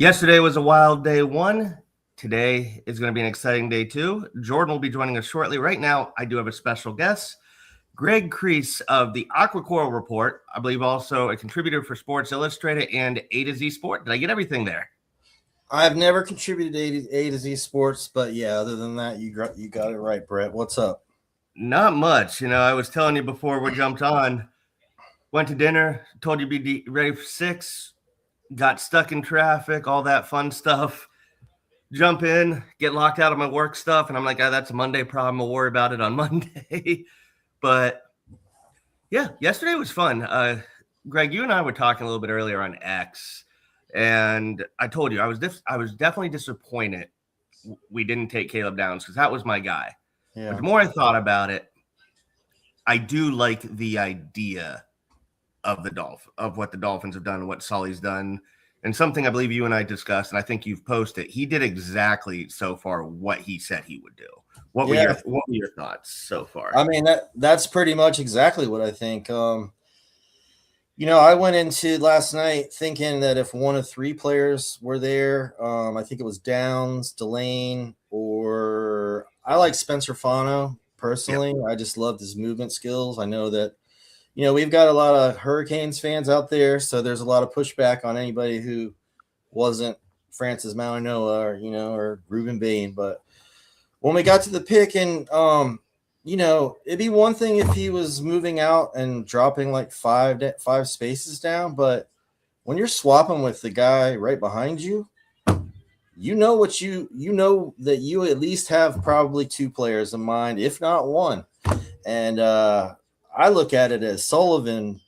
Yesterday was a wild day one. Today is going to be an exciting day two. Jordan will be joining us shortly. Right now, I do have a special guest, Greg Crease of the Aqua Coral Report. I believe also a contributor for Sports Illustrated and A to Z Sport. Did I get everything there? I've never contributed to A to Z Sports, but yeah, other than that, you got it right, Brett. What's up? Not much. I was telling you before we jumped on, went to dinner, told you to be ready for 6, got stuck in traffic, all that fun stuff. Jump in, get locked out of my work stuff, and I'm like, that's a Monday problem. We'll worry about it on Monday. But yeah, yesterday was fun. Greg, you and I were talking a little bit earlier on X, and I told you I was definitely disappointed we didn't take Caleb Downs because that was my guy. Yeah. But the more I thought about it, I do like the idea of what the Dolphins have done and what Sully's done. And something I believe you and I discussed, and I think you've posted, he did exactly so far what he said he would do. What were your thoughts so far? I mean, that's pretty much exactly what I think. I went into last night thinking that if one of 3 players were there, I think it was Downs, Delane, or I like Spencer Fano personally. Yep. I just loved his movement skills. I know that, we've got a lot of Hurricanes fans out there, so there's a lot of pushback on anybody who wasn't Francis Mauigoa or Ruben Bain. But when we got to the pick, and it'd be one thing if he was moving out and dropping like five spaces down, but when you're swapping with the guy right behind you, you know that you at least have probably 2 players in mind, if not 1. And I look at it as Sullivan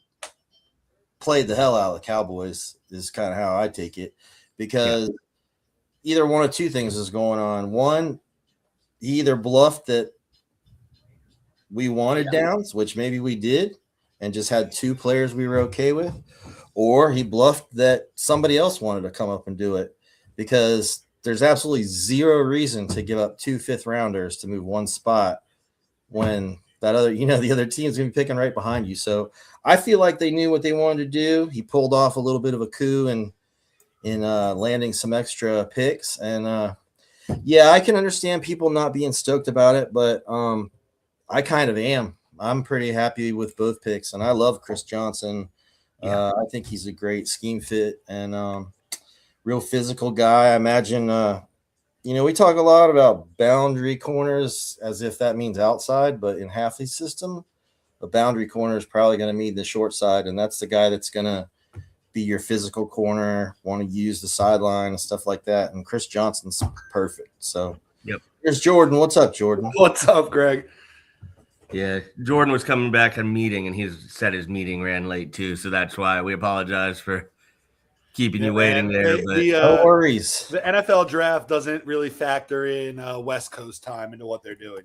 played the hell out of the Cowboys is kind of how I take it, because either one of 2 things is going on. One, he either bluffed that we wanted Downs, which maybe we did, and just had 2 players we were okay with, or he bluffed that somebody else wanted to come up and do it, because there's absolutely 0 reason to give up 2 5th-rounders to move 1 spot when that other, the other team's going to be picking right behind you. So I feel like they knew what they wanted to do. He pulled off a little bit of a coup in landing some extra picks. And I can understand people not being stoked about it, but I kind of am. I'm pretty happy with both picks, and I love Chris Johnson. I think he's a great scheme fit and real physical guy. I imagine, we talk a lot about boundary corners as if that means outside, but in Hafley's system, the boundary corner is probably going to mean the short side, and that's the guy that's going to be your physical corner, want to use the sideline and stuff like that. And Chris Johnson's perfect. So here's Jordan. What's up, Jordan? What's up, Greg? Yeah, Jordan was coming back on meeting, and he said his meeting ran late too, so that's why we apologize for keeping you waiting there. No worries. The NFL draft doesn't really factor in West Coast time into what they're doing,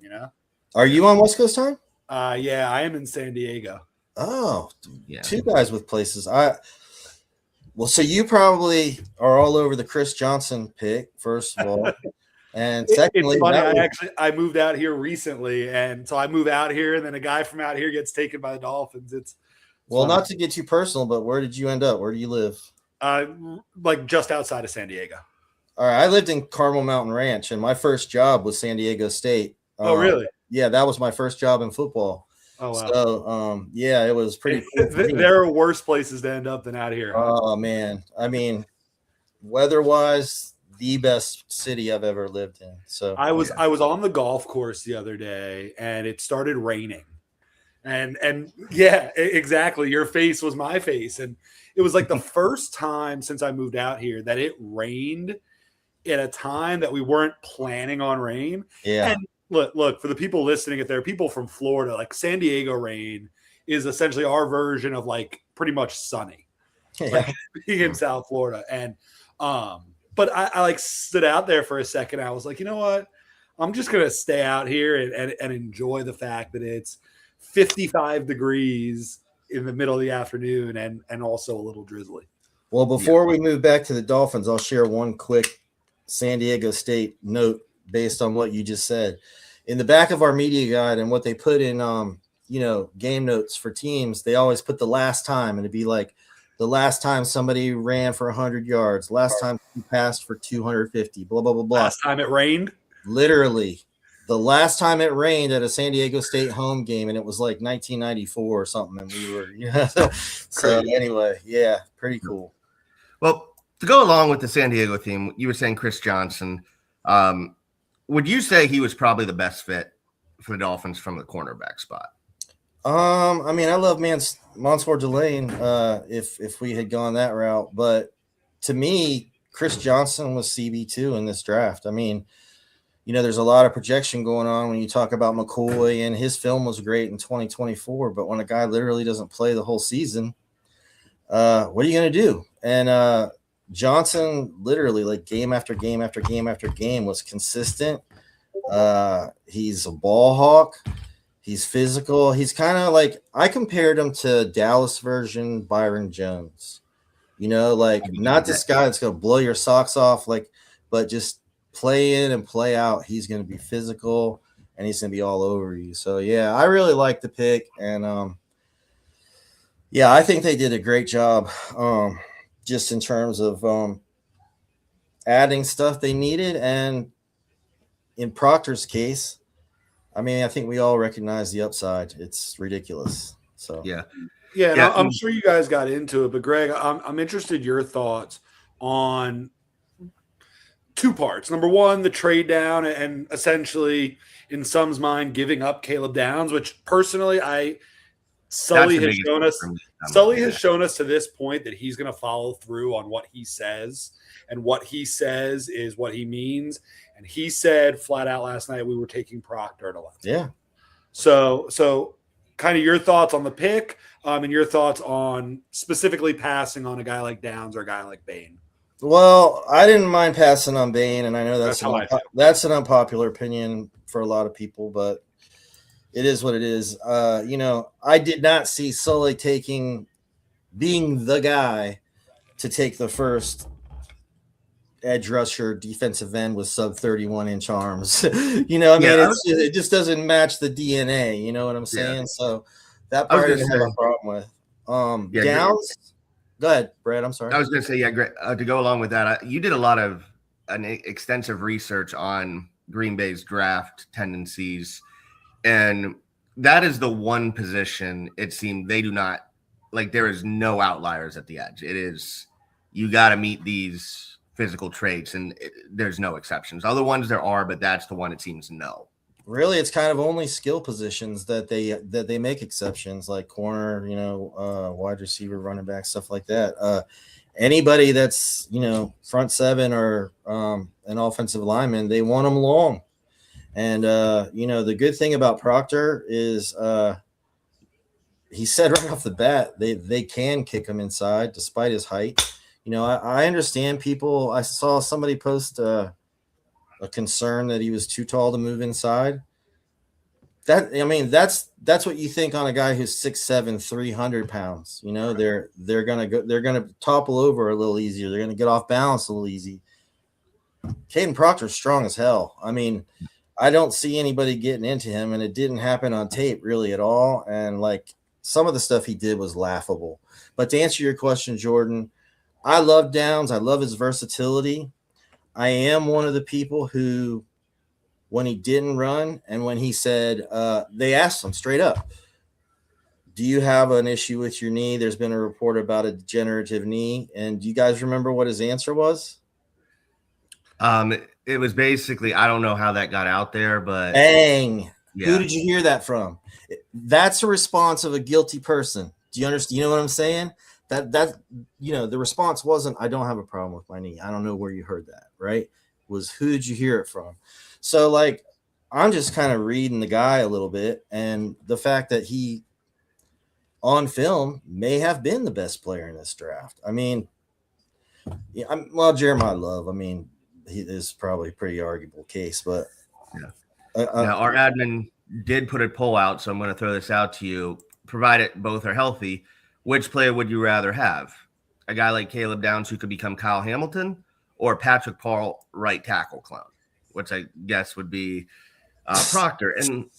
Are you on West Coast time? Yeah, I am in San Diego. Oh, 2 guys with places. So you probably are all over the Chris Johnson pick, first of all. And secondly, it's funny. I moved out here recently, and so I move out here, and then a guy from out here gets taken by the Dolphins. It's funny. Not to get too personal, but where did you end up? Where do you live? Like just outside of San Diego. All right, I lived in Carmel Mountain Ranch, and my first job was San Diego State. Oh, really? Yeah, that was my first job in football. Oh, wow. So, it was pretty cool. There are worse places to end up than out here. Oh, man. I mean, weather-wise, the best city I've ever lived in. So I was on the golf course the other day, and it started raining. And yeah, exactly. Your face was my face. And it was like the first time since I moved out here that it rained at a time that we weren't planning on rain. Yeah. And look, for the people listening, if there are people from Florida, like San Diego rain is essentially our version of like pretty much sunny. Like being in South Florida. And but I like stood out there for a second. I was like, you know what? I'm just gonna stay out here and enjoy the fact that it's 55 degrees in the middle of the afternoon and also a little drizzly. Well, before we move back to the Dolphins, I'll share one quick San Diego State note based on what you just said. In the back of our media guide and what they put in, game notes for teams, they always put the last time, and it'd be like the last time somebody ran for 100 yards, last time he passed for 250, blah, blah, blah, blah. Last time it rained? Literally. The last time it rained at a San Diego State home game, and it was like 1994 or something, and we were, So anyway, yeah, pretty cool. Well, to go along with the San Diego theme, you were saying Chris Johnson. Would you say he was probably the best fit for the Dolphins from the cornerback spot? I mean, I love Mansour Delane if we had gone that route, but to me, Chris Johnson was CB2 in this draft. I mean, there's a lot of projection going on when you talk about McCoy, and his film was great in 2024. But when a guy literally doesn't play the whole season, what are you going to do? And Johnson literally, like, game after game after game after game, was consistent. He's a ball hawk. He's physical. He's kind of like, I compared him to Dallas version Byron Jones. Not this guy that's going to blow your socks off, but just play in and play out. He's going to be physical, and he's going to be all over you. So, yeah, I really like the pick. And, I think they did a great job just in terms of adding stuff they needed. And in Proctor's case, I mean, I think we all recognize the upside. It's ridiculous. So, yeah. And I'm sure you guys got into it, but Greg, I'm interested in your thoughts on two parts. Number one, the trade down, and essentially, in some's mind, giving up Caleb Downs, which personally, Sully has shown us to this point that he's going to follow through on what he says, and what he says is what he means. And he said flat out last night, we were taking Proctor to left. Yeah. So kind of your thoughts on the pick, and your thoughts on specifically passing on a guy like Downs or a guy like Bain. Well, I didn't mind passing on Bain, and I know that's an unpopular opinion for a lot of people, but it is what it is. I did not see Sully being the guy to take the first edge rusher defensive end with sub 31-inch arms. It just doesn't match the DNA. You know what I'm saying? Yeah. So that part I didn't have a problem with. Downs. Go ahead, Brad. I'm sorry. I was going to say, great. To go along with that, you did a lot of extensive research on Green Bay's draft tendencies, and that is the one position it seemed they do not like. There is no outliers at the edge. It is, you got to meet these physical traits, and there's no exceptions. Other ones there are, but that's the one it seems no. Really, it's kind of only skill positions that they make exceptions, like corner, wide receiver, running back, stuff like that. Anybody that's front seven or an offensive lineman, they want them long. And the good thing about Proctor is he said right off the bat they can kick him inside despite his height. I understand people. I saw somebody post a concern that he was too tall to move inside. That's what you think on a guy who's 6'7", 300 pounds. They're gonna topple over a little easier. They're gonna get off balance a little easy. Caden Proctor's strong as hell. I mean, I don't see anybody getting into him, and it didn't happen on tape really at all. And some of the stuff he did was laughable. But to answer your question, Jordan, I love Downs. I love his versatility. I am one of the people who, when he didn't run and when he said, they asked him straight up, do you have an issue with your knee? There's been a report about a degenerative knee. And do you guys remember what his answer was? It was basically, I don't know how that got out there, but dang. Yeah. Who did you hear that from? That's a response of a guilty person. Do you understand? You know what I'm saying? That the response wasn't, I don't have a problem with my knee. I don't know where you heard that, right? It was, who did you hear it from? So I'm just kind of reading the guy a little bit, and the fact that he on film may have been the best player in this draft. I mean, Jeremiah Love, he is probably a pretty arguable case, but now our admin did put a poll out, so I'm going to throw this out to you. Provided both are healthy, which player would you rather have? A guy like Caleb Downs who could become Kyle Hamilton, or Patrick Paul right tackle clone, which I guess would be Proctor. And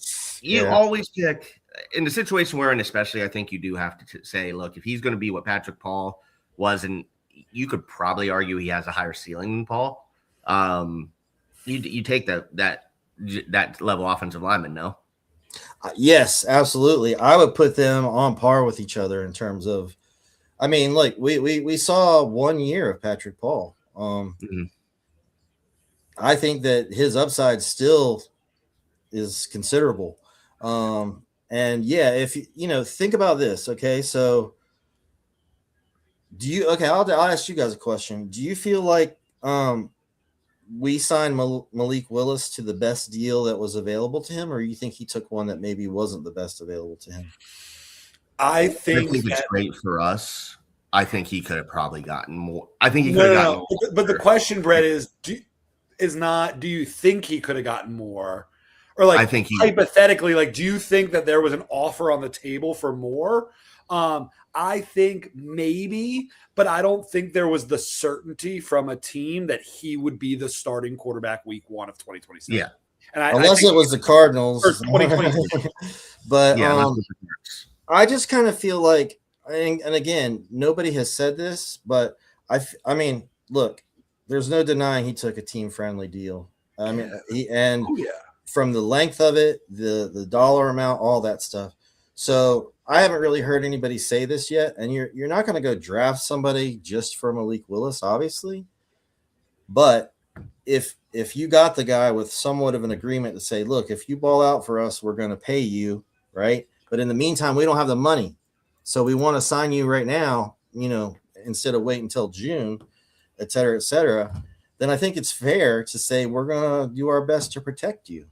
you always pick, in the situation we're in especially, I think you do have to say, look, if he's going to be what Patrick Paul was, and you could probably argue he has a higher ceiling than Paul. You take that level offensive lineman, no? Yes, absolutely. I would put them on par with each other in terms of, I mean, like we saw 1 year of Patrick Paul. I think that his upside still is considerable. And yeah, if you think about this, okay, so I'll ask you guys a question. Do you feel like we signed Malik Willis to the best deal that was available to him, or you think he took one that maybe wasn't the best available to him? I think it's great for us. I think he could have probably gotten more. I think he could have gotten more. But the question, Brett, is do you think he could have gotten more? Or like, I think hypothetically, like, do you think that there was an offer on the table for more? I think maybe, but I don't think there was the certainty from a team that he would be the starting quarterback week 1 of 2027. Yeah. And unless it was the Cardinals. Or 2022. But yeah, I just kind of feel like, and again, nobody has said this, but I mean, look, there's no denying he took a team-friendly deal. I mean, from the length of it, the dollar amount, all that stuff. So I haven't really heard anybody say this yet, and you're not going to go draft somebody just for Malik Willis, obviously. But if you got the guy with somewhat of an agreement to say, look, if you ball out for us, we're going to pay you, right? But in the meantime, we don't have the money, so we want to sign you right now, instead of waiting until June, et cetera, then I think it's fair to say we're going to do our best to protect you.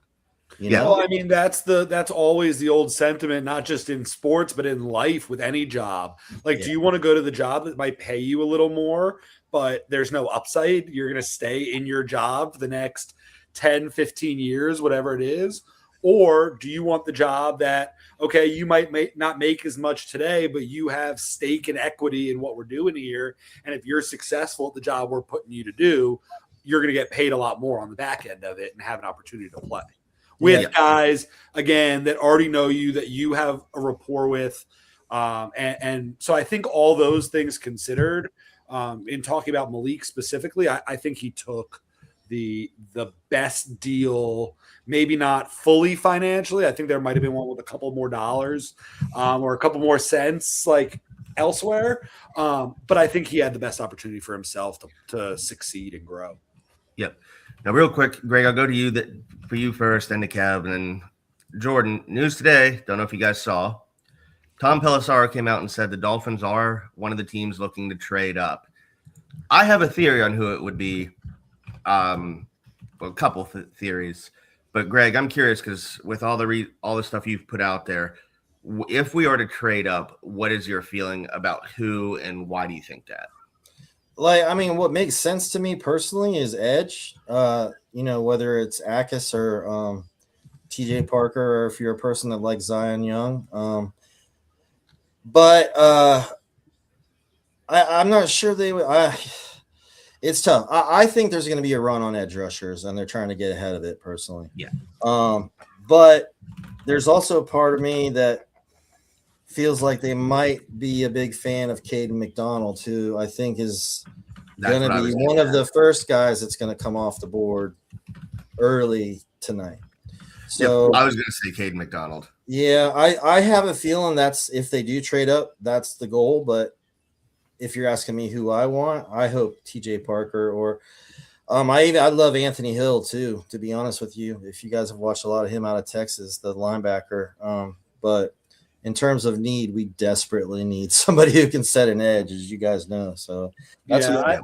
Well, I mean, that's always the old sentiment, not just in sports, but in life with any job. Like, do you want to go to the job that might pay you a little more, but there's no upside? You're going to stay in your job for the next 10, 15 years, whatever it is. Or do you want the job that, okay, you might not make as much today, but you have stake and equity in what we're doing here. And if you're successful at the job we're putting you to do, you're going to get paid a lot more on the back end of it and have an opportunity to play with guys, again, that already know you, that you have a rapport with. And so I think all those things considered, in talking about Malik specifically, I think he took the best deal, maybe not fully financially. I think there might have been one with a couple more dollars or a couple more cents like elsewhere. But I think he had the best opportunity for himself to succeed and grow. Yep. Now, real quick, Greg, I'll go to you for you first, then to Kev, and then Jordan. News today, don't know if you guys saw, Tom Pelissero came out and said the Dolphins are one of the teams looking to trade up. I have a theory on who it would be. A couple theories, but Greg, I'm curious because with all the stuff you've put out there, if we are to trade up, what is your feeling about who and why do you think that? Like, I mean, what makes sense to me personally is edge. Whether it's Akis or TJ Parker, or if you're a person that likes Zion Young. But I'm not sure they would. It's tough. I think there's going to be a run on edge rushers, and they're trying to get ahead of it personally. Yeah. But there's also a part of me that feels like they might be a big fan of Caden McDonald, who I think is going to be one of the first guys that's going to come off the board early tonight. So I was going to say Caden McDonald. Yeah, I have a feeling that's, if they do trade up, that's the goal. But if you're asking me who I want, I hope TJ Parker or I love Anthony Hill too, to be honest with you. If you guys have watched a lot of him out of Texas, the linebacker. But in terms of need, we desperately need somebody who can set an edge, as you guys know. So that's what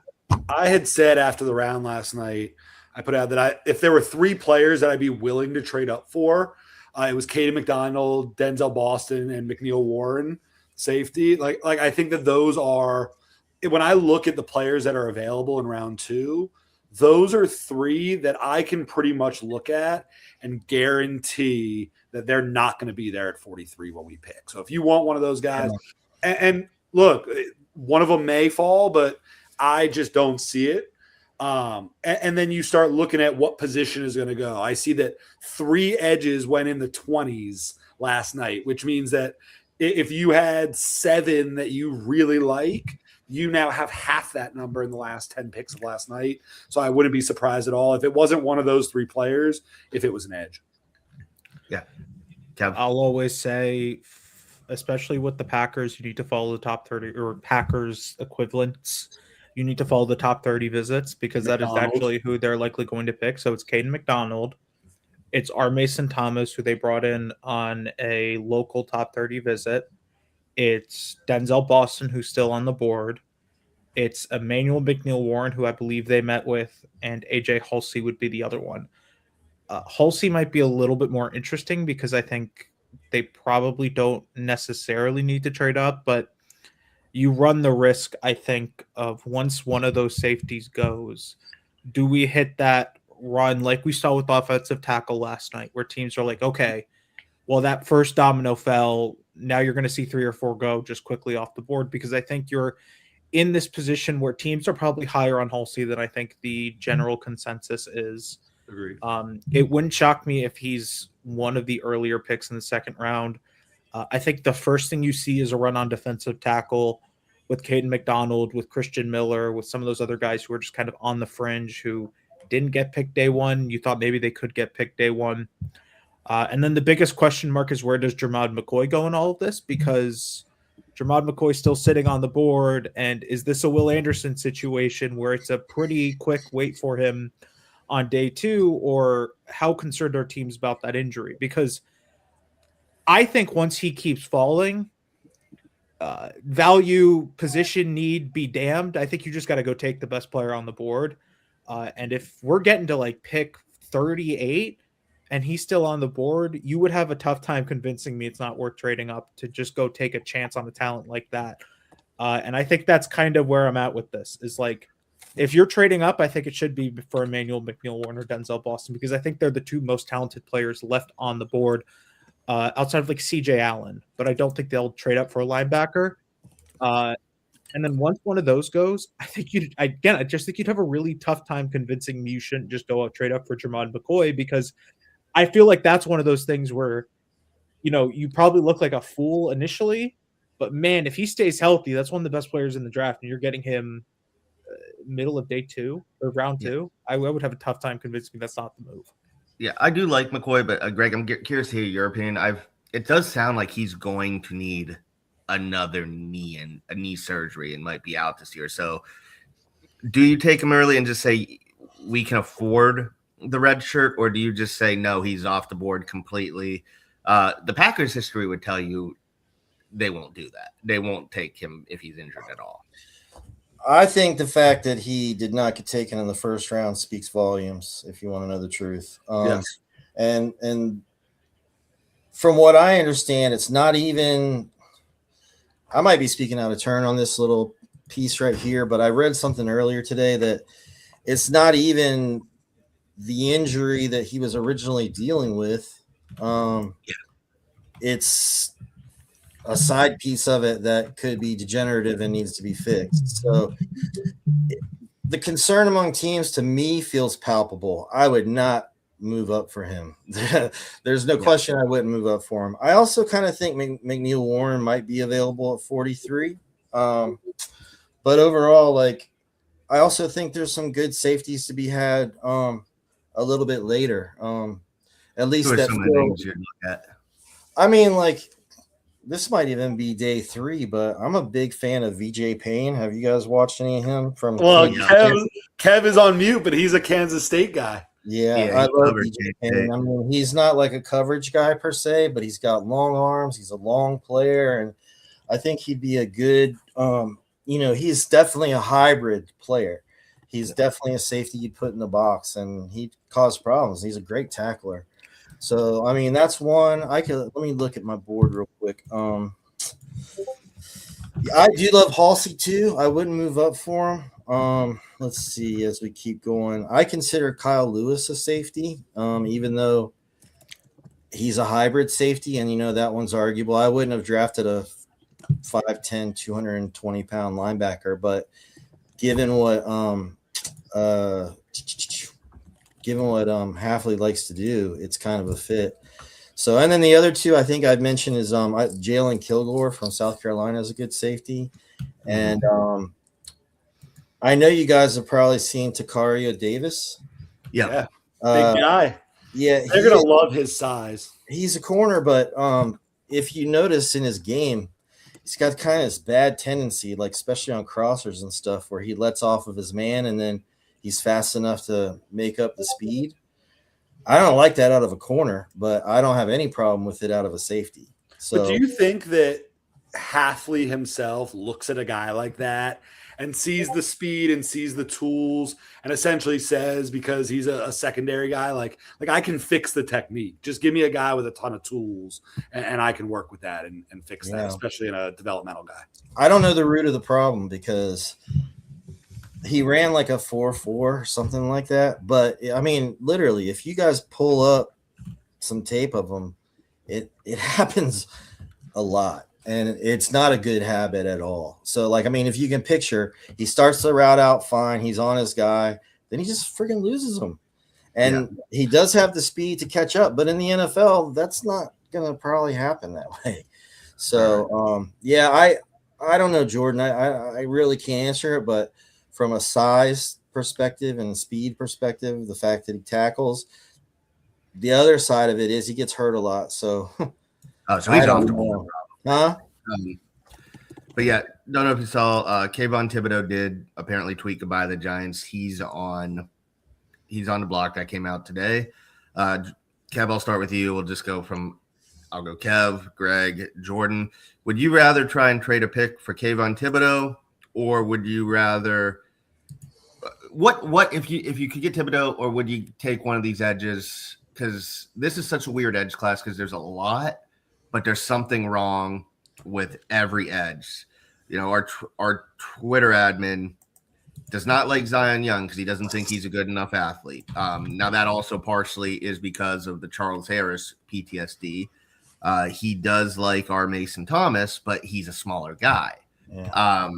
I had said after the round last night. I put out that if there were 3 players that I'd be willing to trade up for, it was Caden McDonald, Denzel Boston, and McNeil Warren, safety. Like I think that those are, when I look at the players that are available in round 2, those are 3 that I can pretty much look at and guarantee that they're not going to be there at 43 when we pick. So if you want one of those guys, and look, one of them may fall, but I just don't see it. And then you start looking at what position is going to go. I see that 3 edges went in the 20s last night, which means that if you had 7 that you really like, You now have half that number in the last 10 picks of last night. So I wouldn't be surprised at all if it wasn't one of those three players, if it was an edge. Yeah. Kev. I'll always say, especially with the Packers, you need to follow the top 30 or Packers equivalents. You need to follow the top 30 visits because that is actually who they're likely going to pick. So it's Caden McDonald. It's R. Mason Thomas, who they brought in on a local top 30 visit. It's Denzel Boston, who's still on the board. It's Emmanuel McNeil Warren, who I believe they met with, and AJ Halsey would be the other one. Halsey might be a little bit more interesting because I think they probably don't necessarily need to trade up, but you run the risk, I think, of once one of those safeties goes, do we hit that run like we saw with offensive tackle last night where teams are like, okay, well, that first domino fell. Now you're going to see 3 or 4 go just quickly off the board because I think you're in this position where teams are probably higher on Halsey than I think the general consensus is. Agreed. It wouldn't shock me if he's one of the earlier picks in the second round. I think the first thing you see is a run on defensive tackle with Caden McDonald, with Christian Miller, with some of those other guys who are just kind of on the fringe who didn't get picked day one. You thought maybe they could get picked day one. And then the biggest question mark is where does Jermod McCoy go in all of this? Because Jermod McCoy's still sitting on the board. And is this a Will Anderson situation where it's a pretty quick wait for him on day 2? Or how concerned are teams about that injury? Because I think once he keeps falling, value, position, need be damned. I think you just got to go take the best player on the board. And if we're getting to like pick 38 and he's still on the board, you would have a tough time convincing me it's not worth trading up to just go take a chance on a talent like that. And I think that's kind of where I'm at with this is like, if you're trading up, I think it should be for Emmanuel McNeil Warren or Denzel Boston, because I think they're the two most talented players left on the board outside of like CJ Allen, but I don't think they'll trade up for a linebacker. And then once one of those goes, I just think you'd have a really tough time convincing me you shouldn't just go out trade up for Jermod McCoy, because I feel like that's one of those things where, you know, you probably look like a fool initially, but man, if he stays healthy, that's one of the best players in the draft, and you're getting him middle of day 2 or round 2. I would have a tough time convincing me that's not the move. Yeah, I do like McCoy, but Greg, I'm curious to hear your opinion. It does sound like he's going to need another knee surgery and might be out this year. So do you take him early and just say we can afford the red shirt, or do you just say no, he's off the board completely? The Packers history would tell you they won't do that. They won't take him if he's injured at all. I think the fact that he did not get taken in the first round speaks volumes, if you want to know the truth. Yes. And from what I understand, it's not even – I might be speaking out of turn on this little piece right here, but I read something earlier today that it's not even the injury that he was originally dealing with. It's a side piece of it that could be degenerative and needs to be fixed. So the concern among teams to me feels palpable. I would not move up for him. There's no question I wouldn't move up for him. I also kind of think McNeil Warren might be available at 43. But overall, like, I also think there's some good safeties to be had a little bit later. At least that some of the names you'd look at. I mean, like, this might even be day 3, but I'm a big fan of VJ Payne. Have you guys watched any of him? Well, Kev is on mute, but he's a Kansas State guy. Yeah, I love VJ Payne. I mean, he's not like a coverage guy per se, but he's got long arms. He's a long player, and I think he'd be a good he's definitely a hybrid player. He's definitely a safety you'd put in the box, and he'd cause problems. He's a great tackler. So, I mean, that's one. Let me look at my board real quick. I do love Halsey too. I wouldn't move up for him. Let's see as we keep going. I consider Kyle Lewis a safety, even though he's a hybrid safety, and that one's arguable. I wouldn't have drafted a 5'10", 220-pound linebacker, but given what Hafley likes to do, it's kind of a fit. So, and then the other two I think I'd mention is Jalen Kilgore from South Carolina is a good safety, and I know you guys have probably seen Takario Davis. Yeah. Uh, Big guy. yeah, They're gonna love his size. he's a corner, but if you notice in his game, he's got kind of this bad tendency, like especially on crossers and stuff, where he lets off of his man and then he's fast enough to make up the speed. I don't like that out of a corner, but I don't have any problem with it out of a safety. So But do you think that Halfley himself looks at a guy like that and sees the speed and sees the tools and essentially says, because he's a secondary guy, like I can fix the technique. Just give me a guy with a ton of tools and I can work with that and fix that, especially in a developmental guy. I don't know the root of the problem because he ran like a 4.4 or something like that. But I mean, literally, if you guys pull up some tape of him, it happens a lot. And it's not a good habit at all. So, like, I mean, if you can picture, he starts the route out fine. He's on his guy. Then he just freaking loses him. And he does have the speed to catch up. But in the NFL, that's not going to probably happen that way. So, I don't know, Jordan. I really can't answer it. But from a size perspective and speed perspective, the fact that he tackles, the other side of it is he gets hurt a lot. So, so he's off the know. board. Huh? But yeah, don't know if you saw Kayvon Thibodeau did apparently tweet goodbye to the Giants. He's on the block that came out today. Kev, I'll start with you. I'll go Kev, Greg, Jordan. Would you rather try and trade a pick for Kayvon Thibodeau, or would you rather what if you could get Thibodeau, or would you take one of these edges? Because this is such a weird edge class because there's a lot, but there's something wrong with every edge. You know, our Twitter admin does not like Zion Young because he doesn't think he's a good enough athlete. Now that also partially is because of the Charles Harris PTSD. He does like our Mason Thomas, but he's a smaller guy. Yeah.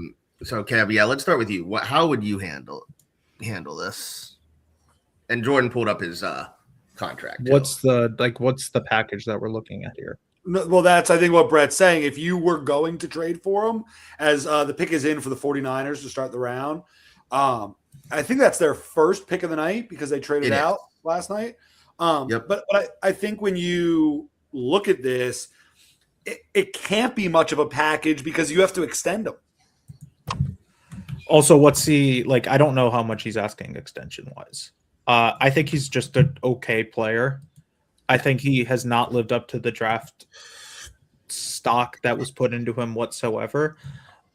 So Kev, let's start with you. How would you handle this? And Jordan pulled up his contract. What's the package that we're looking at here? No, well, that's, I think, what Brett's saying. If you were going to trade for him, as the pick is in for the 49ers to start the round, I think that's their first pick of the night because they traded out last night. But I think when you look at this, it can't be much of a package because you have to extend him. Also, what's I don't know how much he's asking extension-wise. I think he's just an okay player. I think he has not lived up to the draft stock that was put into him whatsoever.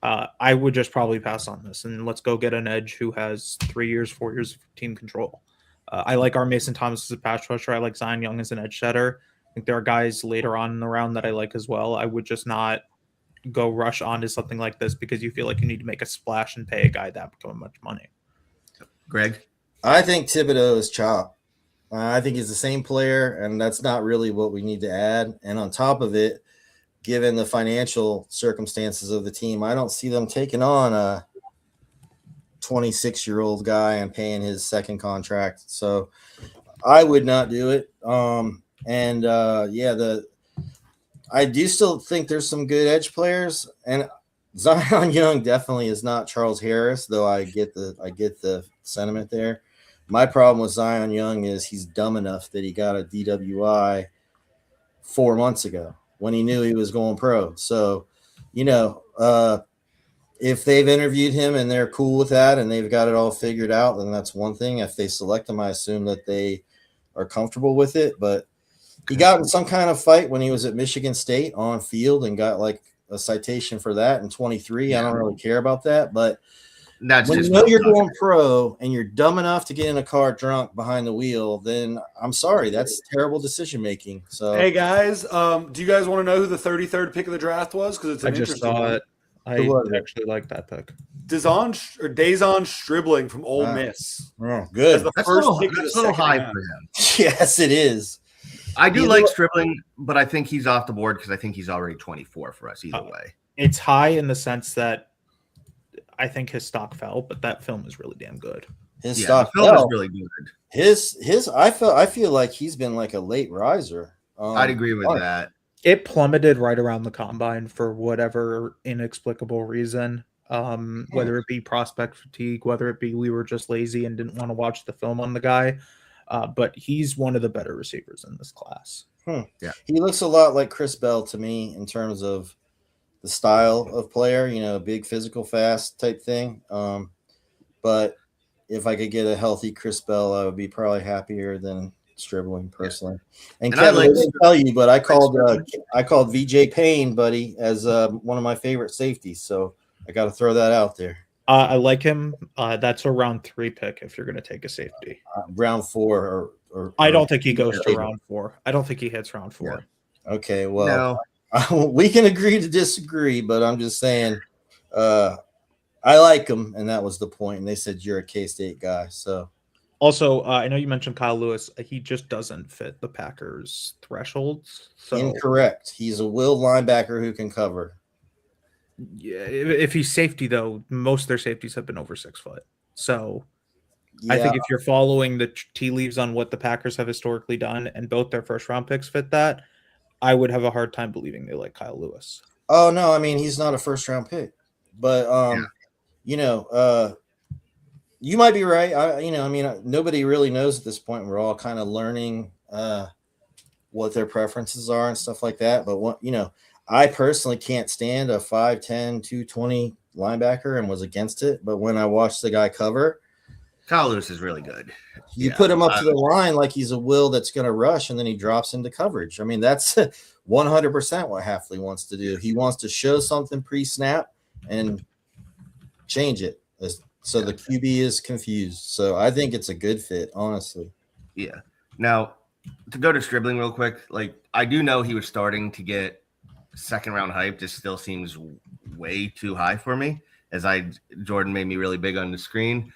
I would just probably pass on this and let's go get an edge who has 4 years of team control. I like our Mason Thomas as a pass rusher. I like Zion Young as an edge setter. I think there are guys later on in the round that I like as well. I would just not go rush onto something like this because you feel like you need to make a splash and pay a guy that much money. Greg? I think Thibodeau is chop. I think he's the same player, and that's not really what we need to add. And on top of it, given the financial circumstances of the team, I don't see them taking on a 26-year-old guy and paying his second contract. So I would not do it. I do still think there's some good edge players, and Zion Young definitely is not Charles Harris, though I get the sentiment there. My problem with Zion Young is he's dumb enough that he got a DWI 4 months ago when he knew he was going pro. So, if they've interviewed him and they're cool with that and they've got it all figured out, then that's one thing. If they select him, I assume that they are comfortable with it. But he got in some kind of fight when he was at Michigan State on field and got like a citation for that in 23. I don't really care about that, but that's when just you know you're going pro and you're dumb enough to get in a car drunk behind the wheel, then I'm sorry, that's terrible decision making. So, hey guys, do you guys want to know who the 33rd pick of the draft was? Because it's I just saw it. I actually like that pick. Dazon Stribling from Ole Miss. Oh, good. That's a little high for him. Yes, it is. I do like Stribling, but I think he's off the board because I think he's already 24 for us either way. It's high in the sense that I think his stock fell, but that film is really damn good. His stock film is really good. I feel like he's been like a late riser. I'd agree with that. It plummeted right around the combine for whatever inexplicable reason. whether it be prospect fatigue, whether it be we were just lazy and didn't want to watch the film on the guy. But he's one of the better receivers in this class. Yeah. He looks a lot like Chris Bell to me in terms of the style of player, big physical, fast type thing. But if I could get a healthy Chris Bell, I would be probably happier than Stribling personally. And Kevin, I didn't tell you, but I called VJ Payne, buddy, as one of my favorite safeties. So I got to throw that out there. I like him. That's a round 3 pick if you're going to take a safety. Round 4 or I don't think he goes to round 4. I don't think he hits round 4. Yeah. Okay, well, we can agree to disagree, but I'm just saying I like him, and that was the point. And they said you're a K-State guy. So also, I know you mentioned Kyle Lewis. He just doesn't fit the Packers' thresholds. So incorrect. He's a will linebacker who can cover. Yeah, if he's safety, though, most of their safeties have been over 6 foot. So I think if you're following the tea leaves on what the Packers have historically done, and both their first round picks fit that, I would have a hard time believing they like Kyle Lewis. Oh no, I mean he's not a first round pick, but you might be right. Nobody really knows at this point. We're all kind of learning what their preferences are and stuff like that. But I personally can't stand a 5'10", 220 linebacker and was against it. But when I watched the guy cover, Kyle Lewis is really good. You put him up to the line like he's a will that's going to rush, and then he drops into coverage. I mean, that's 100% what Hafley wants to do. He wants to show something pre-snap and change it so the QB is confused. So I think it's a good fit, honestly. Yeah. Now, to go to Stribling real quick, I do know he was starting to get second round hype. Just still seems way too high for me, Jordan made me really big on the screen.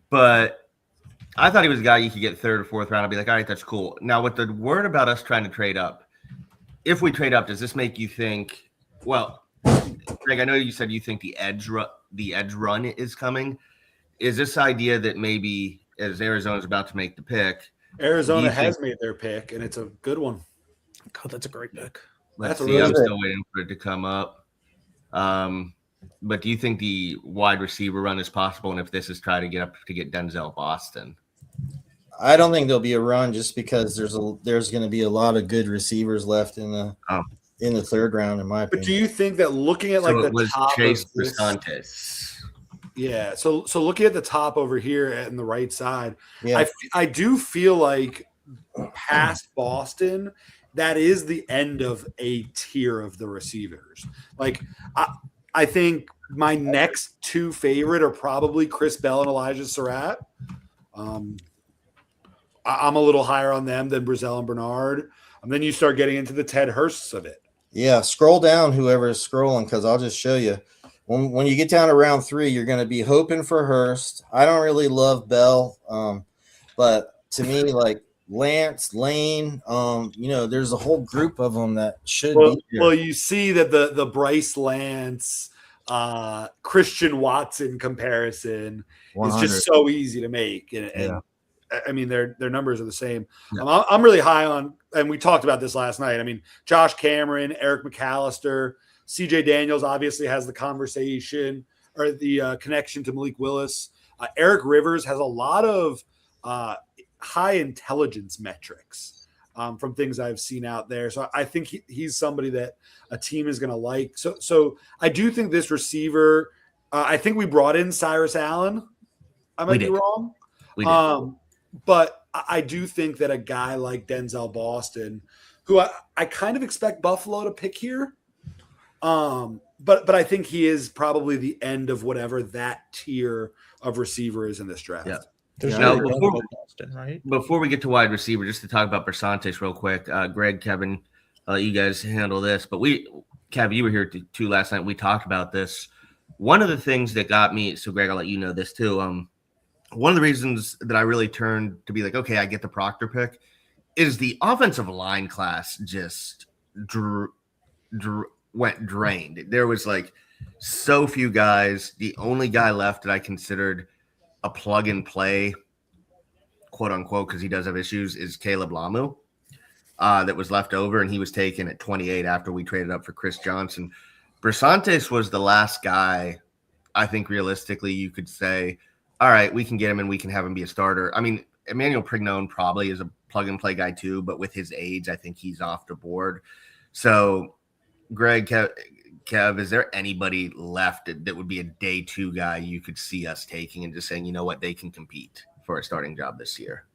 But I thought he was a guy you could get third or fourth round. I'd be like, all right, that's cool. Now, with the word about us trying to trade up, if we trade up, does this make you think? Well, Greg, I know you said you think the edge run is coming. Is this idea that maybe as Arizona's about to make the pick, Arizona has made their pick, and it's a good one. God, that's a great pick. Let's see. I'm still waiting for it to come up. But do you think the wide receiver run is possible? And if this is trying to get up to get Denzel Boston? I don't think there'll be a run just because there's going to be a lot of good receivers left in the third round, in my opinion. But do you think that looking at the top Chase of this, Brisantes? Yeah. So looking at the top over here on the right side, I do feel like past Boston, that is the end of a tier of the receivers. I think my next 2 favorite are probably Chris Bell and Elijah Surratt. I'm a little higher on them than Brazel and Bernard. And then you start getting into the Ted Hursts of it. Yeah, scroll down, whoever is scrolling, because I'll just show you. When you get down to round 3, you're going to be hoping for Hurst. I don't really love Bell, but to me, Lance, Lane, there's a whole group of them that should be here. Well, you see that the Bryce Lance, Christian Watson comparison 100. is just so easy to make. And I mean, their numbers are the same. Yeah. I'm really high on, and we talked about this last night. I mean, Josh Cameron, Eric McAllister, CJ Daniels obviously has the conversation or the connection to Malik Willis. Eric Rivers has a lot of high intelligence metrics from things I've seen out there. So I think he's somebody that a team is going to like. So I do think this receiver, I think we brought in Cyrus Allen. I might be wrong. We did. But I do think that a guy like Denzel Boston, who I kind of expect Buffalo to pick here, but I think he is probably the end of whatever that tier of receiver is in this draft. Yeah. Now, before we get to wide receiver, just to talk about Brisantes real quick, Greg, Kevin, you guys handle this. But Kev, you were here too last night. We talked about this. One of the things that got me, so Greg, I'll let you know this too. One of the reasons that I really turned to be like, okay, I get the Proctor pick, is the offensive line class just went drained. There was so few guys. The only guy left that I considered a plug and play, quote unquote, because he does have issues, is Caleb Lamu, that was left over, and he was taken at 28 after we traded up for Chris Johnson. Brasantes was the last guy, I think realistically you could say, all right, we can get him and we can have him be a starter. I mean, Emmanuel Prignone probably is a plug-and-play guy too, but with his age, I think he's off the board. So, Greg, Kev, is there anybody left that would be a day two guy you could see us taking and just saying, you know what, they can compete for a starting job this year?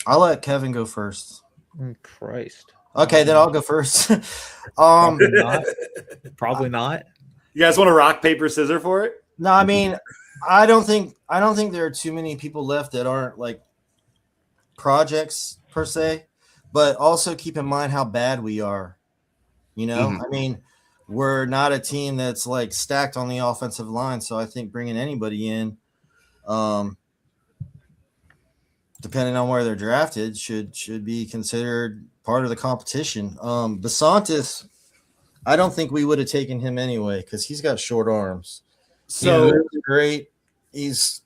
I'll let Kevin go first. Christ. Okay, then I'll go first. Probably not. You guys want to rock, paper, scissors for it? No, I mean, I don't think there are too many people left that aren't like projects per se, but also keep in mind how bad we are. You know, I mean, we're not a team that's like stacked on the offensive line, so I think bringing anybody in, depending on where they're drafted, should be considered part of the competition. Basantis, I don't think we would have taken him anyway because he's got short arms. So He's great. He's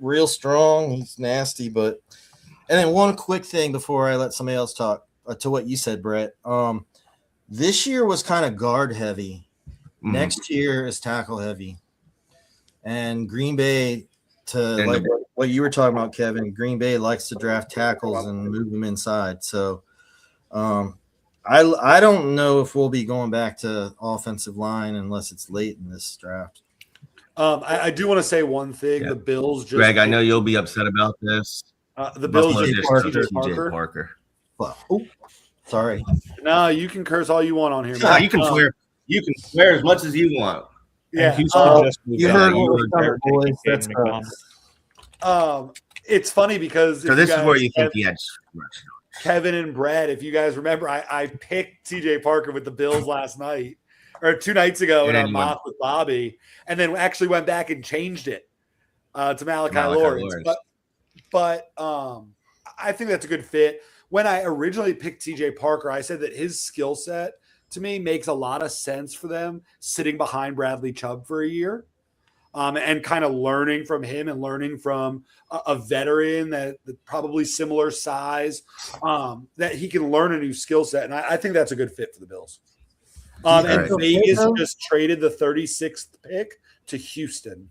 real strong. He's nasty, but and then one quick thing before I let somebody else talk to what you said, Brett. This year was kind of guard heavy. Next year is tackle heavy, and Green Bay like what you were talking about, Kevin. Green Bay likes to draft tackles and move them inside. So, I don't know if we'll be going back to offensive line unless it's late in this draft. I do want to say one thing. Yeah. The Bills just Greg, I know you'll be upset about this. the Bills Buffalo just just took took TJ TJ Parker. Parker. Well, sorry. No, you can curse all you want on here. No, man. you can swear. You can swear as much as you want. Yeah. Houston just moved You out. heard You what were was there coming, taking boys. That's Caden McDonald. It's funny because So if this you is where guys you think have the edge. Kevin and Brad, if you guys remember, I picked TJ Parker with the Bills last night or 2 nights ago in And our then you went- mock with Bobby, and then actually went back and changed it to Malachi Malachi Lawrence. Lawrence. But I think that's a good fit. When I originally picked TJ Parker, I said that his skill set to me makes a lot of sense for them sitting behind Bradley Chubb for a year. And kind of learning from him and learning from a veteran that probably similar size, that he can learn a new skill set. And I think that's a good fit for the Bills. And right. Vegas just traded the 36th pick to Houston.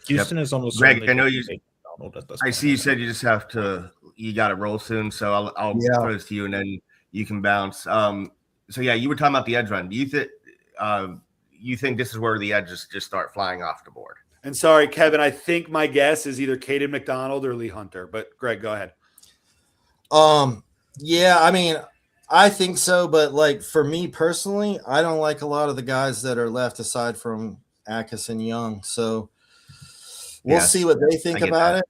Houston is almost Greg, certainly I know taking you- Caden McDonald at this I point. see you said you just have to. You got to roll soon, so I'll Yeah. throw this to you, and then you can bounce. So yeah, you were talking about the edge run. Do you think this is where the edges just start flying off the board? And sorry, Kevin, I think my guess is either Caden McDonald or Lee Hunter. But Greg, go ahead. Yeah, I mean, I think so, but like for me personally, I don't like a lot of the guys that are left aside from Akis and Young. So we'll Yeah, see what they think I get about it.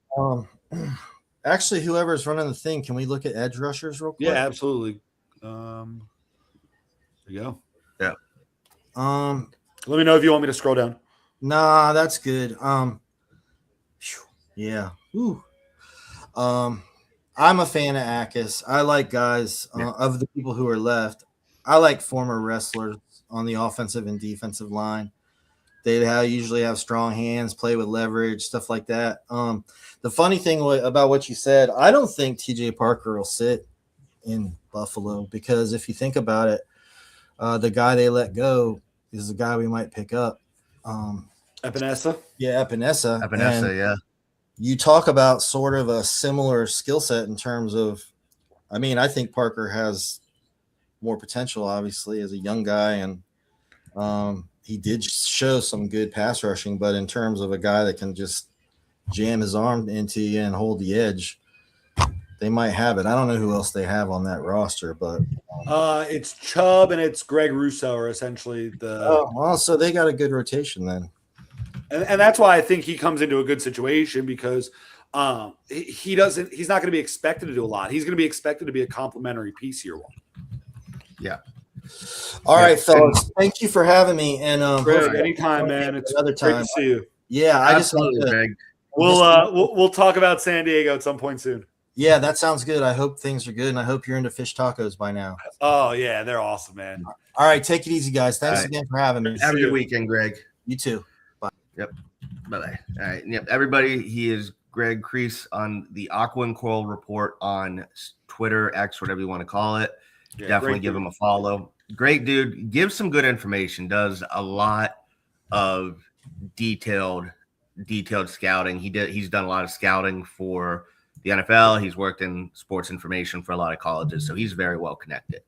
Actually, whoever's running the thing, can we look at edge rushers real quick? Yeah, absolutely. There you go. Let me know if you want me to scroll down. Nah, that's good. Yeah. Ooh. I'm a fan of Akis. I like guys of the people who are left. I like former wrestlers on the offensive and defensive line. They usually have strong hands, play with leverage, stuff like that. The funny thing about what you said, I don't think TJ Parker will sit in Buffalo because if you think about it, the guy they let go is the guy we might pick up. Epinesa. Yeah, Epinesa. Epinesa, yeah. You talk about sort of a similar skill set in terms of, I mean, I think Parker has more potential, obviously, as a young guy, and he did show some good pass rushing, but in terms of a guy that can just jam his arm into you and hold the edge, they might have it. I don't know who else they have on that roster, but It's Chubb and it's Greg Russo are essentially so they got a good rotation then. and that's why I think he comes into a good situation because he's not going to be expected to do a lot. He's going to be expected to be a complimentary piece year one. Yeah. All right, fellas, thank you for having me. And Greg, anytime, man. It's another great time. to see you. Yeah, I just want Absolutely, to. Greg. We'll talk about San Diego at some point soon. Yeah, that sounds good. I hope things are good, and I hope you're into fish tacos by now. Oh yeah, they're awesome, man. All right, take it easy, guys. Thanks All right. again for having me. Have a you. good weekend, Greg. You too. Bye-bye. All right. Yep. Everybody, he is Greg Crease on the Aqua and Coral Report on Twitter, X, whatever you want to call it. Yeah, Definitely great give dude. him a follow. great dude, gives some good information, does a lot of detailed scouting. He's done a lot of scouting for the NFL. He's worked in sports information for a lot of colleges, so he's very well connected.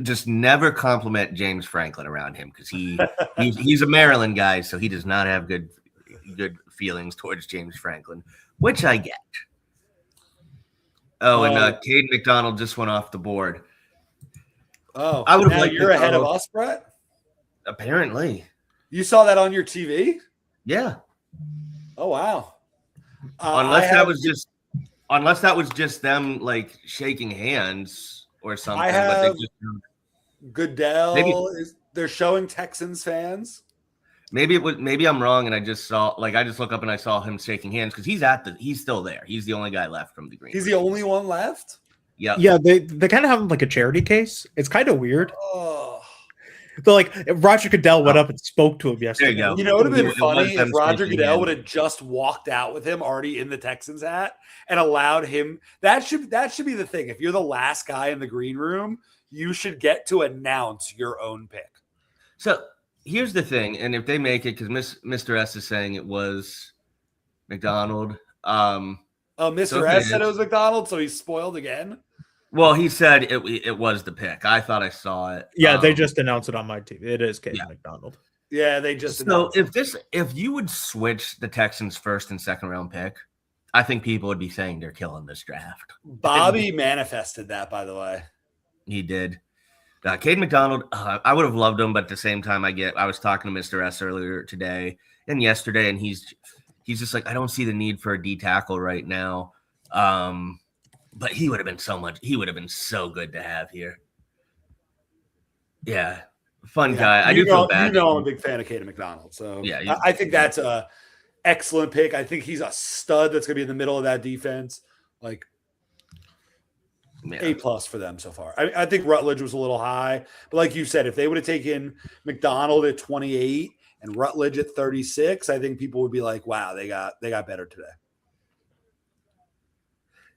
Just never compliment James Franklin around him because he's a Maryland guy, so he does not have good feelings towards James Franklin, which I get. Oh, and Caden McDonald just went off the board. Oh, I would have now liked you're ahead of McDonald. us, Brett. Apparently, You saw that on your TV? yeah. Oh wow! Unless that was just them like shaking hands or something. I but they have just, Goodell they're showing Texans fans. maybe I'm wrong and I just look up and I saw him shaking hands because he's still there. He's the only guy left from the green. He's the only one left. Yeah. Yeah, they kind of have him like a charity case. It's kind of weird. Oh, So like Roger Goodell went up and spoke to him yesterday. There you go. you know, it would have been It was funny them if Roger shaking Goodell hands. would have just walked out with him already in the Texans hat and allowed him. That should be the thing. If you're the last guy in the green room, you should get to announce your own pick. So here's the thing, and if they make it, because Mr. S is saying it was McDonald. Mr. So S it said it is. was McDonald, so he's spoiled again. Well, he said it was the pick. I thought I saw it. Yeah, they just announced it on my TV. It is Caden Yeah. McDonald. Yeah, they just So announced it. if you would switch the Texans' first and second round pick, I think people would be saying they're killing this draft. Bobby manifested that, by the way. He did. Caden McDonald, I would have loved him, but at the same time, I was talking to Mr. S earlier today and yesterday, and he's just like, I don't see the need for a D tackle right now. But he would have been so good to have here. Yeah. Fun guy. I do feel bad. You know I'm a big fan of Caden McDonald. So Yeah, I think that's a excellent pick. I think he's a stud that's going to be in the middle of that defense. Like Yeah. A+ for them so far. I think Rutledge was a little high, but like you said, if they would have taken McDonald at 28 and Rutledge at 36, I think people would be like, "Wow, they got better today."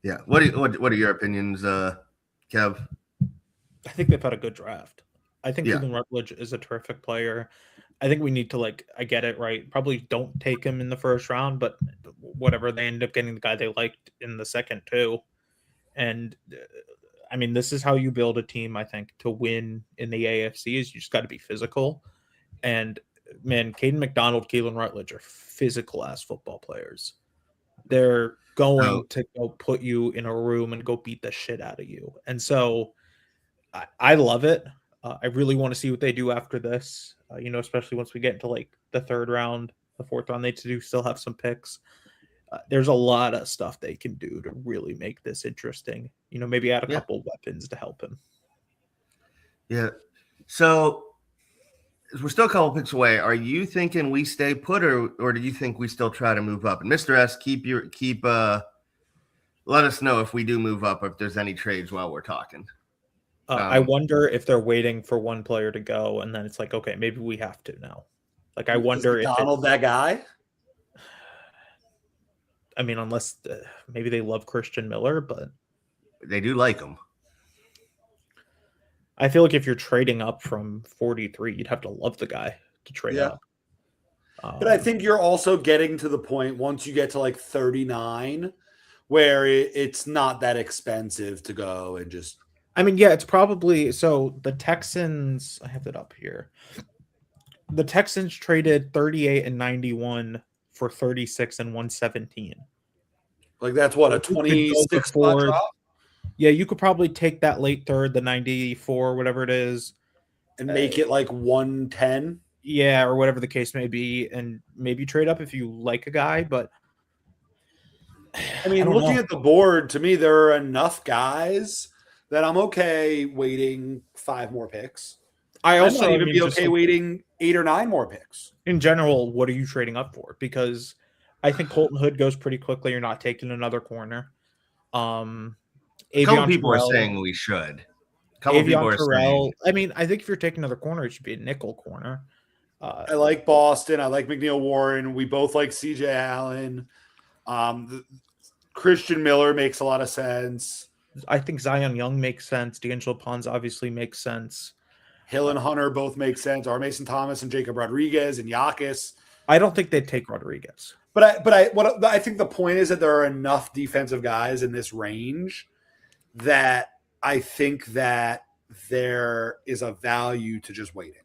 Yeah. What are your opinions, Kev? I think they've had a good draft. I think Yeah. Cleveland Rutledge is a terrific player. I think we need to I get it right. Probably don't take him in the first round, but whatever, they end up getting the guy they liked in the second too. And I mean, this is how you build a team, I think, to win in the AFC is you just got to be physical. And man, Caden McDonald, Keelan Rutledge are physical ass football players. They're going to go put you in a room and go beat the shit out of you. And so I love it. I really want to see what they do after this, especially once we get into like the third round, the fourth round, they still have some picks. There's a lot of stuff they can do to really make this interesting. Maybe add a couple weapons to help him. Yeah. So we're still a couple picks away. Are you thinking we stay put or do you think we still try to move up? And Mr. S, let us know if we do move up or if there's any trades while we're talking. I wonder if they're waiting for one player to go and then it's like, okay, maybe we have to now. Like, I wonder Is if McDonald that guy. I mean, unless maybe they love Christian Miller, but They do like him. I feel like if you're trading up from 43, you'd have to love the guy to trade up. But I think you're also getting to the point once you get to like 39 where it's not that expensive to go and just. I mean, yeah, it's probably so the Texans. I have it up here. The Texans traded 38 and 91 for 36 and 117. Like that's what a 26 spot drop. Yeah, you could probably take that late third, the 94, whatever it is, and make it like 110. Yeah, or whatever the case may be, and maybe trade up if you like a guy. But I mean, looking at the board, to me, there are enough guys that I'm okay waiting 5 more picks. I might even be okay waiting 8 or 9 more picks. In general, what are you trading up for? Because I think Colton Hood goes pretty quickly. You're not taking another corner. A couple people are saying we should. A couple people are saying. I mean, I think if you're taking another corner, it should be a nickel corner. I like Boston. I like McNeil Warren. We both like CJ Allen. Christian Miller makes a lot of sense. I think Zion Young makes sense. D'Angelo Pons obviously makes sense. Hill and Hunter both make sense. Our Mason Thomas and Jacob Rodriguez and Yakis. I don't think they'd take Rodriguez. But I think the point is that there are enough defensive guys in this range that I think that there is a value to just waiting.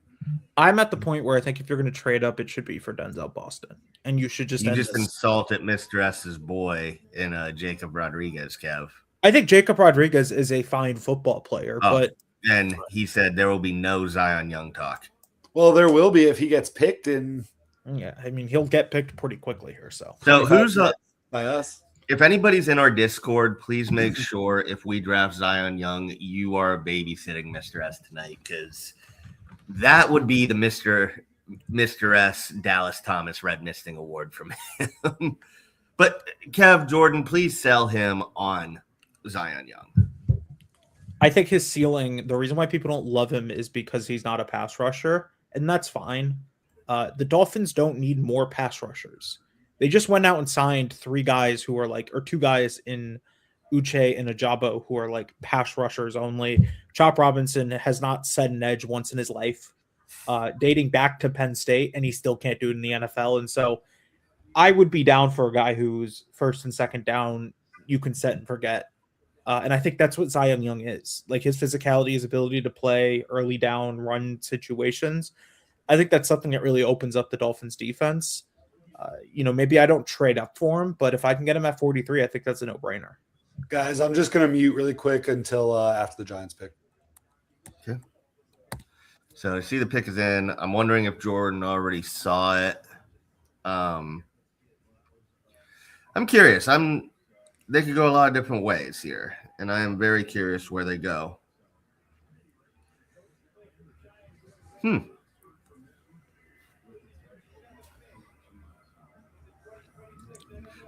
I'm at the point where I think if you're going to trade up, it should be for Denzel Boston, and you should just insulted Mr. S's boy in Jacob Rodriguez, Kev. I think Jacob Rodriguez is a fine football player, but and he said there will be no Zion Young talk. Well, there will be if he gets picked in. Yeah, I mean he'll get picked pretty quickly here. So who's by us? If anybody's in our Discord, please make sure if we draft Zion Young, you are babysitting Mr. S tonight, because that would be the Mr. S Dallas Thomas Red Misting Award from him. But Kev, Jordan, please sell him on Zion Young. I think his ceiling, the reason why people don't love him is because he's not a pass rusher, and that's fine. The Dolphins don't need more pass rushers. They just went out and signed 3 guys who are or 2 guys in Uche and Ajabo who are like pass rushers only. Chop Robinson has not set an edge once in his life, dating back to Penn State, and he still can't do it in the NFL. And so I would be down for a guy who's first and second down, you can set and forget. And I think that's what Zion Young is. Like his physicality, his ability to play early down run situations. I think that's something that really opens up the Dolphins defense. Maybe I don't trade up for him, but if I can get him at 43, I think that's a no-brainer. Guys, I'm just going to mute really quick until after the Giants pick. Okay. So I see the pick is in. I'm wondering if Jordan already saw it. I'm curious. They could go a lot of different ways here, and I am very curious where they go.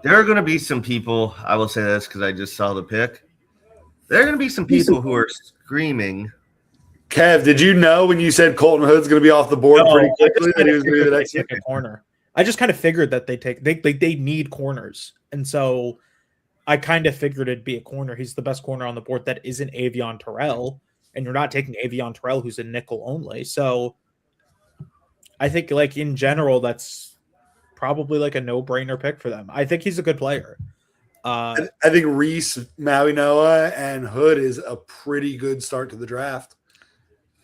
There are going to be some people, I will say this because I just saw the pick. There are going to be some people who are screaming. Kev, did you know when you said Colton Hood's going to be off the board pretty quickly that he was going to be the next corner? I just kind of figured that they need corners. And so I kind of figured it'd be a corner. He's the best corner on the board that isn't Avion Terrell. And you're not taking Avion Terrell, who's a nickel only. So I think in general, that's probably a no-brainer pick for them. I think he's a good player. I think Reese, Maui Noah, and Hood is a pretty good start to the draft.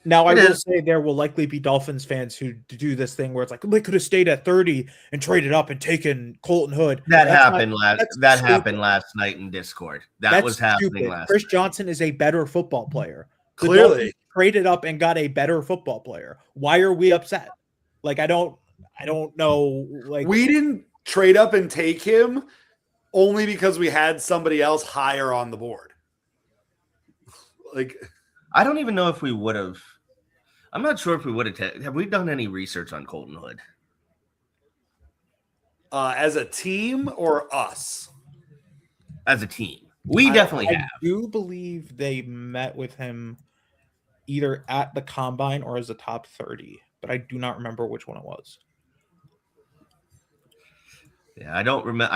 Now, I will say there will likely be Dolphins fans who do this thing where it's like, they could have stayed at 30 and traded up and taken Colton Hood. That happened last night in Discord. That's was happening last Chris night. Johnson is a better football player. Clearly. Traded up and got a better football player. Why are we upset? I don't know. We didn't trade up and take him only because we had somebody else higher on the board. I don't even know if we would have. I'm not sure if we would have. Have we done any research on Colton Hood? As a team or us? As a team. We definitely have. I do believe they met with him either at the combine or as a top 30, but I do not remember which one it was. Yeah, I don't remember.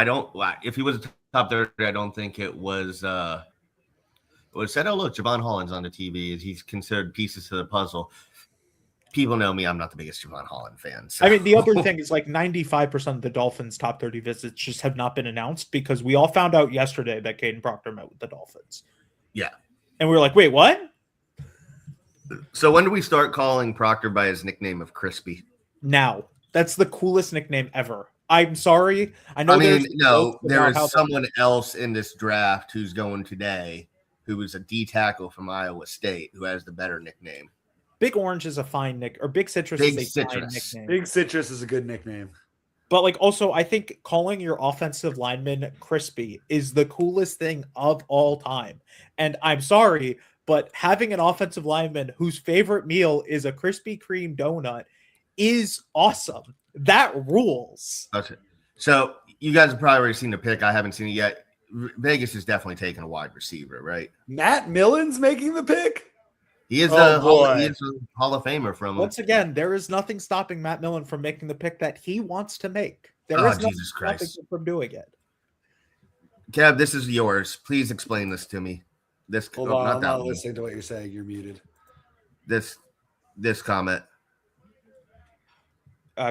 If he was a top 30, I don't think it was. It was said, oh, look, Javon Holland's on the TV. He's considered pieces to the puzzle. People know me. I'm not the biggest Javon Holland fan. So. I mean, the other thing is 95% of the Dolphins' top 30 visits just have not been announced because we all found out yesterday that Caden Proctor met with the Dolphins. Yeah. And we were like, wait, what? So when do we start calling Proctor by his nickname of Crispy? Now. That's the coolest nickname ever. I'm sorry. There is someone else in this draft who's going today who is a D tackle from Iowa State who has the better nickname. Big Orange is a fine nick, or Big Citrus is a fine nickname. Big Citrus is a good nickname. But also, I think calling your offensive lineman Crispy is the coolest thing of all time. And I'm sorry, but having an offensive lineman whose favorite meal is a Krispy Kreme donut is awesome. That rules. Okay. So you guys have probably already seen the pick. I haven't seen it yet. Vegas is definitely taking a wide receiver, right? Matt Millen's making the pick? He is a Hall of Famer from. Once again, there is nothing stopping Matt Millen from making the pick that he wants to make. There is nothing stopping him from doing it. Kev, this is yours. Please explain this to me. This Hold oh, on, not I'm that not one. listening to what you're saying. You're muted. This comment.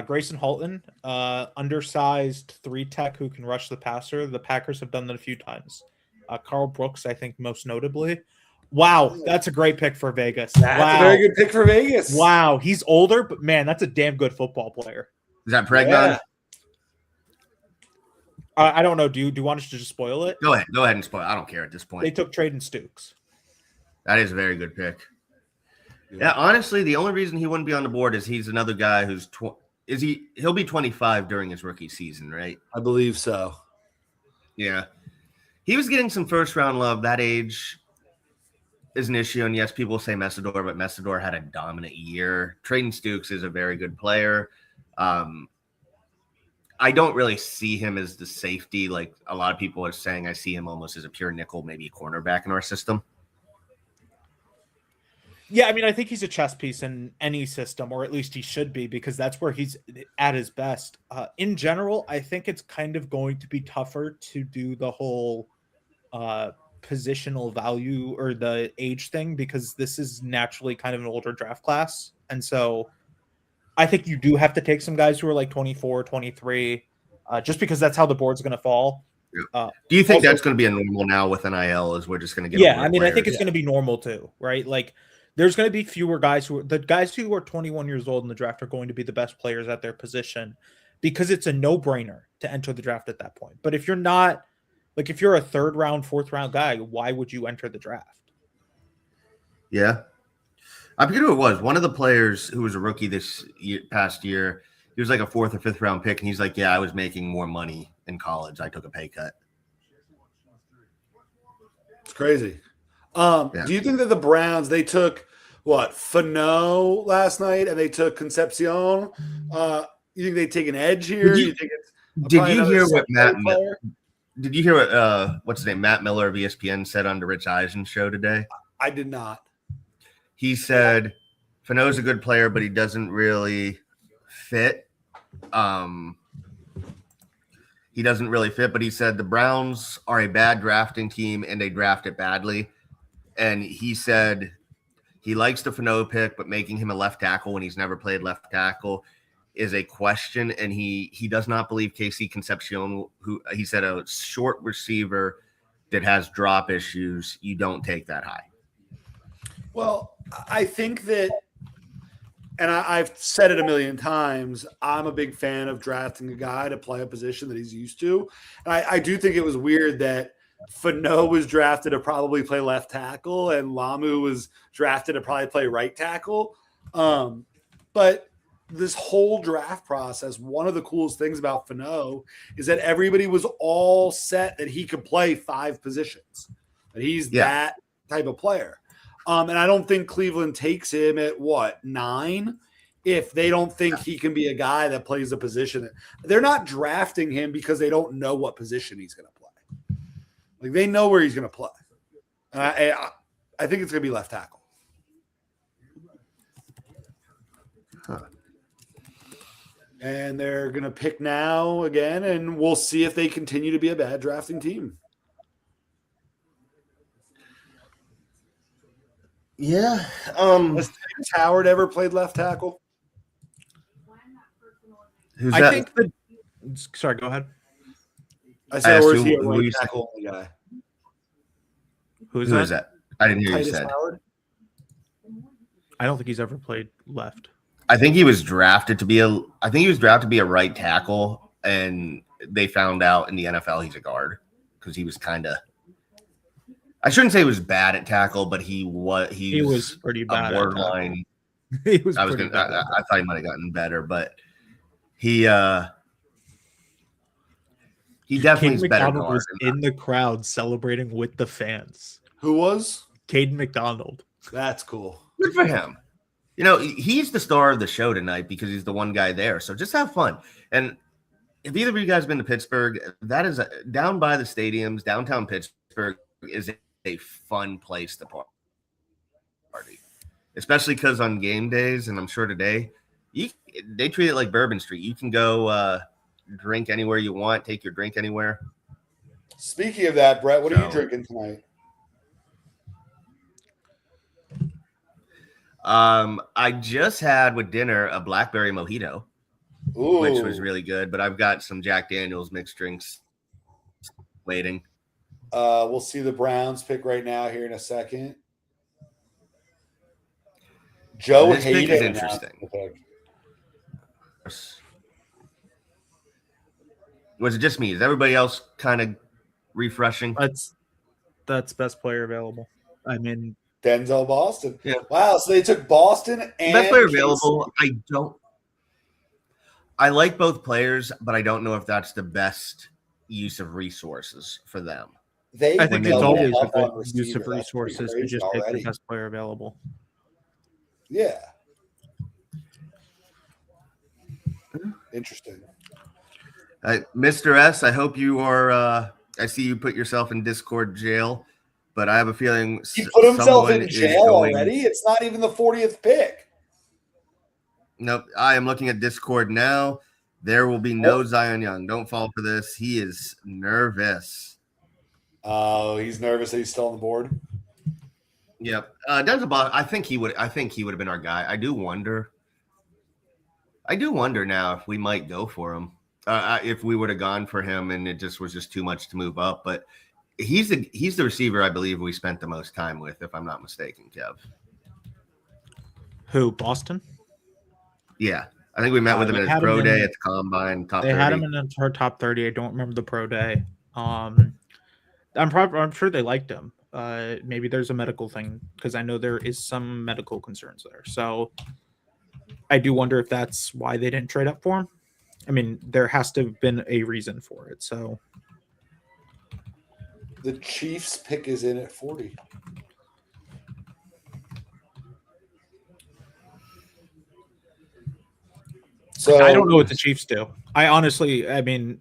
Grayson Halton, undersized 3-tech who can rush the passer. The Packers have done that a few times. Carl Brooks, I think, most notably. Wow, that's a great pick for Vegas. That's a very good pick for Vegas. Wow, he's older, but man, that's a damn good football player. Is that Pregnon? Yeah. I don't know. Do you want us to just spoil it? Go ahead and spoil. I don't care at this They point. took Traden Stukes. That is a very good pick. Yeah, honestly, the only reason he wouldn't be on the board is he's another guy who's he'll be 25 during his rookie season, right? I believe so. Yeah. He was getting some first round love. That age is an issue. And yes, people say Messidor, but Messidor had a dominant year. Traden Stukes is a very good player. I don't really see him as the safety. Like a lot of people are saying, I see him almost as a pure nickel, maybe a cornerback in our system. Yeah, I mean, I think he's a chess piece in any system, or at least he should be, because that's where he's at his best. In general, I think it's kind of going to be tougher to do the whole positional value or the age thing, because this is naturally kind of an older draft class. And so I think you do have to take some guys who are like 24, 23, just because that's how the board's going to fall. Do you think also, that's going to be a normal now with NIL? Is we're just going to get? Yeah, I mean, players? I think it's going to be normal too, right? Like, there's going to be fewer guys who are 21 years old in the draft are going to be the best players at their position, because it's a no-brainer to enter the draft at that point. But if you're not, like, if you're a 3rd round, 4th round guy, why would you enter the draft? Yeah. I forget who it was. One of the players who was a rookie past year, he was like a 4th or 5th round pick. And he's like, yeah, I was making more money in college. I took a pay cut. It's crazy. Do you think that the Browns, they took Fano last night and they took Concepcion? You think they take an edge here? Did you hear what Matt Miller? Did you hear what what's his name? Matt Miller of ESPN said on the Rich Eisen show today? I did not. He said Fano's a good player, but he doesn't really fit. He doesn't really fit, but he said the Browns are a bad drafting team and they draft it badly. And he said he likes the Fano pick, but making him a left tackle when he's never played left tackle is a question. And he does not believe Casey Concepcion, who he said a short receiver that has drop issues, you don't take that high. Well, I think that, and I've said it a million times, I'm a big fan of drafting a guy to play a position that he's used to. And I do think it was weird that Fano was drafted to probably play left tackle and Lamu was drafted to probably play right tackle. But this whole draft process, one of the coolest things about Fano is that everybody was all set that he could play 5 positions, that he's that type of player. And I don't think Cleveland takes him at 9 if they don't think he can be a guy that plays a position. They're not drafting him because they don't know what position he's going to play. Like, they know where he's going to play. And I think it's going to be left tackle. Huh. And they're going to pick now again, and we'll see if they continue to be a bad drafting team. Yeah. Has James Howard ever played left tackle? Who's I that? think sorry, go ahead. I said, or is he a who right you tackle guy? Who Who is that? I didn't hear you Titus said. Howard? I don't think he's ever played left. I think he was drafted to be a right tackle, and they found out in the NFL he's a guard because he was kind of. I shouldn't say he was bad at tackle, but he was pretty bad. Borderline. He was. I pretty bad. thought he might have gotten better, but he definitely is Caden better. McDonald was in the crowd celebrating with the fans. Who was? Caden McDonald. That's cool. Good for him. You know, he's the star of the show tonight because he's the one guy there. So just have fun. And if either of you guys been to Pittsburgh, that is down by the stadiums, downtown Pittsburgh is a fun place to party, especially because on game days, and I'm sure today, they treat it like Bourbon Street. You can go drink anywhere you want, take your drink anywhere. Speaking of that, Brett, what are you drinking tonight? I just had with dinner a blackberry mojito, Ooh. which was really good. But I've got some Jack Daniels mixed drinks waiting. We'll see the Browns pick right now here in a second. Joe This pick is Hayden. interesting. Was it just me? Is everybody else kind of refreshing? That's best player available. I mean, Denzel Boston. Yeah. Wow. So they took Boston and Best player Casey. available. I like both players, but I don't know if that's the best use of resources for them. I think it's doubled always a up on good receiver. use of That's pretty resources to crazy just take already. the best player available. Yeah. Interesting. Mr. S, I hope you are. I see you put yourself in Discord jail, but I have a feeling He put himself someone in is jail going- already. It's not even the 40th pick. Nope. I am looking at Discord now. There will be no Zion Young. Don't fall for this. He is nervous. Oh, he's nervous that he's still on the board. Yep. Denzel Boston. I think he would have been our guy. I do wonder now if we might go for him. If we would have gone for him and it just was too much to move up. But he's the receiver I believe we spent the most time with, if I'm not mistaken, Kev. Who, Boston? Yeah. I think we met with him they at his had pro him day in- at the combine. Top They 30. had him in her top 30. I don't remember the pro day. I'm sure they liked him. Maybe there's a medical thing because I know there is some medical concerns there. So I do wonder if that's why they didn't trade up for him. I mean, there has to have been a reason for it. So The Chiefs pick is in at 40. So I don't know what the Chiefs do. I honestly, I mean,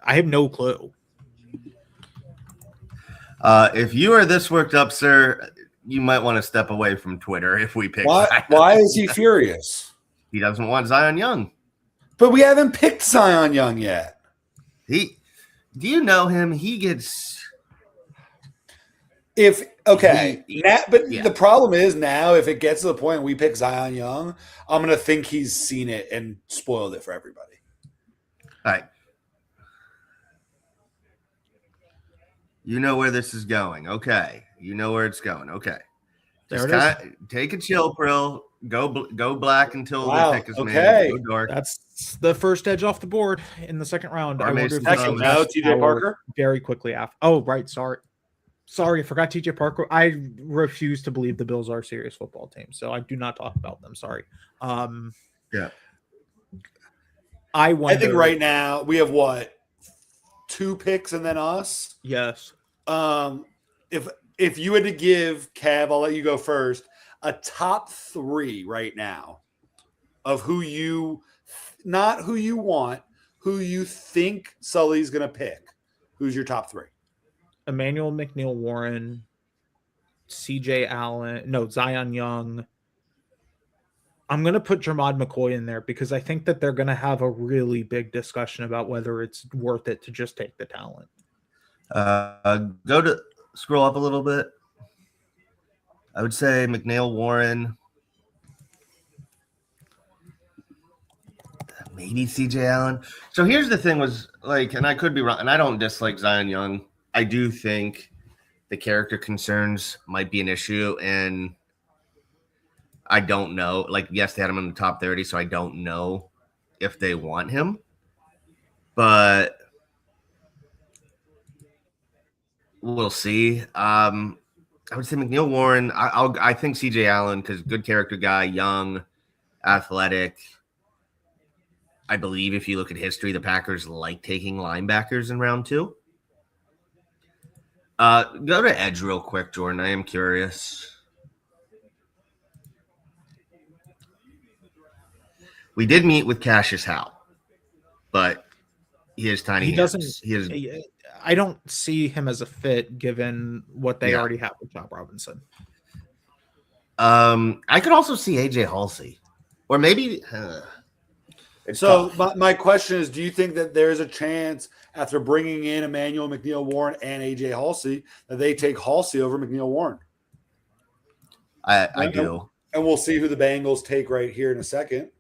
I have no clue. If you are this worked up, sir, you might want to step away from Twitter if we pick Why, Zion. why is he furious? He doesn't want Zion Young. But we haven't picked Zion Young yet. Do you know him? He gets The problem is now if it gets to the point we pick Zion Young, I'm gonna think he's seen it and spoiled it for everybody. all right. You know where this is going. Okay. You know where it's going. Okay. There Just it is. take a chill pill. Go black until Wow, the pick is okay. made. Go dark. That's the first edge off the board in the second round. I wonder if Mason this Thomas. will Now last TJ hour Parker. very quickly after. Oh, right. Sorry, I forgot TJ Parker. I refuse to believe the Bills are a serious football team, so I do not talk about them. Sorry. Yeah. I wonder. I think right now we have what 2 picks and then us. Yes. If you had to give Cav, I'll let you go first. A top 3 right now of who you, not who you want, who you think Sully's going to pick. Who's your top 3? Emmanuel McNeil Warren, Zion Young. I'm going to put Jermod McCoy in there because I think that they're going to have a really big discussion about whether it's worth it to just take the talent. Scroll up a little bit. I would say McNeil Warren. Maybe CJ Allen. So here's the thing was like, and I could be wrong, and I don't dislike Zion Young. I do think the character concerns might be an issue, and I don't know. Like, yes, they had him in the top 30, so I don't know if they want him. But we'll see. I would say McNeil Warren. I think CJ Allen because good character guy, young, athletic. I believe if you look at history, the Packers like taking linebackers in round 2. Go to edge real quick, Jordan. I am curious. We did meet with Cassius Howe, but he has tiny He hands. doesn't. He has, I don't see him as a fit given what they Yeah. already have with Job Robinson. I could also see AJ Halsey, or maybe. It's So tough. my question is, do you think that there's a chance after bringing in Emmanuel McNeil Warren and AJ Halsey that they take Halsey over McNeil Warren? I do. And we'll see who the Bengals take right here in a second.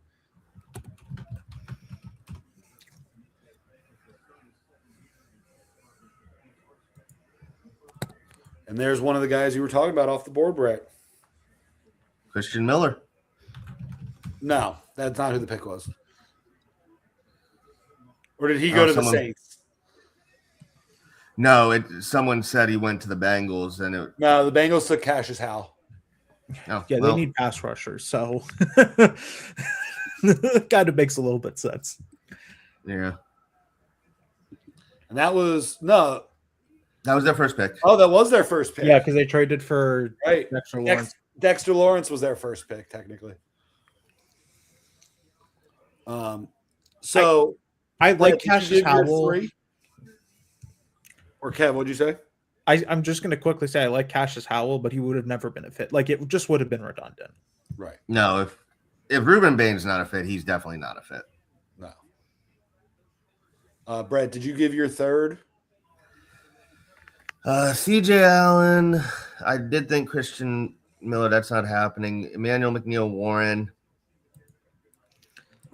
And there's one of the guys you were talking about off the board, Brett. Christian Miller. No, that's not who the pick was. Or did he go to the Saints? No, someone said he went to the Bengals, and it. No, the Bengals took Cassius Howell. Oh, Yeah, well, they need pass rushers, so kind of makes a little bit sense. yeah, And that was no. that was their first pick. Oh, that was their first pick. Yeah, because they traded for right. Dexter Lawrence. Dexter Lawrence was their first pick, technically. So I like did you Cassius give your Howell. three? Or Kev, what'd you say? I'm just going to quickly say I like Cassius Howell, but he would have never been a fit. Like, it just would have been redundant. Right. No, if Ruben Bain's not a fit, he's definitely not a fit. No. Brett, did you give your third? CJ Allen. I did think Christian Miller. That's not happening. Emmanuel McNeil Warren.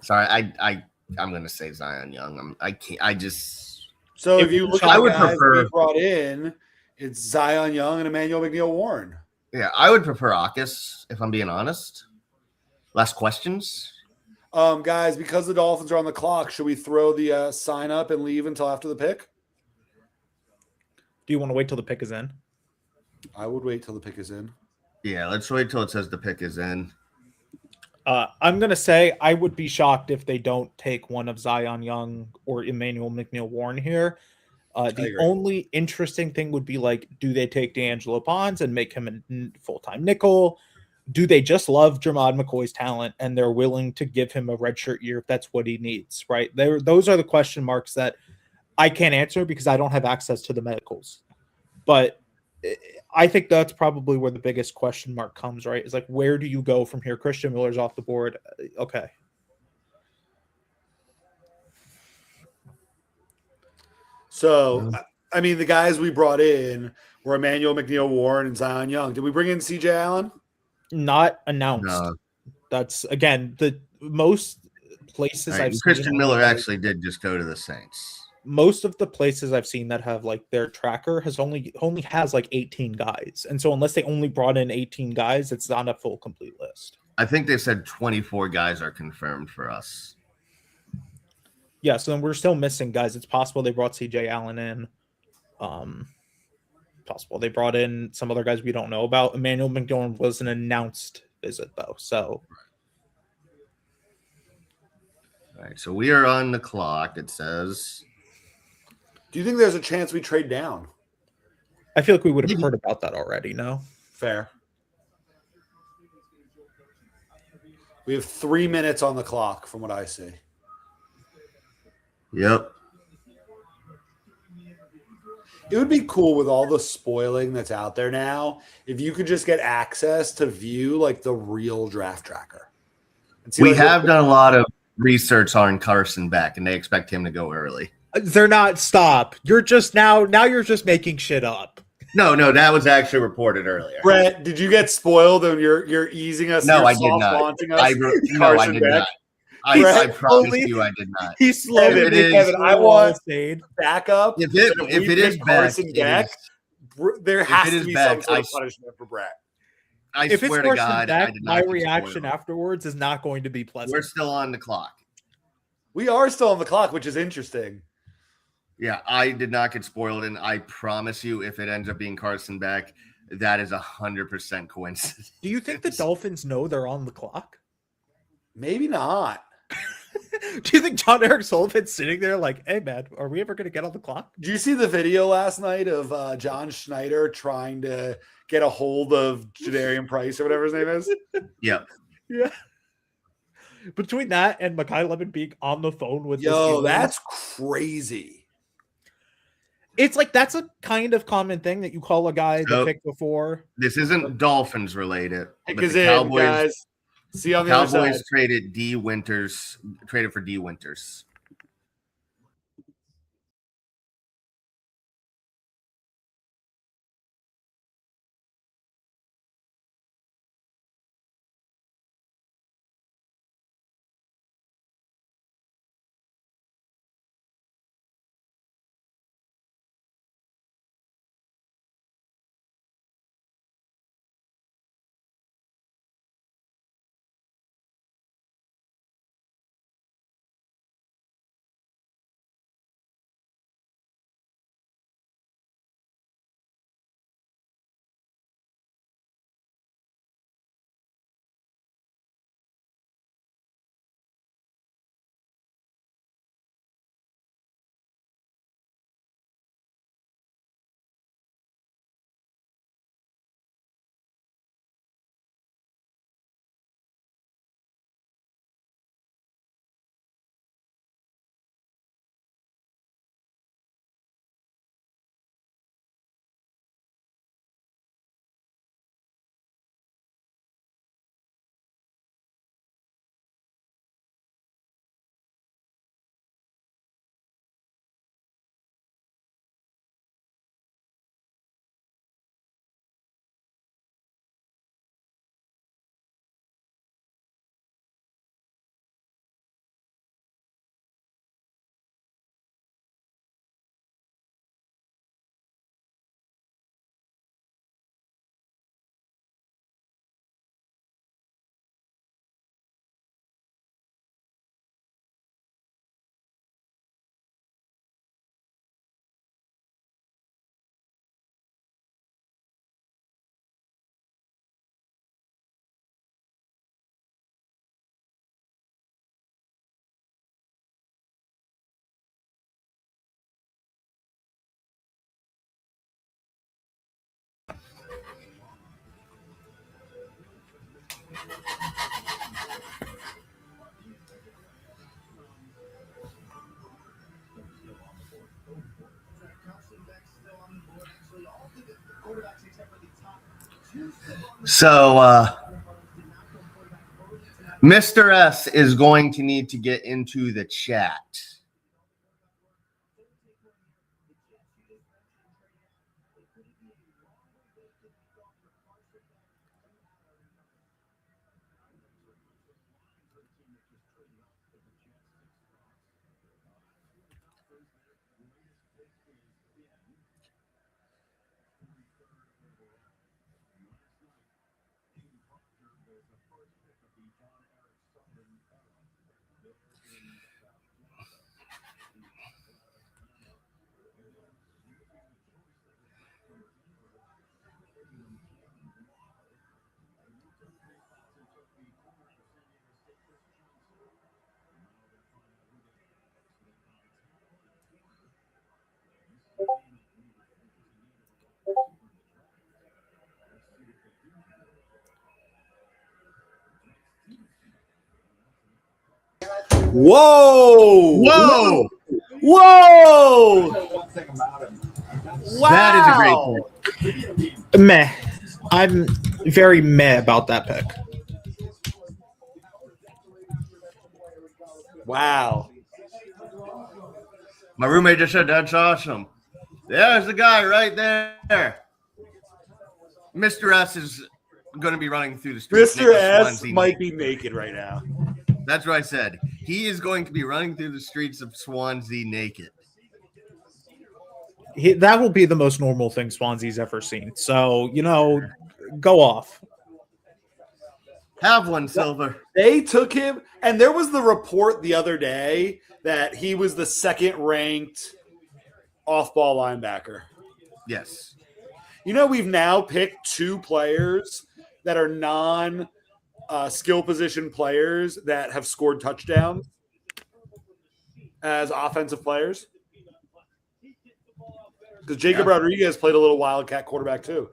Sorry, I'm going to say Zion Young. I can't. I just. So If if you look at I the would guys prefer- we brought in, it's Zion Young and Emmanuel McNeil Warren. Yeah, I would prefer Akis if I'm being honest. Less questions. Guys, because the Dolphins are on the clock, should we throw the sign up and leave until after the pick? Do you want to wait till the pick is in? I would wait till the pick is in. Yeah, let's wait till it says the pick is in. I'm going to say I would be shocked if they don't take one of Zion Young or Emmanuel McNeil Warren here. The agree. only interesting thing would be like, do they take D'Angelo Bonds and make him a full-time nickel? Do they just love Jermod McCoy's talent and they're willing to give him a redshirt year if that's what he needs, right? Those are the question marks that I can't answer because I don't have access to the medicals. But I think that's probably where the biggest question mark comes, right? Is like, where do you go from here? Christian Miller's off the board. Okay. So, I mean, the guys we brought in were Emmanuel McNeil Warren and Zion Young. Did we bring in CJ Allen? Not announced. No. That's, again, the most places Right, I've seen. Christian Miller actually did just go to the Saints. Most of the places I've seen that have like their tracker has only has like 18 guys. And so unless they only brought in 18 guys, it's not a full complete list. I think they said 24 guys are confirmed for us. Yeah, so then we're still missing guys. It's possible they brought CJ Allen in. Possible they brought in some other guys we don't know about. Emmanuel McDormand was an announced visit though. So All right, so we are on the clock. It says. Do you think there's a chance we trade down? I feel like we would have heard about that already, no? Fair. We have 3 minutes on the clock from what I see. Yep. It would be cool with all the spoiling that's out there now if you could just get access to view like the real draft tracker. And see, We like, have done a lot of research on Carson Beck, and they expect him to go early. They're not. Stop. You're just now you're just making shit up. No, that was actually reported earlier. Brett, did you get spoiled and you're easing us? No, you're I did not. soft-launching us? I Carson did Beck? not. I Brett, promise only- you I did not. He's slow. If it is- Kevin, I want Sade. backup. If and it we is pick Beck, Carson Beck, there if has it to is be Beck, some sort of I- punishment for Brett. I If it's swear to Carson God, Beck, I did my not get reaction spoiled. afterwards is not going to be pleasant. We're still on the clock. We are still on the clock, which is interesting. Yeah, I did not get spoiled, and I promise you, if it ends up being Carson Beck, that is 100% coincidence. Do you think the Dolphins know they're on the clock? Maybe not. Do you think John Eric Sullivan's sitting there like, hey, man, are we ever going to get on the clock? Did you see the video last night of John Schneider trying to get a hold of Jadarian Price or whatever his name is? Yep. Yeah. Between that and Mekhi Lemon being on the phone with Yo, this alien, that's crazy. it's like that's a kind of common thing that you call a guy the So- pick before. This isn't Dolphins related. Pick but is the in, Cowboys, guys. See you on the other Cowboys side. traded for D Winters. So, Mr. S is going to need to get into the chat. Whoa! Whoa! Whoa! Wow! That is a great pick. Meh. I'm very meh about that pick. Wow. My roommate just said that's awesome. There's the guy right there. Mr. S is going to be running through the streets. Mr. S Swansea might be naked right now. That's what I said. He is going to be running through the streets of Swansea naked. That will be the most normal thing Swansea's ever seen. So, go off. Have one, Silver. They took him, and there was the report the other day that he was the second-ranked off-ball linebacker. Yes. We've now picked two players that are non-skill position players that have scored touchdowns as offensive players. Because Jacob Rodriguez played a little Wildcat quarterback too.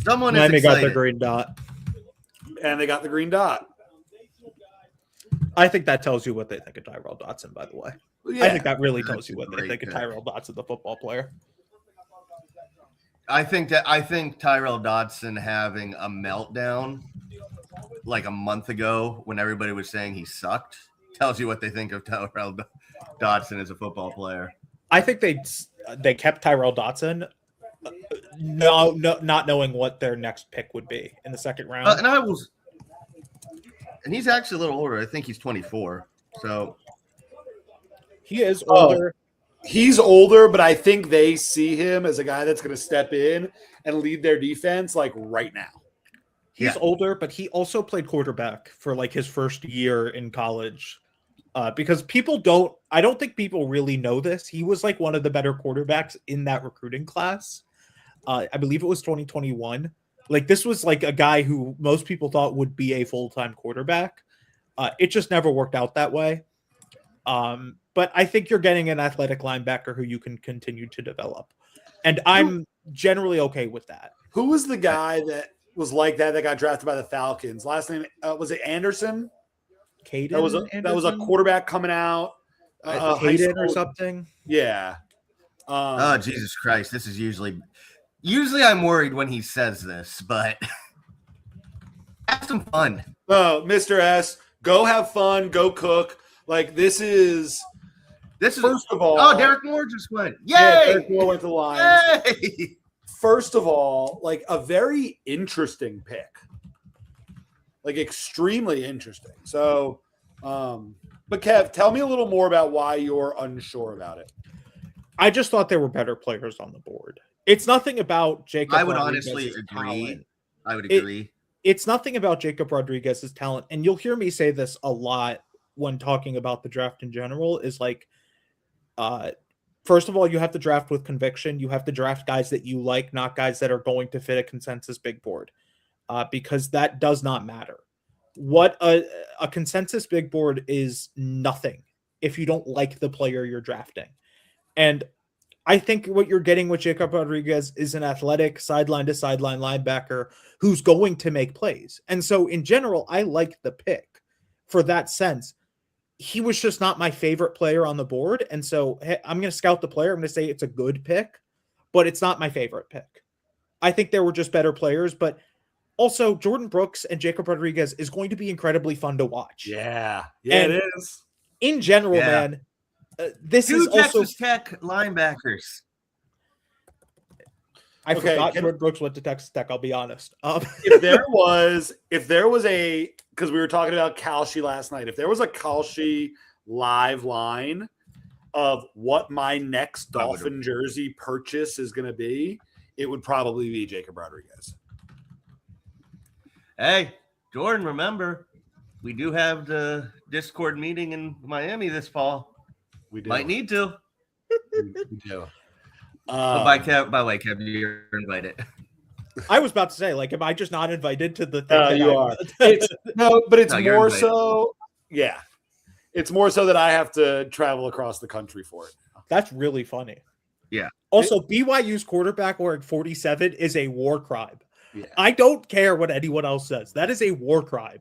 Someone And is they got excited. the green dot. And they got the green dot. I think that tells you what they think of Tyrell Dotson, by the way. Yeah. I think that really tells you what they Great think of pick. Tyrell Dotson, the football player. I think Tyrell Dodson having a meltdown like a month ago when everybody was saying he sucked tells you what they think of Tyrell Dodson as a football player. I think they kept Tyrell Dotson, not knowing what their next pick would be in the second round. And he's actually a little older. I think he's 24. So He is older. He's older, but I think they see him as a guy that's going to step in and lead their defense like right now. He's older, but he also played quarterback for like his first year in college. Because I don't think people really know this. He was like one of the better quarterbacks in that recruiting class. I believe it was 2021. Like this was like a guy who most people thought would be a full-time quarterback. It just never worked out that way. But I think you're getting an athletic linebacker who you can continue to develop. And I'm generally okay with that. Who was the guy that was like that got drafted by the Falcons? Last name, was it Anderson? Caden That was a quarterback coming out. Caden or something. Yeah. oh, Jesus Christ. This is usually I'm worried when he says this, but have some fun. Oh, Mr. S, go have fun, go cook. Like this is first of all. Oh, Derek Moore just went. Yay! Yeah, Derek Moore went to the Lions. Yay! First of all, like a very interesting pick. Like extremely interesting. So, but Kev, tell me a little more about why you're unsure about it. I just thought there were better players on the board. It's nothing about Jacob. I would Rodriguez's honestly agree. talent. I would agree. It's nothing about Jacob Rodriguez's talent. And you'll hear me say this a lot when talking about the draft in general is like, first of all, you have to draft with conviction. You have to draft guys that you like, not guys that are going to fit a consensus big board, because that does not matter. What a consensus big board is nothing if you don't like the player you're drafting. And I think what you're getting with Jacob Rodriguez is an athletic sideline to sideline linebacker who's going to make plays. And so in general, I like the pick for that sense. He was just not my favorite player on the board. And so I'm going to scout the player. I'm going to say it's a good pick, but it's not my favorite pick. I think there were just better players, but also Jordan Brooks and Jacob Rodriguez is going to be incredibly fun to watch. Yeah, And it is. In general, Yeah. man, this Two is also. Texas Tech linebackers. I Okay, forgot can- Jordan Brooks went to Texas Tech. I'll be honest. If there was a, because we were talking about Kalshi last night, if there was a Kalshi live line of what my next I would've- Dolphin jersey purchase is going to be, it would probably be Jacob Rodriguez. Hey, Jordan, remember, we do have the Discord meeting in Miami this fall. We do. Might need to. We do. By the way, Kev, you're invited. I was about to say, like, am I just not invited to the thing? No, that you I- are. No, but it's No, you're more invited. so. Yeah, it's more so that I have to travel across the country for it. That's really funny. Yeah. Also, BYU's quarterback wearing 47 is a war crime. Yeah. I don't care what anyone else says. That is a war crime.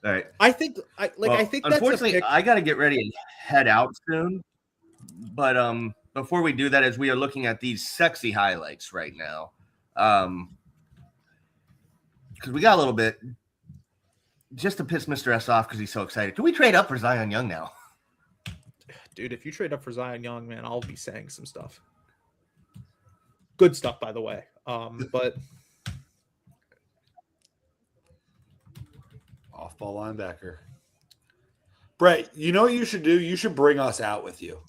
All right. I think I think that's a unfortunately pick. I got to get ready and head out soon. But before we do that, as we are looking at these sexy highlights right now, because we got a little bit just to piss Mr. S off because he's so excited. Do we trade up for Zion Young now? Dude, if you trade up for Zion Young, man, I'll be saying some stuff. Good stuff, by the way. But Off-ball linebacker. Brett, you know what you should do? You should bring us out with you.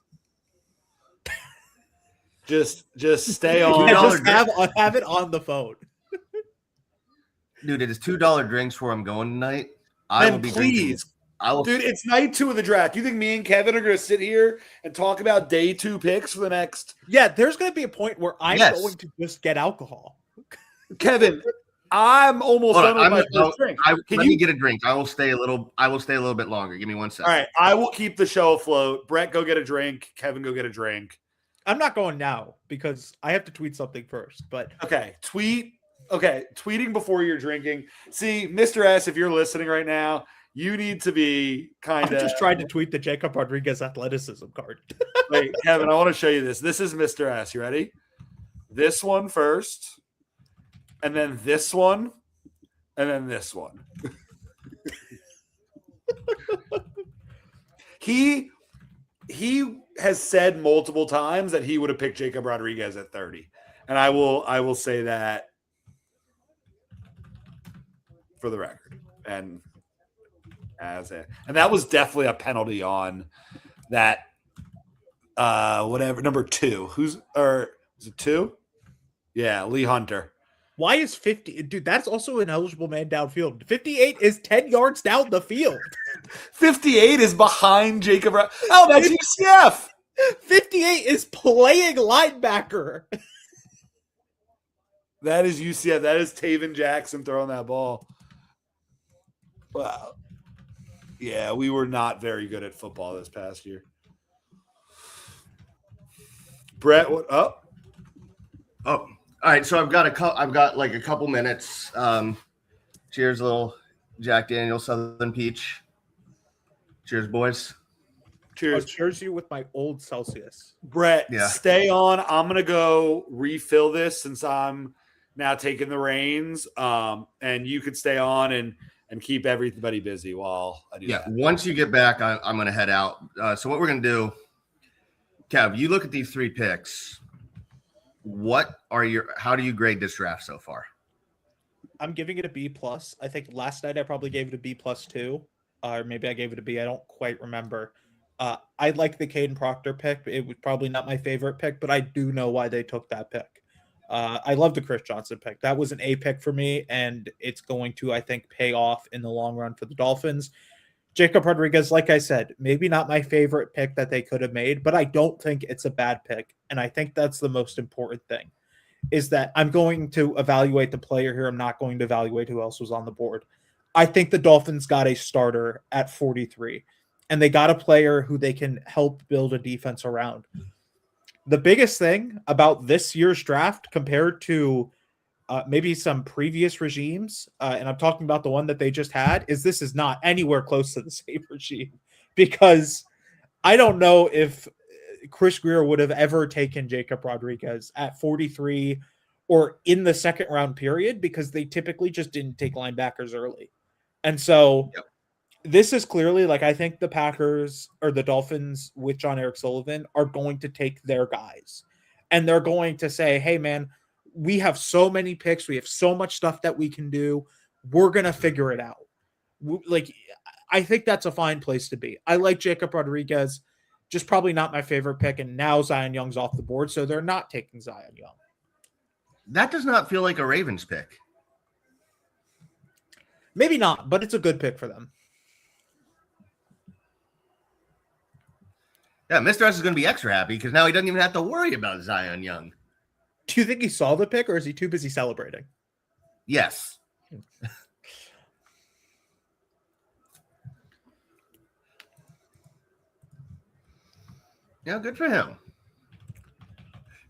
Just stay on. I $2 just have it on the phone. Dude, it is $2 drinks where I'm going tonight. I will Then be drinking. please. I will. Dude, it's night 2 of the draft. You think me and Kevin are going to sit here and talk about day 2 picks for the next? Yeah, there's going to be a point where I'm Yes. going to just get alcohol. Kevin, I'm almost Hold done on, with my first drink. Can let me you? get a drink. I will stay a little bit longer. Give me 1 All second. right, I will keep the show afloat. Brett, go get a drink. Kevin, go get a drink. I'm not going now because I have to tweet something first. But Okay, tweet. Okay, tweeting before you're drinking. See, Mr. S, if you're listening right now, you need to be kind I'm of just trying to tweet the Jacob Rodriguez athleticism card. Wait, Kevin, I want to show you this. This is Mr. S. You ready? This one first, and then this one, and then this one. He has said multiple times that he would have picked Jacob Rodriguez at 30. And I will say that for the record. And that was definitely a penalty on that whatever number 2. Is it 2? Yeah, Lee Hunter. Why is 50? Dude, that's also an eligible man downfield. 58 is 10 yards down the field. 58 is behind Jacob. Oh, that's UCF. 58 is playing linebacker. That is UCF. That is Taven Jackson throwing that ball. Wow. Yeah, we were not very good at football this past year. Brett, what up? Oh, all right. So I've got like a couple minutes. Cheers, little Jack Daniel Southern Peach. Cheers, boys. I'll Cheers. cheers you with my old Celsius. Brett, Yeah. stay on. I'm going to go refill this since I'm now taking the reins. And you could stay on and keep everybody busy while I do Yeah. that. Once you get back, I'm going to head out. So what we're going to do, Kev, you look at these 3 picks. How do you grade this draft so far? I'm giving it a B plus. I think last night I probably gave it a B plus 2, or maybe I gave it a B. I don't quite remember. I like the Caden Proctor pick. It was probably not my favorite pick, but I do know why they took that pick. I love the Chris Johnson pick. That was an A pick for me, and it's going to, I think, pay off in the long run for the Dolphins. Jacob Rodriguez, like I said, maybe not my favorite pick that they could have made, but I don't think it's a bad pick. And I think that's the most important thing, is that I'm going to evaluate the player here. I'm not going to evaluate who else was on the board. I think the Dolphins got a starter at 43, and they got a player who they can help build a defense around. The biggest thing about this year's draft compared to maybe some previous regimes, and I'm talking about the one that they just had, is this is not anywhere close to the same regime, because I don't know if Chris Greer would have ever taken Jacob Rodriguez at 43 or in the second round period, because they typically just didn't take linebackers early. And so this is clearly, like, I think the Packers or the Dolphins with John Eric Sullivan are going to take their guys, and they're going to say, hey man, we have so many picks. We have so much stuff that we can do. We're going to figure it out. Like, I think that's a fine place to be. I like Jacob Rodriguez, just probably not my favorite pick. And now Zion Young's off the board, so they're not taking Zion Young. That does not feel like a Ravens pick. Maybe not, but it's a good pick for them. Yeah, Mr. S is going to be extra happy because now he doesn't even have to worry about Zion Young. Do you think he saw the pick, or is he too busy celebrating? Yes. Yeah, good for him.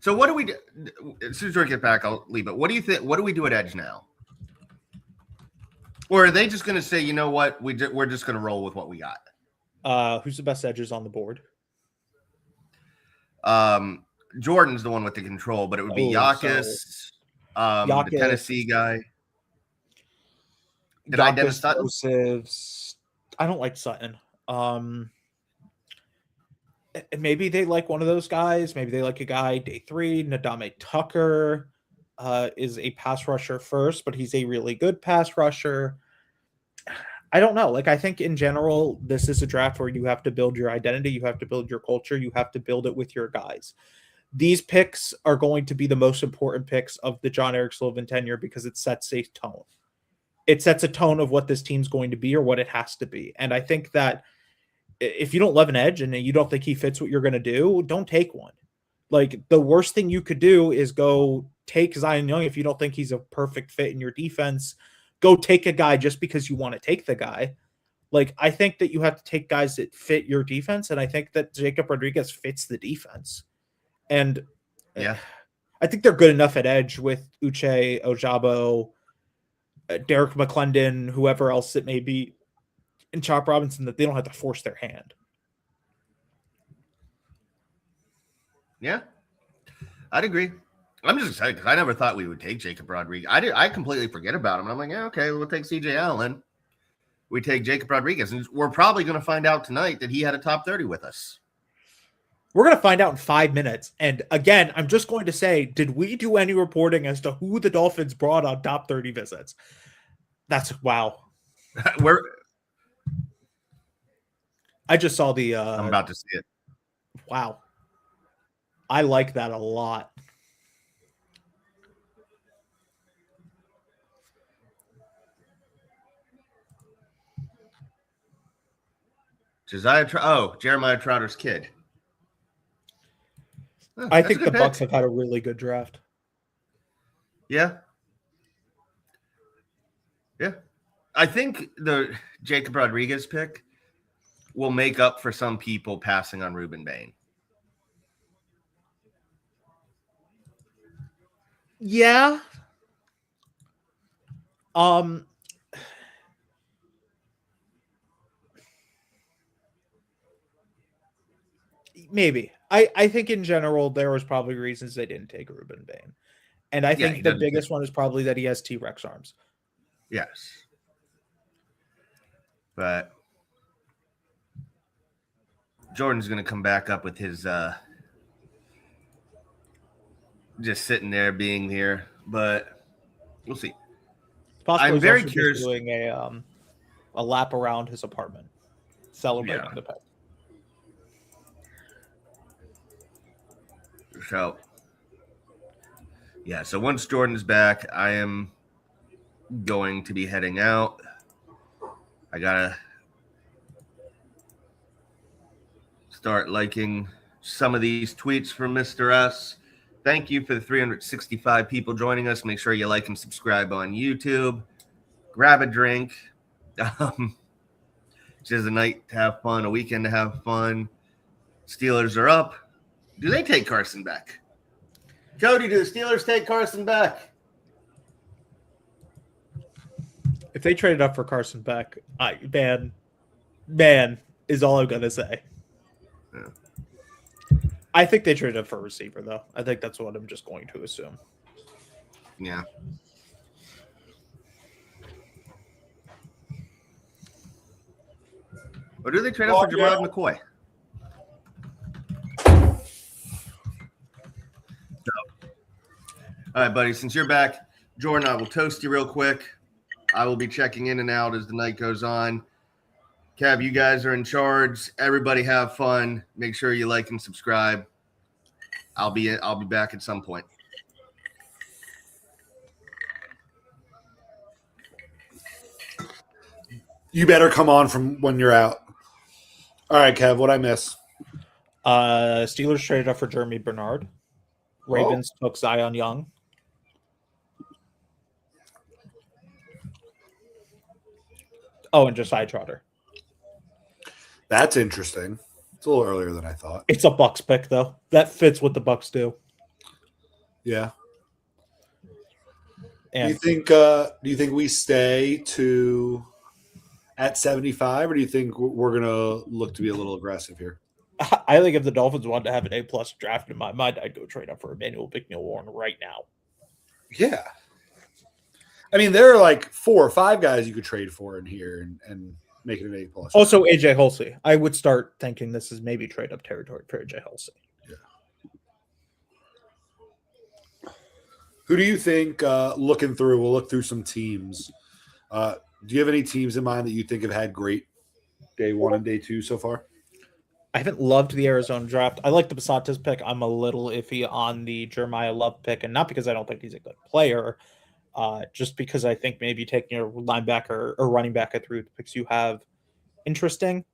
So what do we do? As soon as we get back, I'll leave it. What do you think? What do we do at edge now? Or are they just going to say, you know what, we're just going to roll with what we got? Who's the best edges on the board? Jordan's the one with the control, but it would be Yakis, the Tennessee guy. Did I Dennis Sutton? Josephs. I don't like Sutton. Maybe they like one of those guys. Maybe they like a guy, day 3. Nadame Tucker is a pass rusher first, but he's a really good pass rusher. I don't know. Like, I think in general, this is a draft where you have to build your identity. You have to build your culture. You have to build it with your guys. These picks are going to be the most important picks of the John Eric Sullivan tenure because it sets a tone. It sets a tone of what this team's going to be or what it has to be. And I think that if you don't love an edge and you don't think he fits what you're going to do, don't take one. Like, the worst thing you could do is go take Zion Young if you don't think he's a perfect fit in your defense. Go take a guy just because you want to take the guy. Like, I think that you have to take guys that fit your defense, and I think that Jacob Rodriguez fits the defense. And yeah, I think they're good enough at edge with Uche, Ojabo, Derek McClendon, whoever else it may be, and Chop Robinson, that they don't have to force their hand. Yeah, I'd agree. I'm just excited because I never thought we would take Jacob Rodriguez. I completely forget about him. I'm like, yeah, okay, we'll take CJ Allen. We take Jacob Rodriguez, and we're probably going to find out tonight that he had a top 30 with us. We're going to find out in 5 minutes. And again, I'm just going to say, did we do any reporting as to who the Dolphins brought on top 30 visits? That's wow. I just saw the. I'm about to see it. Wow. I like that a lot. Jeremiah Troutter's kid. Oh, I think the Bucs have had a really good draft. Yeah. Yeah. I think the Jacob Rodriguez pick will make up for some people passing on Ruben Bain. Yeah. Maybe. I think in general there was probably reasons they didn't take Ruben Bain. And I think the biggest one is probably that he has T-Rex arms. Yes. But Jordan's going to come back up with his just sitting there being here, but we'll see. I'm very curious. Doing a lap around his apartment, celebrating the pick. So, yeah. So once Jordan's back, I am going to be heading out. I gotta start liking some of these tweets from Mr. S. Thank you for the 365 people joining us. Make sure you like and subscribe on YouTube. Grab a drink. It's just a night to have fun, a weekend to have fun. Steelers are up. Do they take Carson Beck? Cody, do the Steelers take Carson Beck? If they traded up for Carson Beck, man is all I'm going to say. Yeah. I think they traded up for a receiver, though. I think that's what I'm just going to assume. Yeah. Or do they trade up for Gerard McCoy? All right, buddy. Since you're back, Jordan, I will toast you real quick. I will be checking in and out as the night goes on. Cav, you guys are in charge. Everybody have fun. Make sure you like and subscribe. I'll be back at some point. You better come on from when you're out. All right, Kev, what'd I miss? Steelers traded up for Jeremy Bernard. Ravens took Zion Young. Oh, and Josiah Trotter. That's interesting. It's a little earlier than I thought. It's a Bucks pick, though. That fits what the Bucks do. Yeah. And Do you think we stay at 75, or do you think we're gonna look to be a little aggressive here? I think if the Dolphins wanted to have an A+ draft in my mind, I'd go trade up for Emmanuel Bicknell-Warren right now. Yeah. I mean, there are like 4 or 5 guys you could trade for in here and make it an A+. Also, AJ Hulsey. I would start thinking this is maybe trade up territory for AJ Hulsey. Yeah. Who do you think, looking through, we'll look through some teams. Do you have any teams in mind that you think have had great day 1 and day 2 so far? I haven't loved the Arizona draft. I like the Basatis pick. I'm a little iffy on the Jeremiah Love pick, and not because I don't think he's a good player, just because I think maybe taking a linebacker or running back at 3 with the picks you have interesting.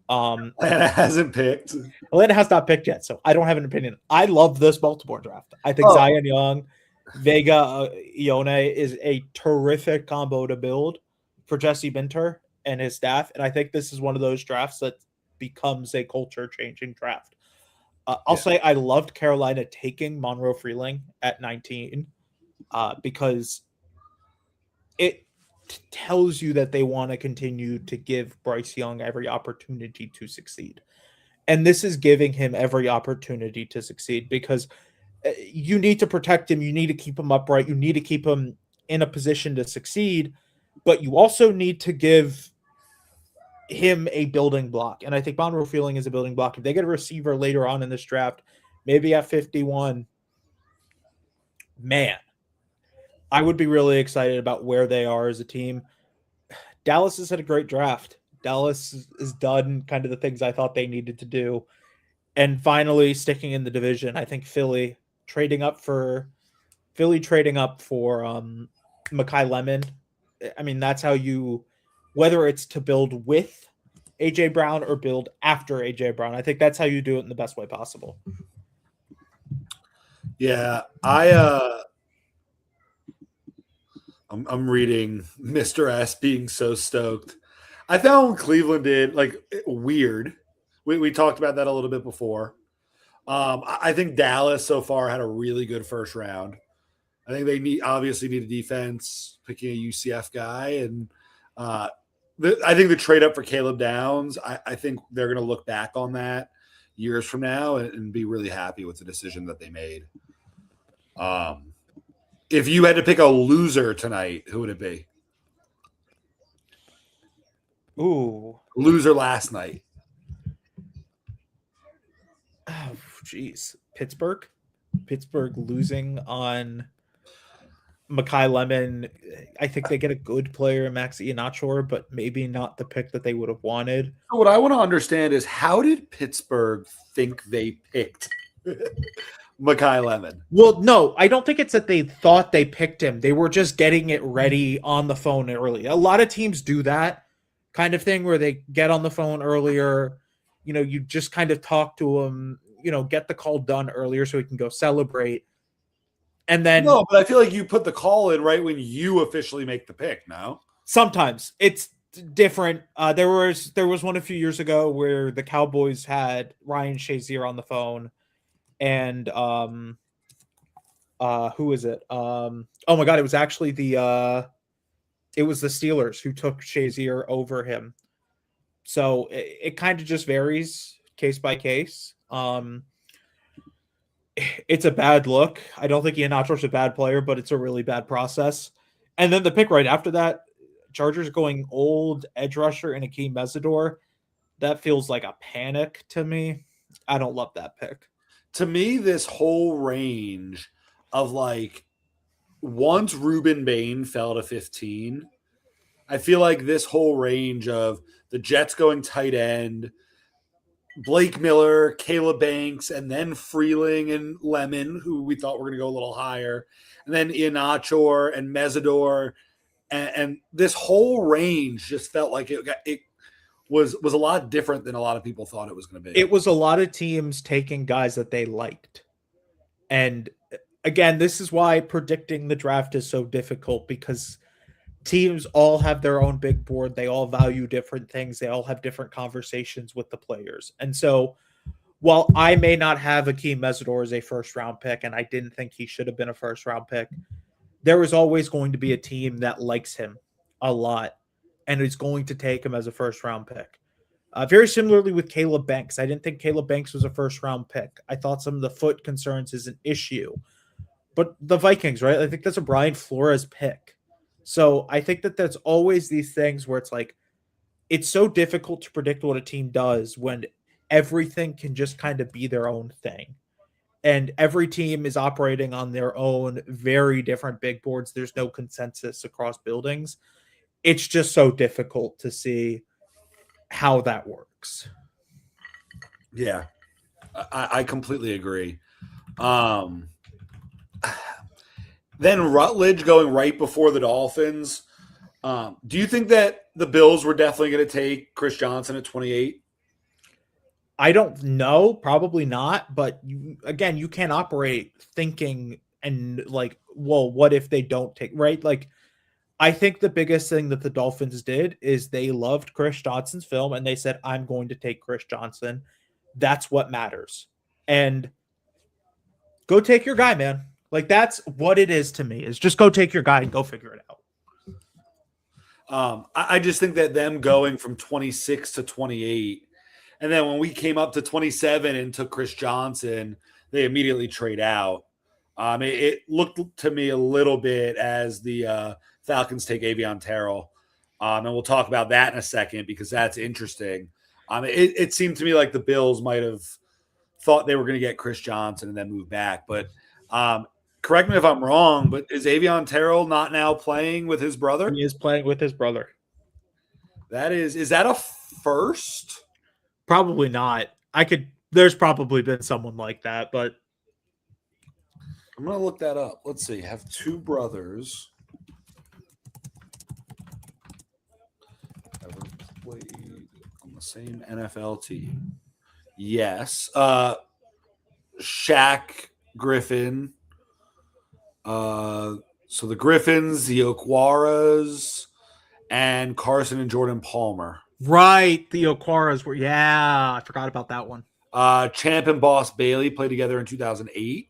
Atlanta hasn't picked. Atlanta has not picked yet, so I don't have an opinion. I love this Baltimore draft. I think Zion Young, Vega, Ione is a terrific combo to build for Jesse Minter and his staff, and I think this is one of those drafts that becomes a culture-changing draft. I'll say I loved Carolina taking Monroe Freeling at 19 because it tells you that they want to continue to give Bryce Young every opportunity to succeed. And this is giving him every opportunity to succeed because you need to protect him. You need to keep him upright. You need to keep him in a position to succeed, but you also need to give him a building block. And I think Monroe Freeling is a building block. If they get a receiver later on in this draft, maybe at 51, man, I would be really excited about where they are as a team. Dallas has had a great draft. Dallas has done kind of the things I thought they needed to do. And finally, sticking in the division, I think Philly trading up for Mekhi Lemon. I mean, that's how you, whether it's to build with A.J. Brown or build after A.J. Brown, I think that's how you do it in the best way possible. Yeah, I'm reading Mr. S being so stoked. I found what Cleveland did like weird. We talked about that a little bit before. I think Dallas so far had a really good first round. I think they obviously need a defense, picking a UCF guy, and I think the trade up for Caleb Downs, I think they're going to look back on that years from now and be really happy with the decision that they made. If you had to pick a loser tonight, who would it be? Ooh. Loser last night. Oh, jeez. Pittsburgh losing on Mekhi Lemon. I think they get a good player, Max Iheanacho, but maybe not the pick that they would have wanted. What I want to understand is how did Pittsburgh think they picked Mekhi Lemon? Well, no, I don't think it's that they thought they picked him. They were just getting it ready on the phone early. A lot of teams do that kind of thing where they get on the phone earlier. You know, you just kind of talk to him, you know, get the call done earlier so he can go celebrate. And then No, but I feel like you put the call in right when you officially make the pick. No, sometimes it's different. There was one a few years ago where the Cowboys had Ryan Shazier on the phone, and who is it? Oh my God, it was actually the Steelers who took Shazier over him. So it kind of just varies case by case. it's a bad look. I don't think Iheanacho's a bad player, but it's a really bad process. And then the pick right after that, Chargers going old edge rusher and Akeem Mesidor. That feels like a panic to me. I don't love that pick. To me, this whole range of like once Ruben Bain fell to 15, I feel like this whole range of the Jets going tight end, Blake Miller, Caleb Banks, and then Freeling and Lemon, who we thought were going to go a little higher, and then Iheanacho and Mesidor, and this whole range just felt like it was a lot different than a lot of people thought it was going to be. It was a lot of teams taking guys that they liked. And again, this is why predicting the draft is so difficult, because teams all have their own big board. They all value different things. They all have different conversations with the players. And so while I may not have Akeem Mesidor as a first round pick, and I didn't think he should have been a first round pick, there is always going to be a team that likes him a lot and is going to take him as a first round pick. Very similarly with Caleb Banks. I didn't think Caleb Banks was a first round pick. I thought some of the foot concerns is an issue. But the Vikings, right? I think that's a Brian Flores pick. So I think that there's always these things where it's like, it's so difficult to predict what a team does when everything can just kind of be their own thing. And every team is operating on their own very different big boards. There's no consensus across buildings. It's just so difficult to see how that works. Yeah, I completely agree. Then Rutledge going right before the Dolphins. Do you think that the Bills were definitely going to take Chris Johnson at 28? I don't know. Probably not. But you can't operate thinking and like, well, what if they don't take, right? Like, I think the biggest thing that the Dolphins did is they loved Chris Johnson's film and they said, I'm going to take Chris Johnson. That's what matters. And go take your guy, man. Like, that's what it is to me, is just go take your guy and go figure it out. I just think that them going from 26 to 28, and then when we came up to 27 and took Chris Johnson, they immediately trade out. It looked to me a little bit as the Falcons take Avion Terrell. And we'll talk about that in a second because that's interesting. It seemed to me like the Bills might have thought they were going to get Chris Johnson and then move back. But correct me if I'm wrong, but is Avion Terrell not now playing with his brother? He is playing with his brother. Is that a first? Probably not. There's probably been someone like that, but I'm going to look that up. Let's see. Have two brothers ever played on the same NFL team? Yes. Shaq Griffin. So the Griffins, the Okwaras, and Carson and Jordan Palmer. Right. The Okwaras were, I forgot about that one. Champ and Boss Bailey played together in 2008.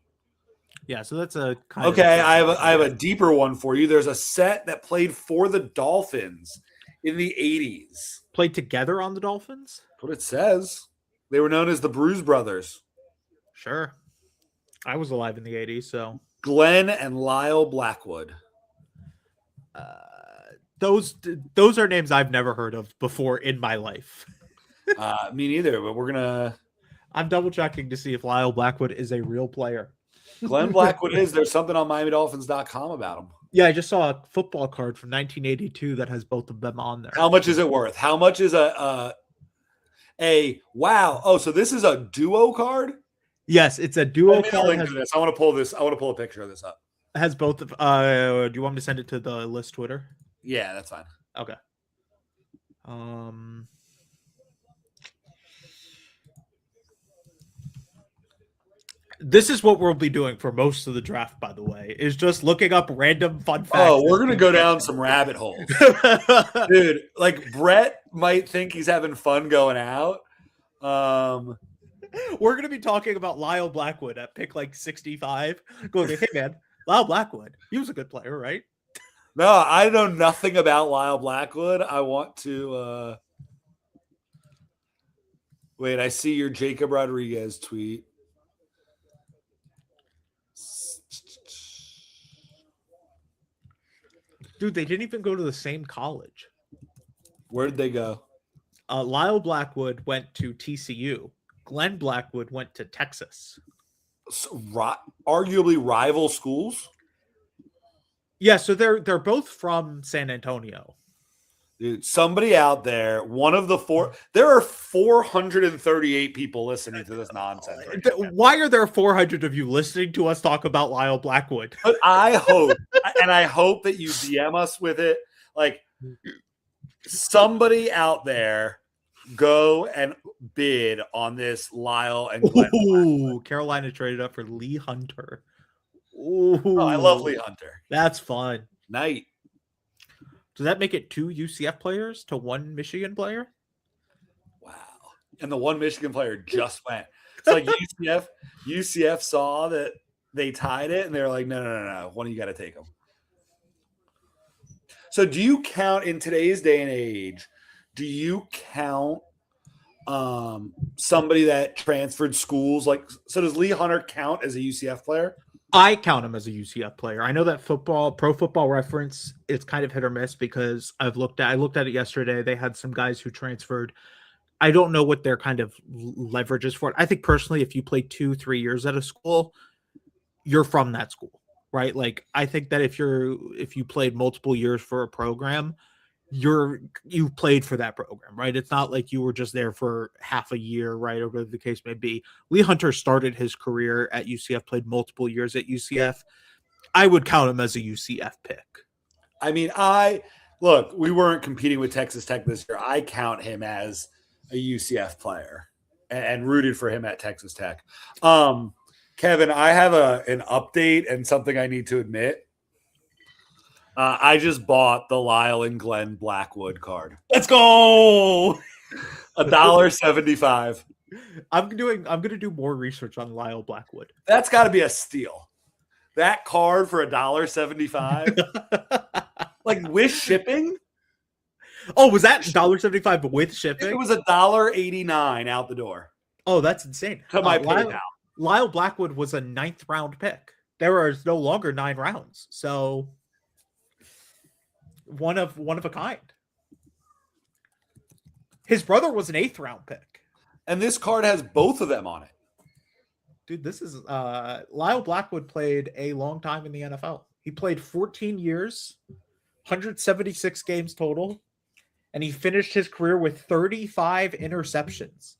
Yeah, so that's a kind okay. I have a deeper one for you. There's a set that played for the Dolphins in the 80s. Played together on the Dolphins? That's what it says. They were known as the Bruise Brothers. Sure. I was alive in the 80s, so. Glenn and Lyle Blackwood. Those are names I've never heard of before in my life. Me neither, but I'm double checking to see if Lyle Blackwood is a real player. Glenn Blackwood is. There's something on MiamiDolphins.com about him. Yeah, I just saw a football card from 1982 that has both of them on there. How much is it worth? How much is a wow? Oh, so this is a duo card? Yes, it's a duo card. I want to pull this. I want to pull a picture of this up. It has both of. Do you want me to send it to the list Twitter? Yeah, that's fine. Okay. This is what we'll be doing for most of the draft, by the way, is just looking up random fun facts. Oh, we're going to go down some rabbit holes. Dude, like Brett might think he's having fun going out. We're going to be talking about Lyle Blackwood at pick like 65. Going, hey, man, Lyle Blackwood, he was a good player, right? No, I know nothing about Lyle Blackwood. I want to wait, I see your Jacob Rodriguez tweet. Dude, they didn't even go to the same college. Where did they go? Lyle Blackwood went to TCU. Glenn Blackwood went to Texas. So, arguably rival schools. Yeah, so they're both from San Antonio. Dude, somebody out there, one of the four, there are 438 people listening to this nonsense. Right now. Why are there 400 of you listening to us talk about Lyle Blackwood? But I hope, and I hope that you DM us with it. Like, somebody out there go and bid on this Lyle and Glenn. Ooh, Carolina traded up for Lee Hunter. Ooh, Oh, I love Lee Hunter. That's fun. Night. Does that make it 2 UCF players to 1 Michigan player? Wow. And the one Michigan player just went. It's like UCF saw that they tied it and they're like, no. One of you got to take them. So do you count in today's day and age, do you count somebody that transferred schools? Like, so does Lee Hunter count as a UCF player? I count him as a UCF player. I know that Pro Football Reference, it's kind of hit or miss because I looked at it yesterday. They had some guys who transferred. I don't know what their kind of leverage is for it. I think personally, if you play 2-3 years at a school, you're from that school, right? Like, I think that if you played multiple years for a program, you played for that program, right? It's not like you were just there for half a year, right? Or whatever the case may be. Lee Hunter started his career at UCF, played multiple years at UCF. I would count him as a UCF pick. I mean, we weren't competing with Texas Tech this year. I count him as a UCF player and rooted for him at Texas Tech. Kevin, I have an update and something I need to admit. I just bought the Lyle and Glenn Blackwood card. Let's go. $1.75. I'm gonna do more research on Lyle Blackwood. That's got to be a steal. That card for $1.75, like with shipping. Oh, was that $1.75 with shipping? It was $1.89 out the door. Oh, that's insane. To my PayPal. Lyle Blackwood was a 9th round pick. There are no longer 9 rounds, so one of a kind. His brother was an 8th round pick, and this card has both of them on it. Dude, this is Lyle Blackwood played a long time in the NFL. He played 14 years, 176 games total, and he finished his career with 35 interceptions.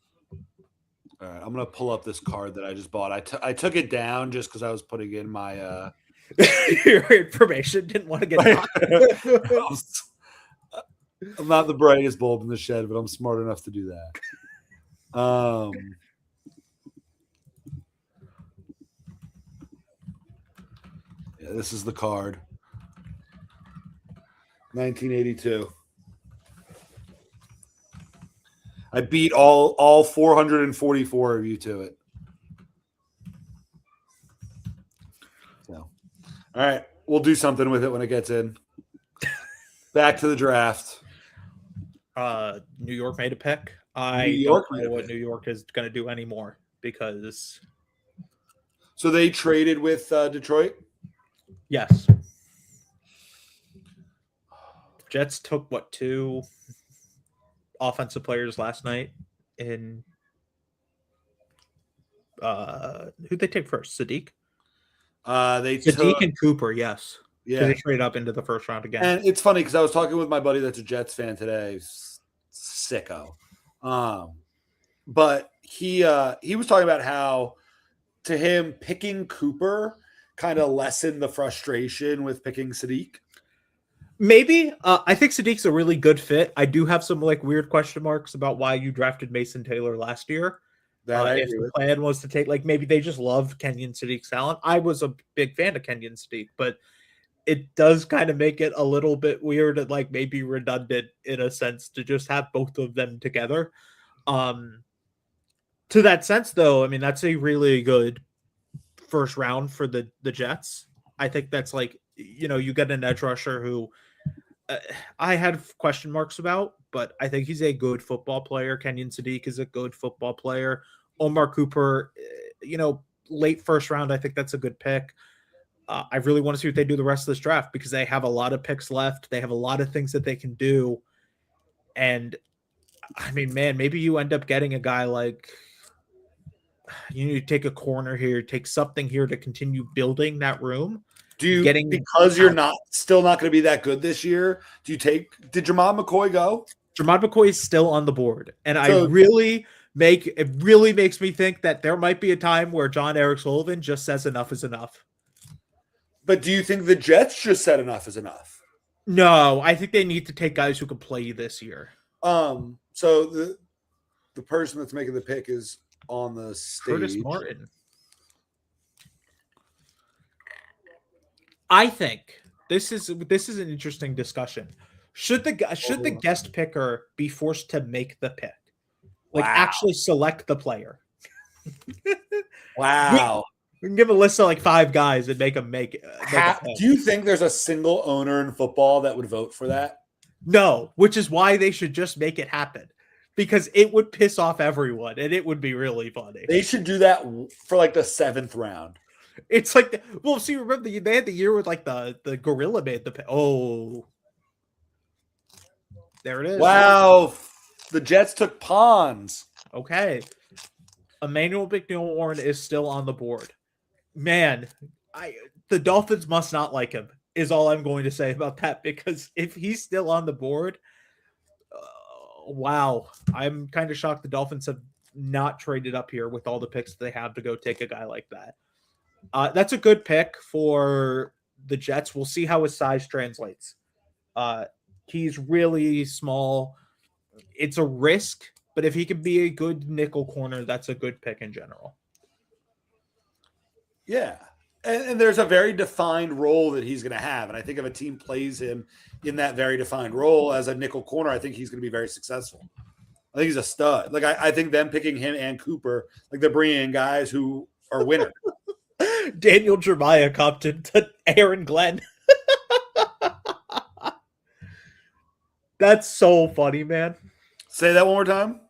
All right, I'm gonna pull up this card that I just bought. I took it down just because I was putting in my your information. Didn't want to get I'm not the brightest bulb in the shed, but I'm smart enough to do that. Yeah, this is the card. 1982. I beat all 444 of you to it. So, all right, we'll do something with it when it gets in. Back to the draft. New York made a pick. I don't know what New York is going to do anymore because. So they traded with Detroit? Yes. Jets took 2 offensive players last night in who'd they take first? Sadiq? Sadiq and Cooper, yes. Yeah. They traded up into the first round again. And it's funny because I was talking with my buddy that's a Jets fan today. Sicko. But he was talking about how to him picking Cooper kind of lessened the frustration with picking Sadiq. Maybe. I think Sadiq's a really good fit. I do have some weird question marks about why you drafted Mason Taylor last year. If the plan was to take, maybe they just loved Kenyon Sadiq's talent. I was a big fan of Kenyon Sadiq, but it does kind of make it a little bit weird and maybe redundant in a sense to just have both of them together. To that sense, though, I mean, that's a really good first round for the Jets. I think that's you get an edge rusher who I had question marks about, but I think he's a good football player. Kenyon Sadiq is a good football player. Omar Cooper, late first round, I think that's a good pick. I really want to see what they do the rest of this draft because they have a lot of picks left. They have a lot of things that they can do. And I mean, man, maybe you end up getting a guy like you need to take a corner here, take something here to continue building that room. Because you're still not going to be that good this year, did Jermod McCoy go? Jermod McCoy is still on the board. And it really makes me think that there might be a time where John Eric Sullivan just says enough is enough. But do you think the Jets just said enough is enough? No, I think they need to take guys who can play this year. So the person that's making the pick is on the stage. Curtis Martin. I think this is an interesting discussion. Should the guest picker be forced to make the pick? Like actually select the player? Wow. We can give a list of like 5 guys and make them make do you think there's a single owner in football that would vote for that? No, which is why they should just make it happen. Because it would piss off everyone and it would be really funny. They should do that for like the 7th round. It's like, remember they had the year with like the gorilla made the pick. Oh, there it is. Wow. The Jets took Pons. Okay. Emmanuel McNeil-Warren is still on the board. Man, the Dolphins must not like him, is all I'm going to say about that, because if he's still on the board, wow. I'm kind of shocked the Dolphins have not traded up here with all the picks that they have to go take a guy like that. That's a good pick for the Jets. We'll see how his size translates. He's really small. It's a risk, but if he can be a good nickel corner, that's a good pick in general. Yeah. And there's a very defined role that he's going to have. And I think if a team plays him in that very defined role as a nickel corner, I think he's going to be very successful. I think he's a stud. Like, I think them picking him and Cooper, like they're bringing in guys who are winners. Daniel Jeremiah Compton to Aaron Glenn. That's so funny, man. Say that one more time.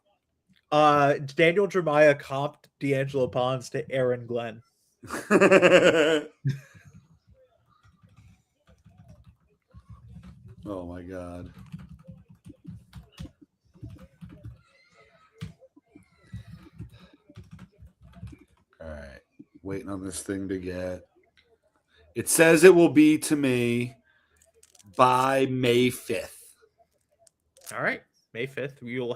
Daniel Jeremiah comped D'Angelo Pons to Aaron Glenn. Oh my God. All right. Waiting on this thing to get. It says it will be to me by May 5th. All right. May 5th, you'll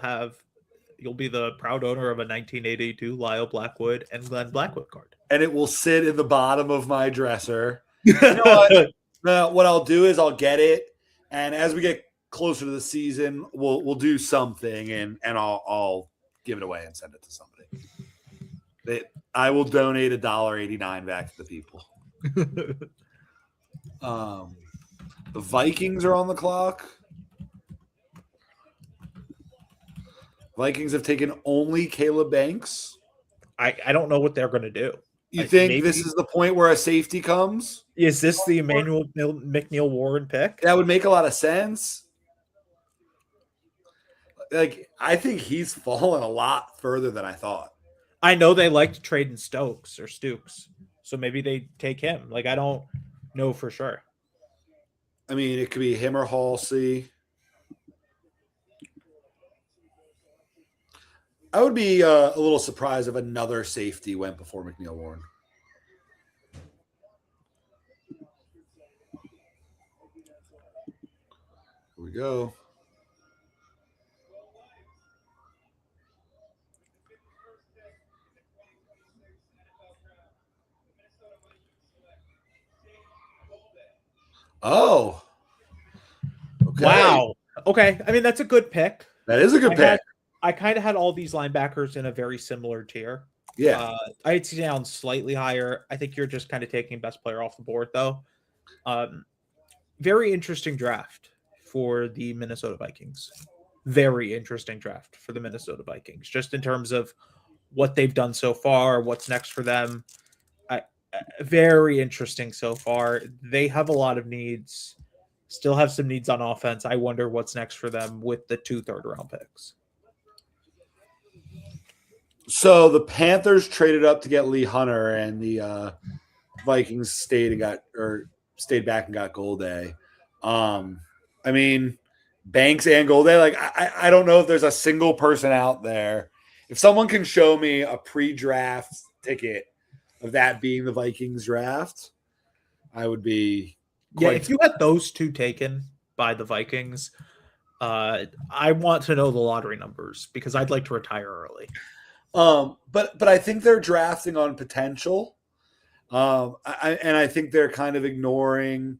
be the proud owner of a 1982 Lyle Blackwood and Glenn Blackwood card. And it will sit in the bottom of my dresser. You know what? What I'll do is I'll get it, and as we get closer to the season, we'll do something, and I'll give it away and send it to somebody. I will donate $1.89 back to the people. The Vikings are on the clock. Vikings have taken only Caleb Banks. I don't know what they're going to do. You think this is the point where a safety comes? Is this the Emmanuel McNeil-Warren pick? That would make a lot of sense. Like, I think he's fallen a lot further than I thought. I know they like to trade in Stokes, so maybe they take him. Like, I don't know for sure. I mean, it could be him or Halsey. I would be a little surprised if another safety went before McNeil-Warren. Here we go. Oh. Okay. Wow. Okay. I mean, that's a good pick. That is a good pick. I kind of had all these linebackers in a very similar tier. Yeah. I had down slightly higher. I think you're just kind of taking best player off the board, though. Very interesting draft for the Minnesota Vikings. Very interesting draft for the Minnesota Vikings, just in terms of what they've done so far, what's next for them. Very interesting so far. They have a lot of needs, still have some needs on offense. I wonder what's next for them with the 2 third-round picks. So the Panthers traded up to get Lee Hunter, and the Vikings stayed back and got Goldie. I mean, Banks and Goldie. Like I don't know if there's a single person out there. If someone can show me a pre-draft ticket of that being the Vikings draft, I would be. Yeah, if you had those two taken by the Vikings, I want to know the lottery numbers because I'd like to retire early. But I think they're drafting on potential. I think they're kind of ignoring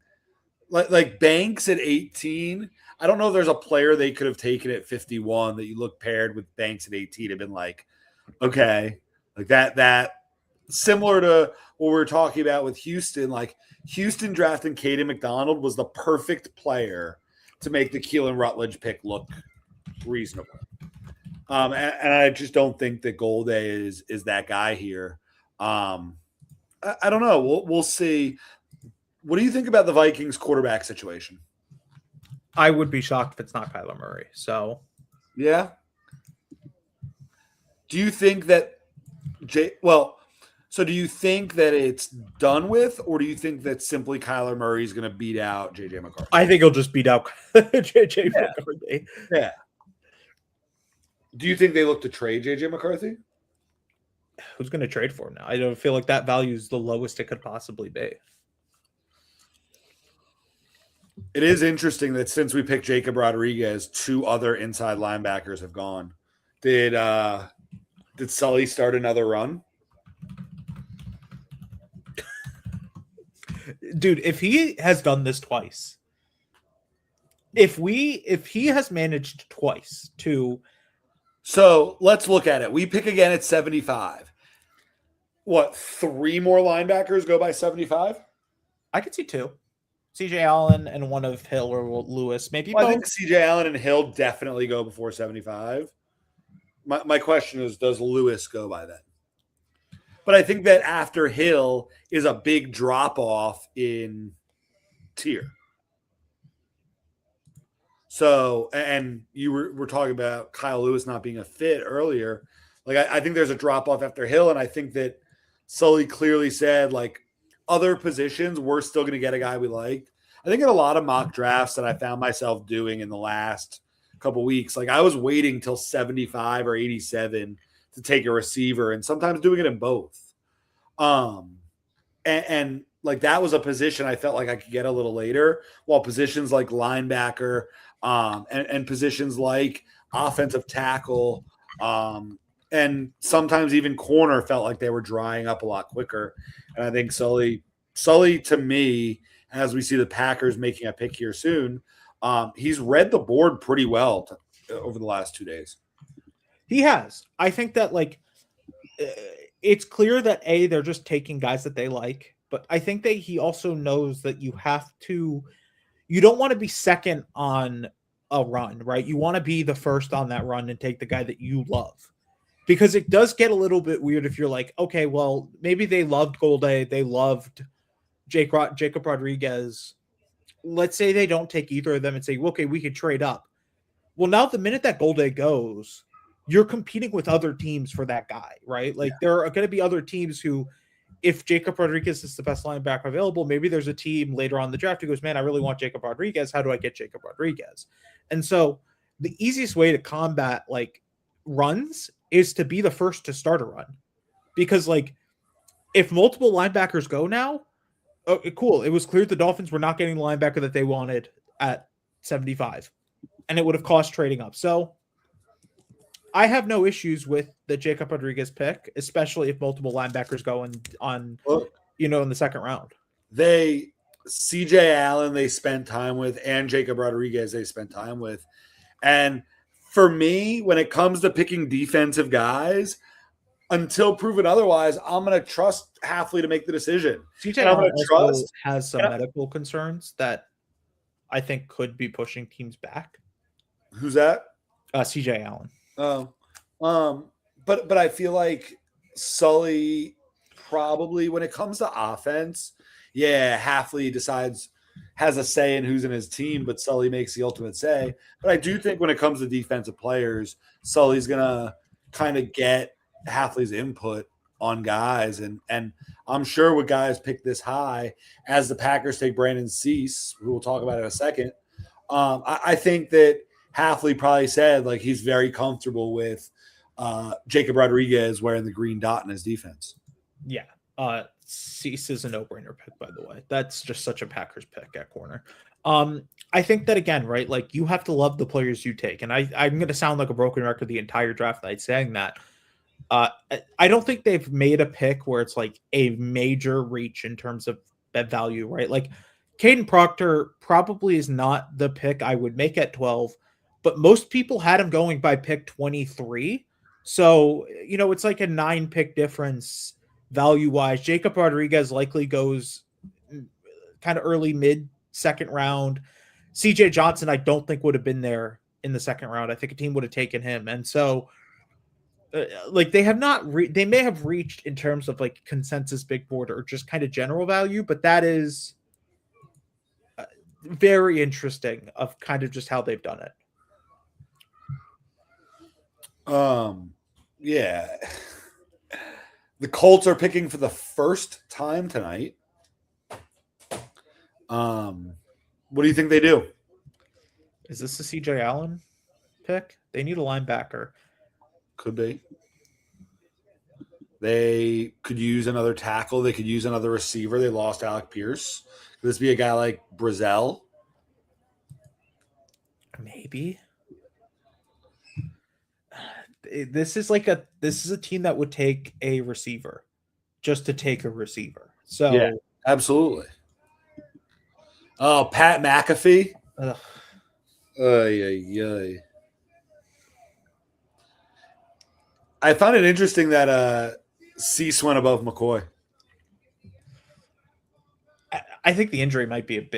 like Banks at 18. I don't know if there's a player they could have taken at 51 that you look paired with Banks at 18 have been like, okay, like that similar to what we were talking about with Houston. Like Houston drafting Caden McDonald was the perfect player to make the Keelan Rutledge pick look reasonable. And I just don't think that Goldie is that guy here. I don't know. We'll see. What do you think about the Vikings quarterback situation? I would be shocked if it's not Kyler Murray. So, yeah. Do you think that so do you think that it's done with, or do you think that simply Kyler Murray is going to beat out JJ McCarthy? I think he'll just beat out JJ McCarthy. Yeah. Do you think they look to trade JJ McCarthy? Who's going to trade for him now? I don't feel like that value is the lowest it could possibly be. It is interesting that since we picked Jacob Rodriguez, 2 other inside linebackers have gone. Did Sully start another run? Dude, if he has done this twice, if he has managed twice to. So let's look at it. We pick again at 75. What, 3 more linebackers go by 75? I could see 2. CJ Allen and one of Hill or Lewis. Maybe I both. think CJ Allen and Hill definitely go before 75. My question is, does Lewis go by then? But I think that after Hill is a big drop-off in tier. So, and you were talking about Kyle Lewis not being a fit earlier. Like, I think there's a drop-off after Hill, and I think that Sully clearly said, like, other positions, we're still going to get a guy we liked. I think in a lot of mock drafts that I found myself doing in the last couple weeks, like I was waiting till 75 or 87 to take a receiver and sometimes doing it in both. And like that was a position I felt like I could get a little later, while positions like linebacker and positions like offensive tackle and sometimes even corner felt like they were drying up a lot quicker. And I think Sully to me, as we see the Packers making a pick here soon, he's read the board pretty well over the last 2 days. He has. I think that like it's clear that they're just taking guys that they like, but I think that he also knows that you don't want to be second on a run, right? You want to be the first on that run and take the guy that you love. Because it does get a little bit weird if you're like, okay, well, maybe they loved Goldie, they loved Jacob Rodriguez. Let's say they don't take either of them and say, okay, we could trade up. Well, now the minute that Goldie goes, you're competing with other teams for that guy, right? Like there are going to be other teams who, if Jacob Rodriguez is the best linebacker available, maybe there's a team later on in the draft who goes, man, I really want Jacob Rodriguez. How do I get Jacob Rodriguez? And so the easiest way to combat like runs is to be the first to start a run. Because like if multiple linebackers go now, okay, cool. It was clear the Dolphins were not getting the linebacker that they wanted at 75, and it would have cost trading up. So I have no issues with the Jacob Rodriguez pick, especially if multiple linebackers go in the second round. CJ Allen they spent time with, and Jacob Rodriguez they spent time with. And for me, when it comes to picking defensive guys, until proven otherwise, I'm going to trust Hafley to make the decision. CJ Allen also has some medical concerns that I think could be pushing teams back. Who's that? CJ Allen. But I feel like Sully probably, when it comes to offense, Hafley has a say in who's in his team, but Sully makes the ultimate say. But I do think when it comes to defensive players, Sully's gonna kind of get Hafley's input on guys, and I'm sure with guys picked this high, as the Packers take Brandon Cease, who we'll talk about in a second. I think that Hafley probably said like he's very comfortable with Jacob Rodriguez wearing the green dot in his defense. Yeah. Cease is a no-brainer pick, by the way. That's just such a Packers pick at corner. I think that again, right? Like you have to love the players you take. And I'm going to sound like a broken record the entire draft night saying that. I don't think they've made a pick where it's like a major reach in terms of that value, right? Like Caden Proctor probably is not the pick I would make at 12, but most people had him going by pick 23. So, it's like a 9-pick difference value-wise. Jacob Rodriguez likely goes kind of early, mid-second round. CJ Johnson, I don't think would have been there in the second round. I think a team would have taken him. And so, they have not, they may have reached in terms of like consensus big board or just kind of general value, but that is very interesting of kind of just how they've done it. Yeah. The Colts are picking for the first time tonight. What do you think they do? Is this a CJ Allen pick? They need a linebacker. Could be. They could use another tackle. They could use another receiver. They lost Alec Pierce. Could this be a guy like Brazel? Maybe. This is a team that would take a receiver just to take a receiver. So yeah, absolutely. Oh, Pat McAfee. Ugh. I found it interesting that Cease went above McCoy. I think the injury might be a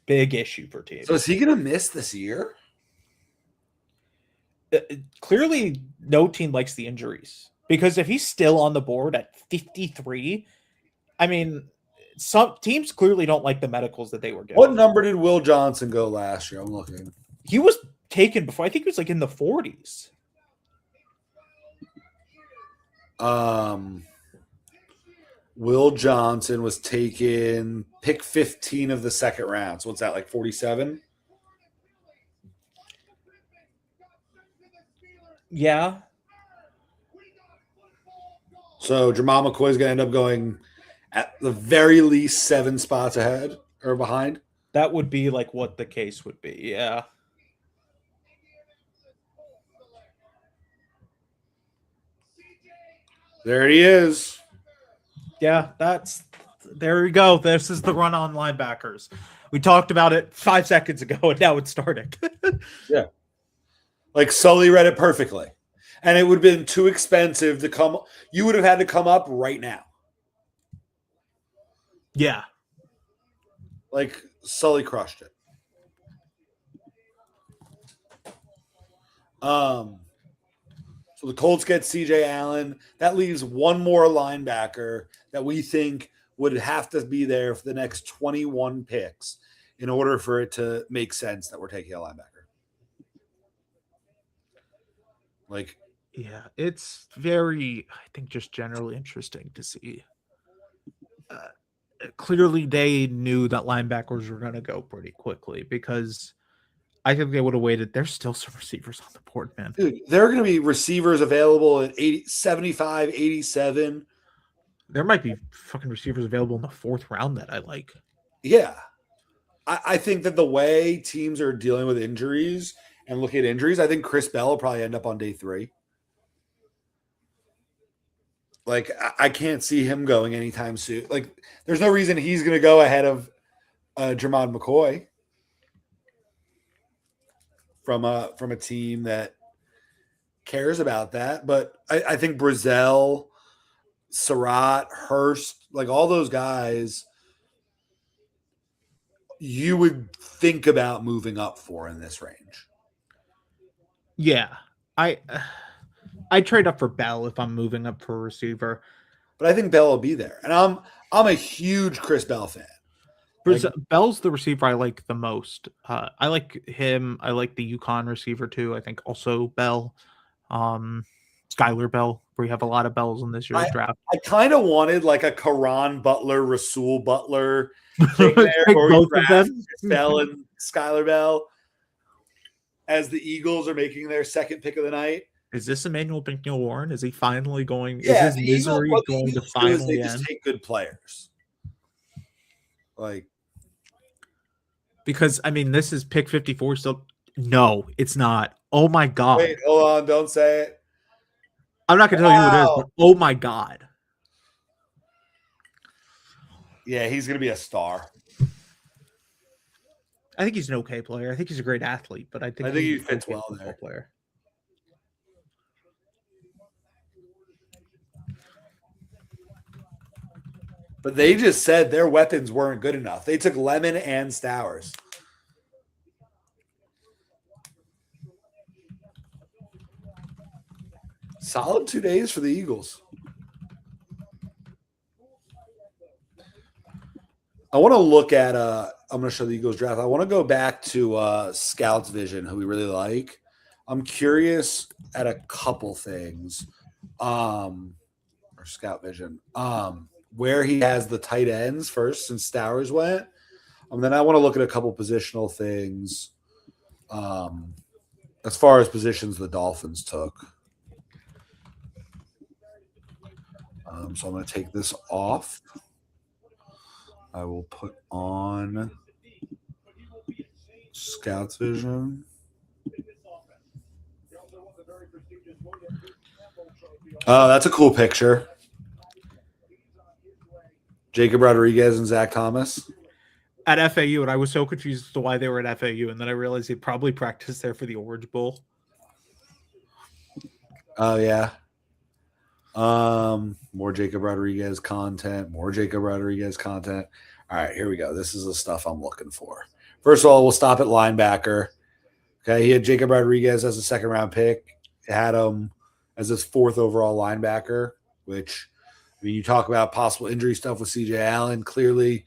big issue for teams. So is he going to miss this year? Clearly, no team likes the injuries because if he's still on the board at 53, I mean, some teams clearly don't like the medicals that they were given. What number did Will Johnson go last year? I'm looking. He was taken before. I think he was like in the 40s. Will Johnson was taken pick 15 of the second round. So what's that, like 47? Yeah. So Jamal McCoy is going to end up going at the very least 7 spots ahead or behind. That would be like what the case would be. Yeah. There he is. Yeah, there we go. This is the run on linebackers. We talked about it 5 seconds ago, and now it's starting. Yeah. Like Sully read it perfectly. And it would have been too expensive to come. You would have had to come up right now. Yeah. Like Sully crushed it. So the Colts get CJ Allen. That leaves one more linebacker that we think would have to be there for the next 21 picks in order for it to make sense that we're taking a linebacker. Like, yeah, it's very, I think, just generally interesting to see. Clearly, they knew that linebackers were going to go pretty quickly because I think they would have waited. There's still some receivers on the board, man. Dude, there are going to be receivers available at 80, 75, 87. There might be fucking receivers available in the 4th round that I like. Yeah. I think that the way teams are dealing with injuries and look at injuries, I think Chris Bell will probably end up on day 3. Like, I can't see him going anytime soon. Like, there's no reason he's going to go ahead of Jermod McCoy from a team that cares about that. But I think Brazel, Surratt, Hurst, like all those guys, you would think about moving up for in this range. Yeah, I trade up for Bell if I'm moving up for a receiver. But I think Bell will be there. And I'm a huge Chris Bell fan. Bell's the receiver I like the most. I like him. I like the UConn receiver too. I think also Bell, Skylar Bell, We have a lot of bells in this year's draft. I kind of wanted like a Karan Butler, Rasul Butler thing there, Take or both we of draft them. Bell and Skylar Bell as the Eagles are making their second pick of the night. Is this Emmanuel McNeil Warren? Is he finally going? Yeah, is his misery going to finally they end? just take good players. Like, Because I mean, this is pick 54. So no, it's not. Oh my god! wait, hold on, don't say it. I'm not gonna tell you who it is, but oh my god! Yeah, he's gonna be a star. I think he's an okay player. I think he's a great athlete, but I think he he's fits okay well football there. Player. But they just said their weapons weren't good enough. They took Lemon and Stowers. Solid 2 days for the Eagles. I want to look at I'm going to show the Eagles draft. I want to go back to Scouts Vision, who we really like. I'm curious at a couple things. Or Scout Vision. Where he has the tight ends first since Stowers went. And then I want to look at a couple positional things as far as positions the Dolphins took. So I'm going to take this off. I will put on Scouts Vision. Oh, that's a cool picture. Jacob Rodriguez and Zach Thomas. At FAU, and I was so confused as to why they were at FAU, and then I realized they probably practiced there for the Orange Bowl. Oh, yeah. More Jacob Rodriguez content. All right, here we go. This is the stuff I'm looking for. First of all, we'll stop at linebacker. Okay, he had Jacob Rodriguez as a second-round pick. Had him as his fourth overall linebacker, which, I mean, you talk about possible injury stuff with CJ Allen. Clearly,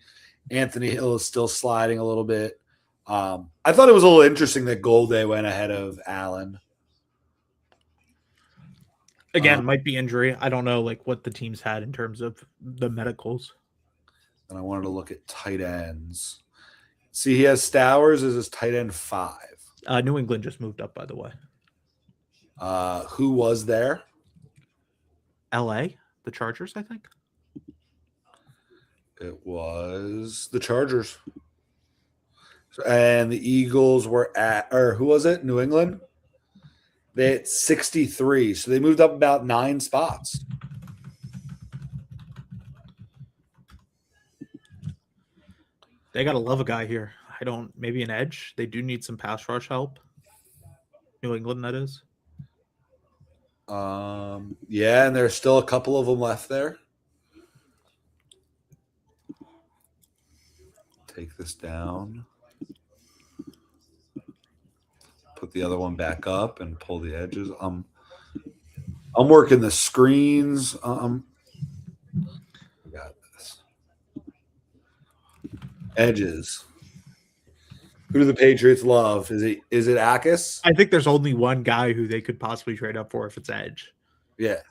Anthony Hill is still sliding a little bit. I thought it was a little interesting that Golday went ahead of Allen. Again, might be injury. I don't know like what the teams had in terms of the medicals. And I wanted to look at tight ends. See, he has Stowers as his tight end 5. New England just moved up, by the way. Who was there? LA, the Chargers, I think. It was the Chargers. And the Eagles were at, or who was it? New England? They had 63. So they moved up about 9 spots. They got to love a guy here. Maybe an edge. They do need some pass rush help. New England, that is. Yeah, and there's still a couple of them left there. Take this down. Put the other one back up and pull the edges. I'm working the screens. I got this. Edges. Who do the Patriots love? Is it Akis? I think there's only one guy who they could possibly trade up for if it's edge. Yeah.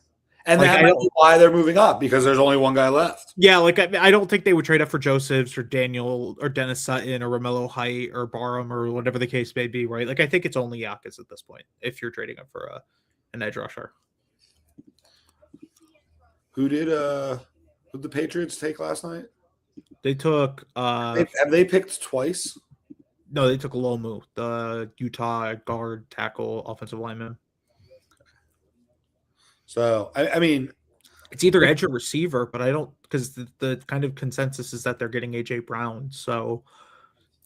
And Like, that's why they're moving up, because there's only one guy left. Yeah, like I don't think they would trade up for Josephs or Daniel or Dennis Sutton or Romello Height or Barham or whatever the case may be, right? Like I think it's only Yakis at this point if you're trading up for an edge rusher. Who did the Patriots take last night? They took Have they picked twice? no, they took Lomu, the Utah guard tackle offensive lineman. So I mean, it's either edge or receiver, but I don't, because the kind of consensus is that they're getting AJ Brown. So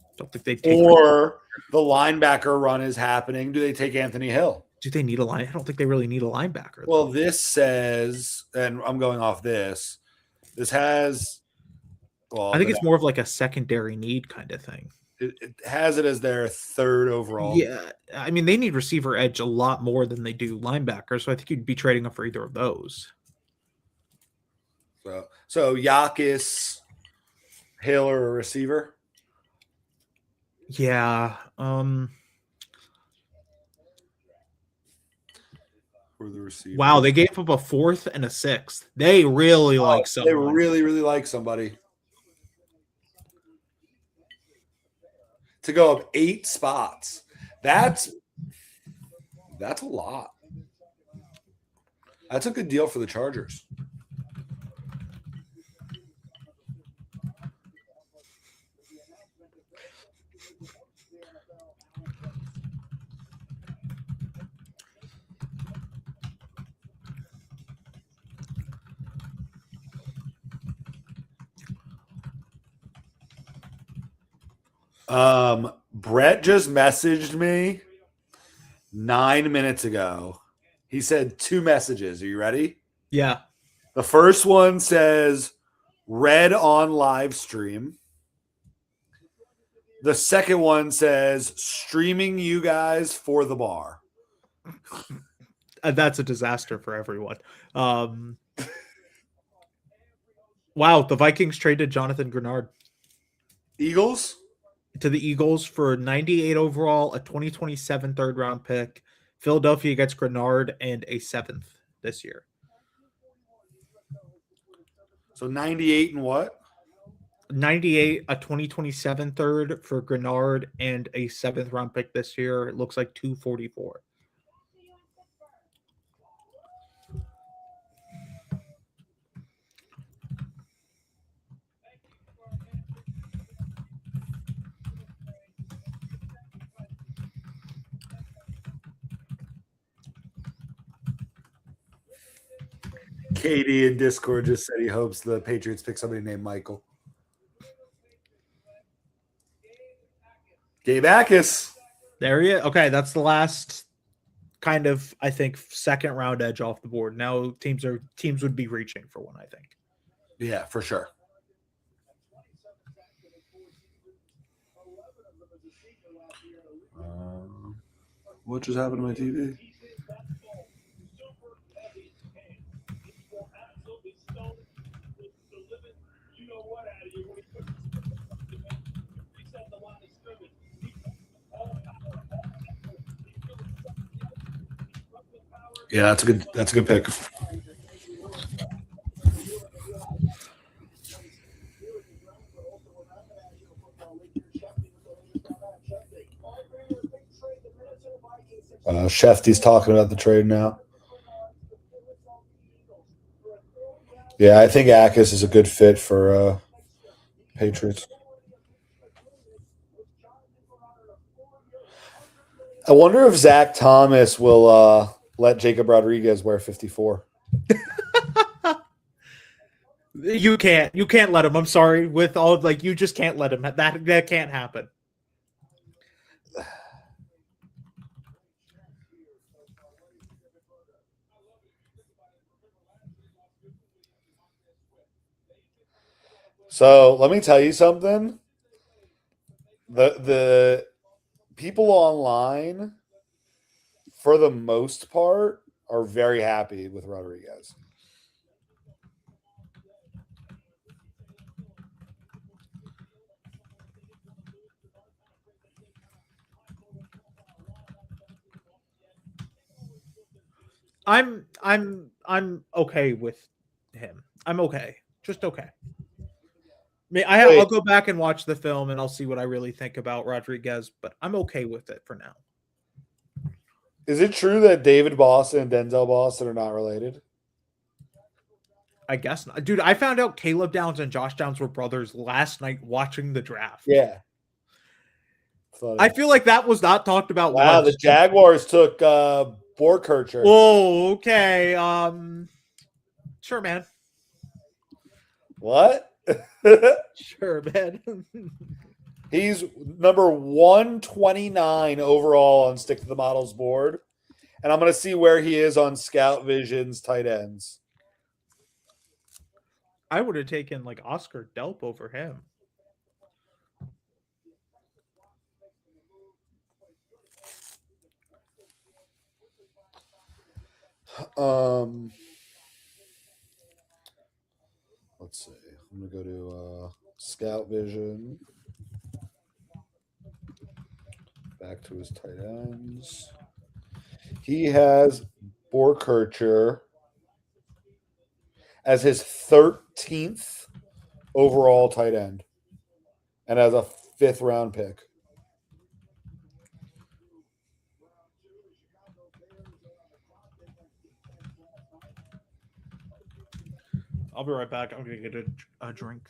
I don't think they take or the linebacker run is happening. Do they take Anthony Hill? Do they need a line? I don't think they really need a linebacker. Well, this says, and I'm going off this. This has, well, I think it's more of like a secondary need kind of thing. It has it as their third overall. Yeah, I mean they need receiver edge a lot more than they do linebacker, so I think you'd be trading up for either of those. So Yakis, Hill, or a receiver. Yeah. Who are the receivers? Wow, they gave up a 4th and a 6th. They really like They someone. really, really like somebody. To go up 8 spots. That's a lot. That's a good deal for the Chargers. Brett just messaged me 9 minutes ago. He said 2 messages. Are you ready? Yeah. The first one says "Red on live stream." The second one says "Streaming you guys for the bar." That's a disaster for everyone. Wow, the Vikings traded Jonathan Grenard Eagles? to the Eagles for 98 overall, a 2027 third-round pick. Philadelphia gets Grenard and a 7th this year. So 98 and what? 98, a 2027 third for Grenard and a 7th round pick this year. It looks like 244. Katie in Discord just said he hopes the Patriots pick somebody named Michael. Gabe Akis. There he is. Okay, that's the last kind of, I think, 2nd round edge off the board. Now teams would be reaching for one, I think. Yeah, for sure. What just happened to my TV? Yeah, that's a good pick. Shefty's talking about the trade now. Yeah, I think Akis is a good fit for Patriots. I wonder if Zach Thomas will let Jacob Rodriguez wear 54. You can't let him. I'm sorry. With all you just can't let him. That can't happen. So let me tell you something. The people online, for the most part, are very happy with Rodriguez. I'm okay with him. I'm okay. Just okay. I'll go back and watch the film and I'll see what I really think about Rodriguez, but I'm okay with it for now. Is it true that David Boston and Denzel Boston are not related? I guess not. Dude, I found out Caleb Downs and Josh Downs were brothers last night watching the draft. Yeah. Funny. I feel like that was not talked about. Wow, the Jaguars took Borkircher. Whoa, okay. Sure, man. What? Sure, man. He's number 129 overall on Stick to the Models board. And I'm going to see where he is on Scout Vision's tight ends. I would have taken Oscar Delp over him. Let's see. I'm going to go to Scout Vision. Back to his tight ends. He has Borkercher as his 13th overall tight end and as a 5th round pick. I'll be right back. I'm gonna get a drink.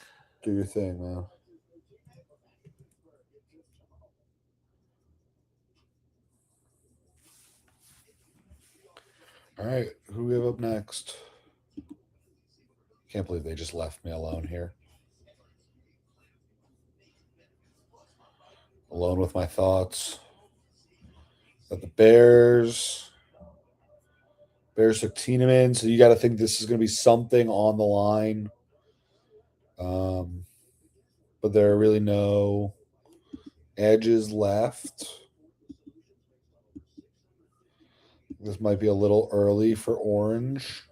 Do your thing, man. All right, who do we have up next? Can't believe they just left me alone here. Alone with my thoughts. Got the Bears. Bears took Tiedemann, so you got to think this is going to be something on the line. But there are really no edges left. This might be a little early for Orange.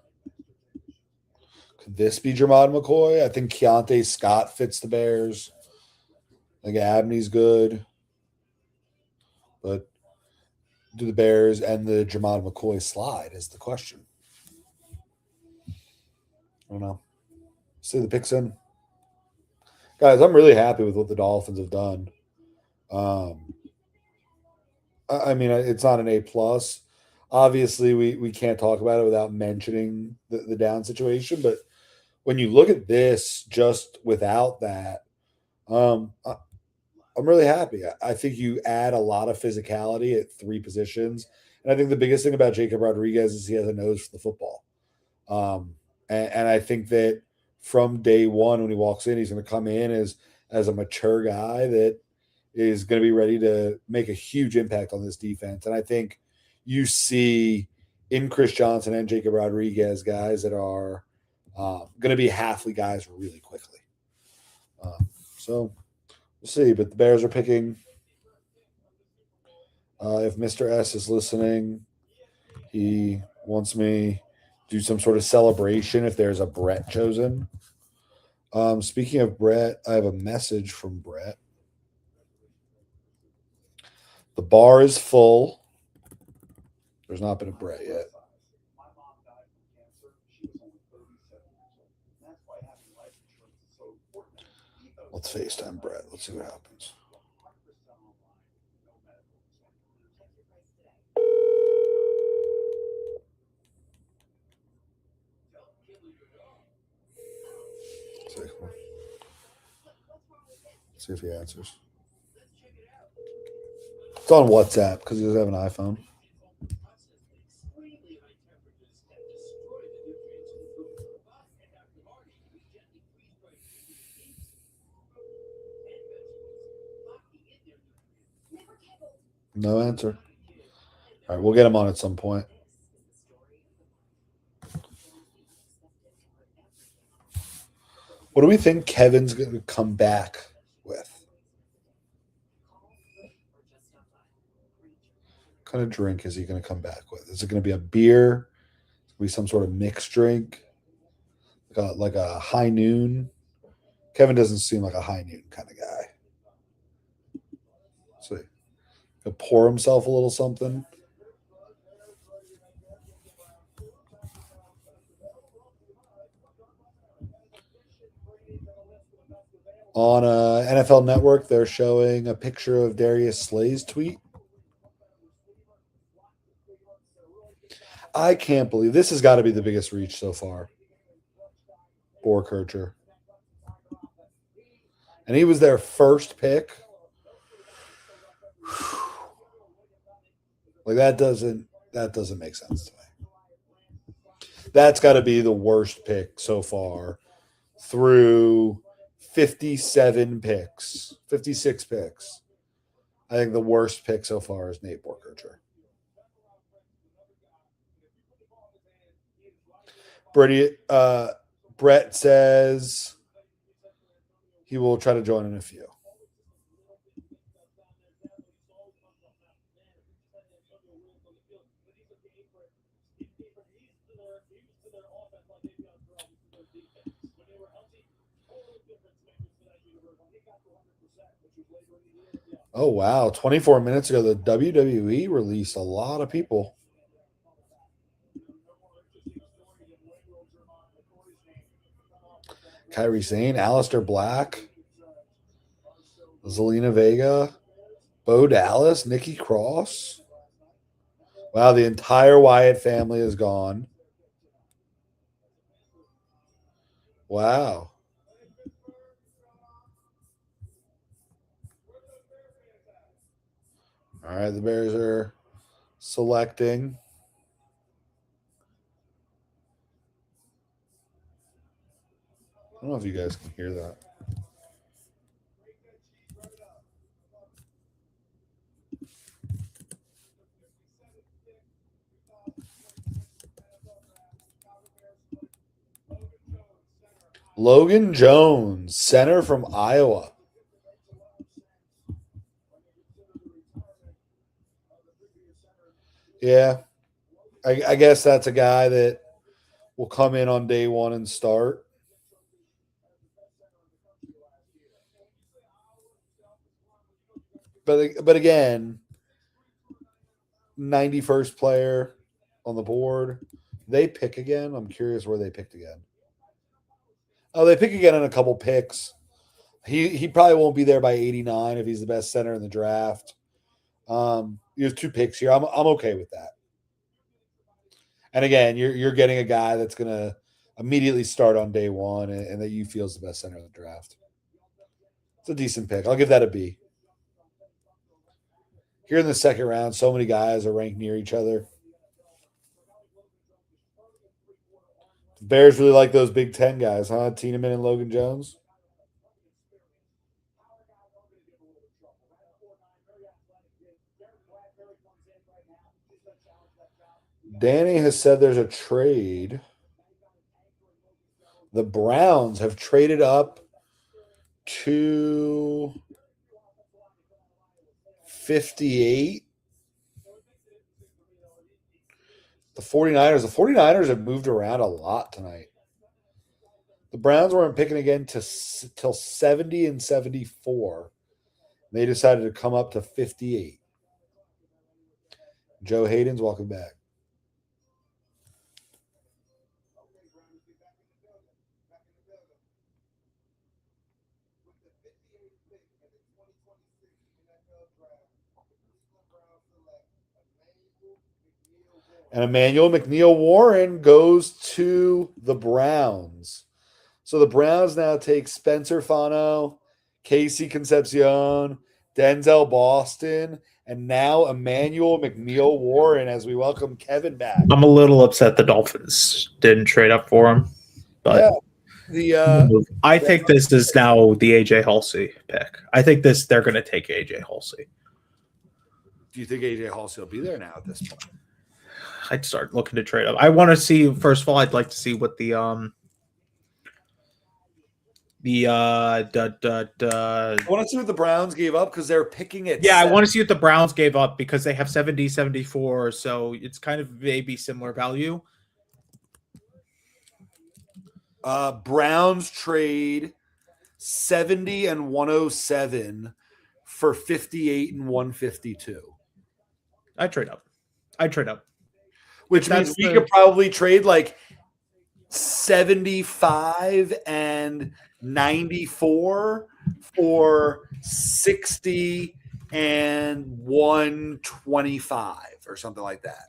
Could this be Jermod McCoy? I think Keontae Scott fits the Bears. I think Abney's good. But do the Bears and the Jermod McCoy slide is the question. I don't know. See the picks in. Guys, I'm really happy with what the Dolphins have done. I mean, it's not an A+. Obviously, we can't talk about it without mentioning the down situation. But when you look at this just without that, I'm really happy. I think you add a lot of physicality at 3 positions. And I think the biggest thing about Jacob Rodriguez is he has a nose for the football. And I think that from day one, when he walks in, he's going to come in as a mature guy that is going to be ready to make a huge impact on this defense. And I think you see in Chris Johnson and Jacob Rodriguez guys that are going to be Halfley guys really quickly. So we'll see. But the Bears are picking. If Mr. S is listening, he wants me to do some sort of celebration if there's a Brett chosen. Speaking of Brett, I have a message from Brett. The bar is full. There's not been a Brett yet. Let's FaceTime Brett. Let's see what happens. Let's see if he answers. It's on WhatsApp because he doesn't have an iPhone. No answer. All right, we'll get him on at some point. What do we think Kevin's going to come back with? What kind of drink is he going to come back with? Is it going to be a beer? Is it going to be some sort of mixed drink? Like a high noon? Kevin doesn't seem like a high noon kind of guy. So he'll pour himself a little something. On NFL Network, they're showing a picture of Darius Slay's tweet. I can't believe this has got to be the biggest reach so far. Borkercher. And he was their first pick. Like that doesn't make sense to me. That's got to be the worst pick so far through 57 picks, 56 picks. I think the worst pick so far is Nate Borkercher. Brett says he will try to join in a few. Oh, wow. 24 minutes ago, the WWE released a lot of people. Kyrie Sane, Alistair Black, Zelina Vega, Bo Dallas, Nikki Cross. Wow, the entire Wyatt family is gone. Wow. All right, the Bears are selecting. I don't know if you guys can hear that. Logan Jones, center from Iowa. Yeah, I guess that's a guy that will come in on day one and start. But again, 91st player on the board. They pick again. I'm curious where they picked again. Oh, they pick again in a couple picks. He probably won't be there by 89 if he's the best center in the draft. He has 2 picks here. I'm okay with that. And again, you're getting a guy that's going to immediately start on day one and that you feel is the best center in the draft. It's a decent pick. I'll give that a B. Here in the second round, so many guys are ranked near each other. The Bears really like those Big Ten guys, huh? Tiedemann and Logan Jones. Danny has said there's a trade. The Browns have traded up to 58. The 49ers have moved around a lot tonight. The Browns weren't picking again till 70 and 74. They decided to come up to 58. Joe Hayden's welcome back. And Emmanuel McNeil-Warren goes to the Browns. So the Browns now take Spencer Fano, Casey Concepcion, Denzel Boston, and now Emmanuel McNeil-Warren as we welcome Kevin back. I'm a little upset the Dolphins didn't trade up for him. But I think this is now the AJ Halsey pick. I think they're going to take AJ Halsey. Do you think AJ Halsey will be there now at this point? I'd start looking to trade up. I want to see, first of all, I'd like to see what I want to see what the Browns gave up because they're picking it. Yeah, 7. I want to see what the Browns gave up because they have 70, 74, so it's kind of maybe similar value. Browns trade 70 and 107 for 58 and 152. I'd trade up. Which means we could probably trade like 75 and 94 for 60 and 125 or something like that.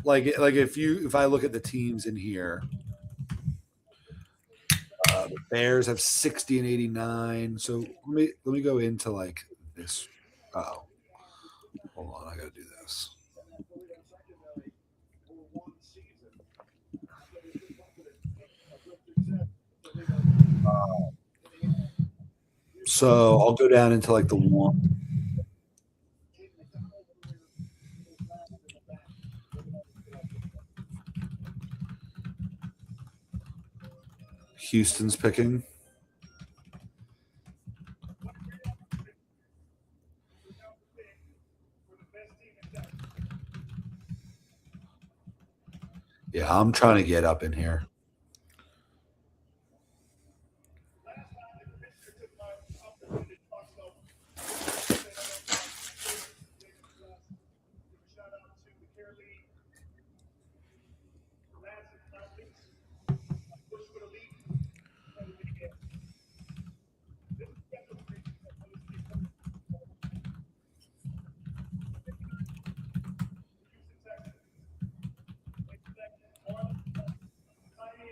Like if I look at the teams in here, the Bears have 60 and 89. So let me go into like this. Oh, hold on, I gotta do this. So I'll go down into like the one. Houston's picking. Yeah, I'm trying to get up in here.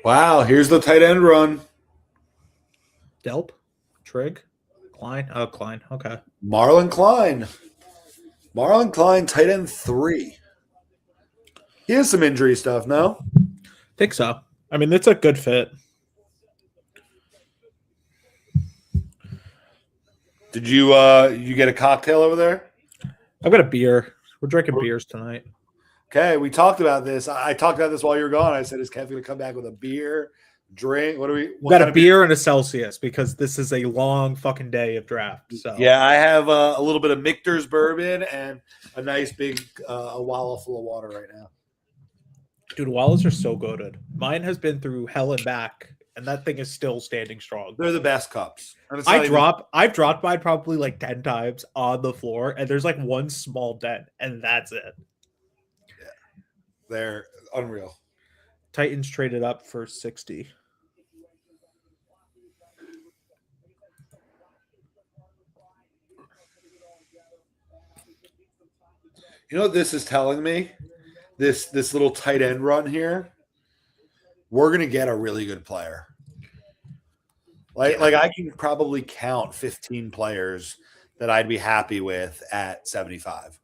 Wow, here's the tight end run. Delp, Trig, Klein. Oh, Klein. Okay. Marlon Klein. Marlon Klein, tight end 3. He has some injury stuff, no? Think so. I mean, it's a good fit. Did you get a cocktail over there? I've got a beer. We're drinking beers tonight. Okay, we talked about this. I talked about this while you were gone. I said, is Kev going to come back with a beer, drink? What do we? We got a beer and a Celsius because this is a long fucking day of draft. So yeah, I have a little bit of Michter's bourbon and a nice big a wallet full of water right now. Dude, wallets are so goated. Mine has been through hell and back, and that thing is still standing strong. They're the best cups. I've dropped mine probably like 10 times on the floor, and there's like one small dent, and that's it. Yeah, they're unreal. Titans traded up for 60. You know what this is telling me? This little tight end run here, we're gonna get a really good player. Like I can probably count 15 players that I'd be happy with at 75.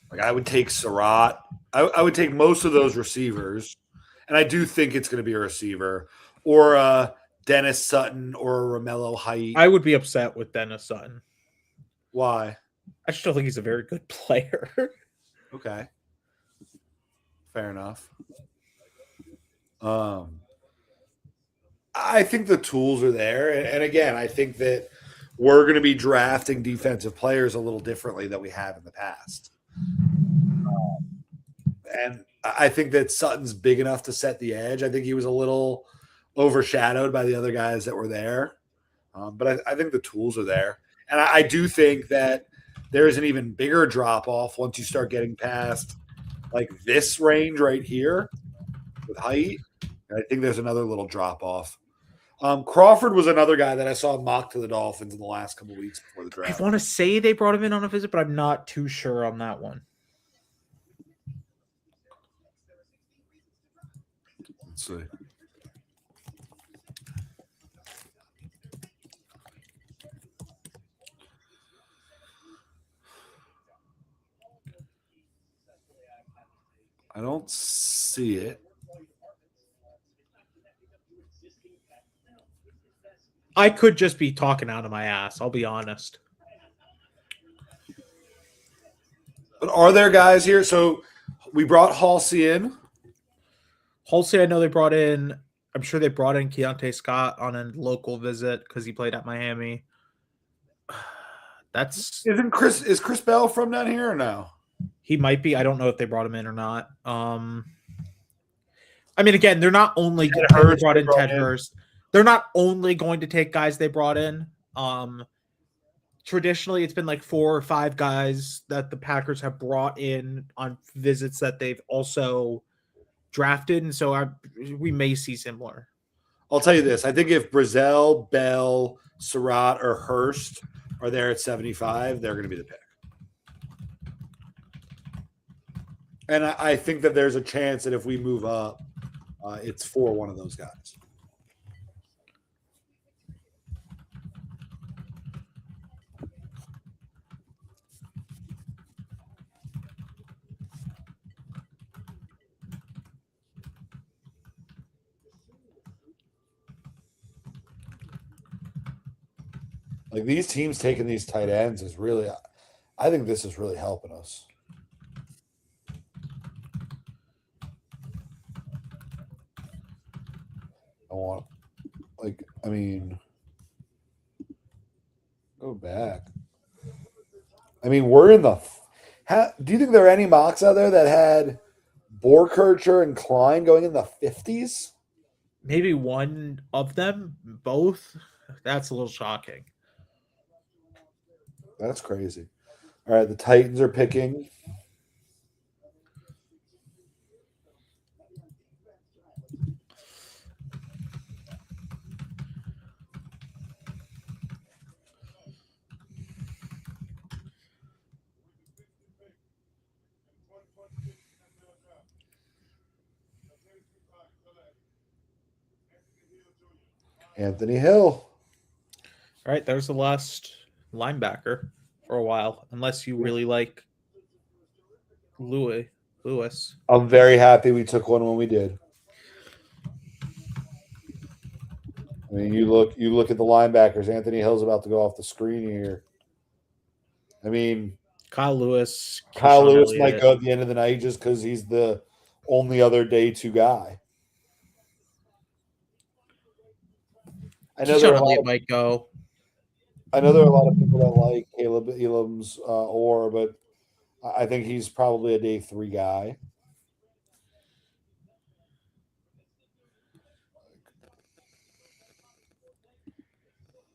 Like I would take Surratt. I would take most of those receivers, and I do think it's going to be a receiver or Dennis Sutton or Romello Height. I would be upset with Dennis Sutton. Why? I just don't think he's a very good player. Okay. Fair enough. I think the tools are there. And again, I think that we're going to be drafting defensive players a little differently than we have in the past. And I think that Sutton's big enough to set the edge. I think he was a little overshadowed by the other guys that were there. But I think the tools are there. And I do think that there is an even bigger drop-off once you start getting past like this range right here with height. And I think there's another little drop-off. Crawford was another guy that I saw mocked to the Dolphins in the last couple of weeks before the draft. I want to say they brought him in on a visit, but I'm not too sure on that one. Let's see. I don't see it. I could just be talking out of my ass. I'll be honest. But are there guys here? So we brought Halsey in. Halsey, I know they brought in. I'm sure they brought in Keontae Scott on a local visit because he played at Miami. Is Chris Bell from down here or no? He might be. I don't know if they brought him in or not. I mean, again, they're not only brought in Ted Hurst. They're not only going to take guys they brought in. Traditionally, it's been like 4 or 5 guys that the Packers have brought in on visits that they've also drafted, and so we may see similar. I'll tell you this. I think if Brazel, Bell, Surratt, or Hurst are there at 75, they're going to be the pick. And I think that there's a chance that if we move up, it's for one of those guys. Like these teams taking these tight ends is really, I think this is really helping us. Go back. I mean, we're in the. Do you think there are any mocks out there that had Borkircher and Klein going in the 50s? Maybe one of them, both. That's a little shocking. That's crazy. All right, the Titans are picking. Anthony Hill. All right, there's the last linebacker for a while, unless you really like Lewis. I'm very happy we took one when we did. I mean, you look at the linebackers. Anthony Hill's about to go off the screen here. I mean, Kyle Lewis. Kyle Keyshawn Lewis Elliott. might go at the end of the night just because he's the only other day two guy. I know there are Keyshawn Elliott might go. I know there are a lot of people that like Caleb Elam's Orr, but I think he's probably a day 3 guy.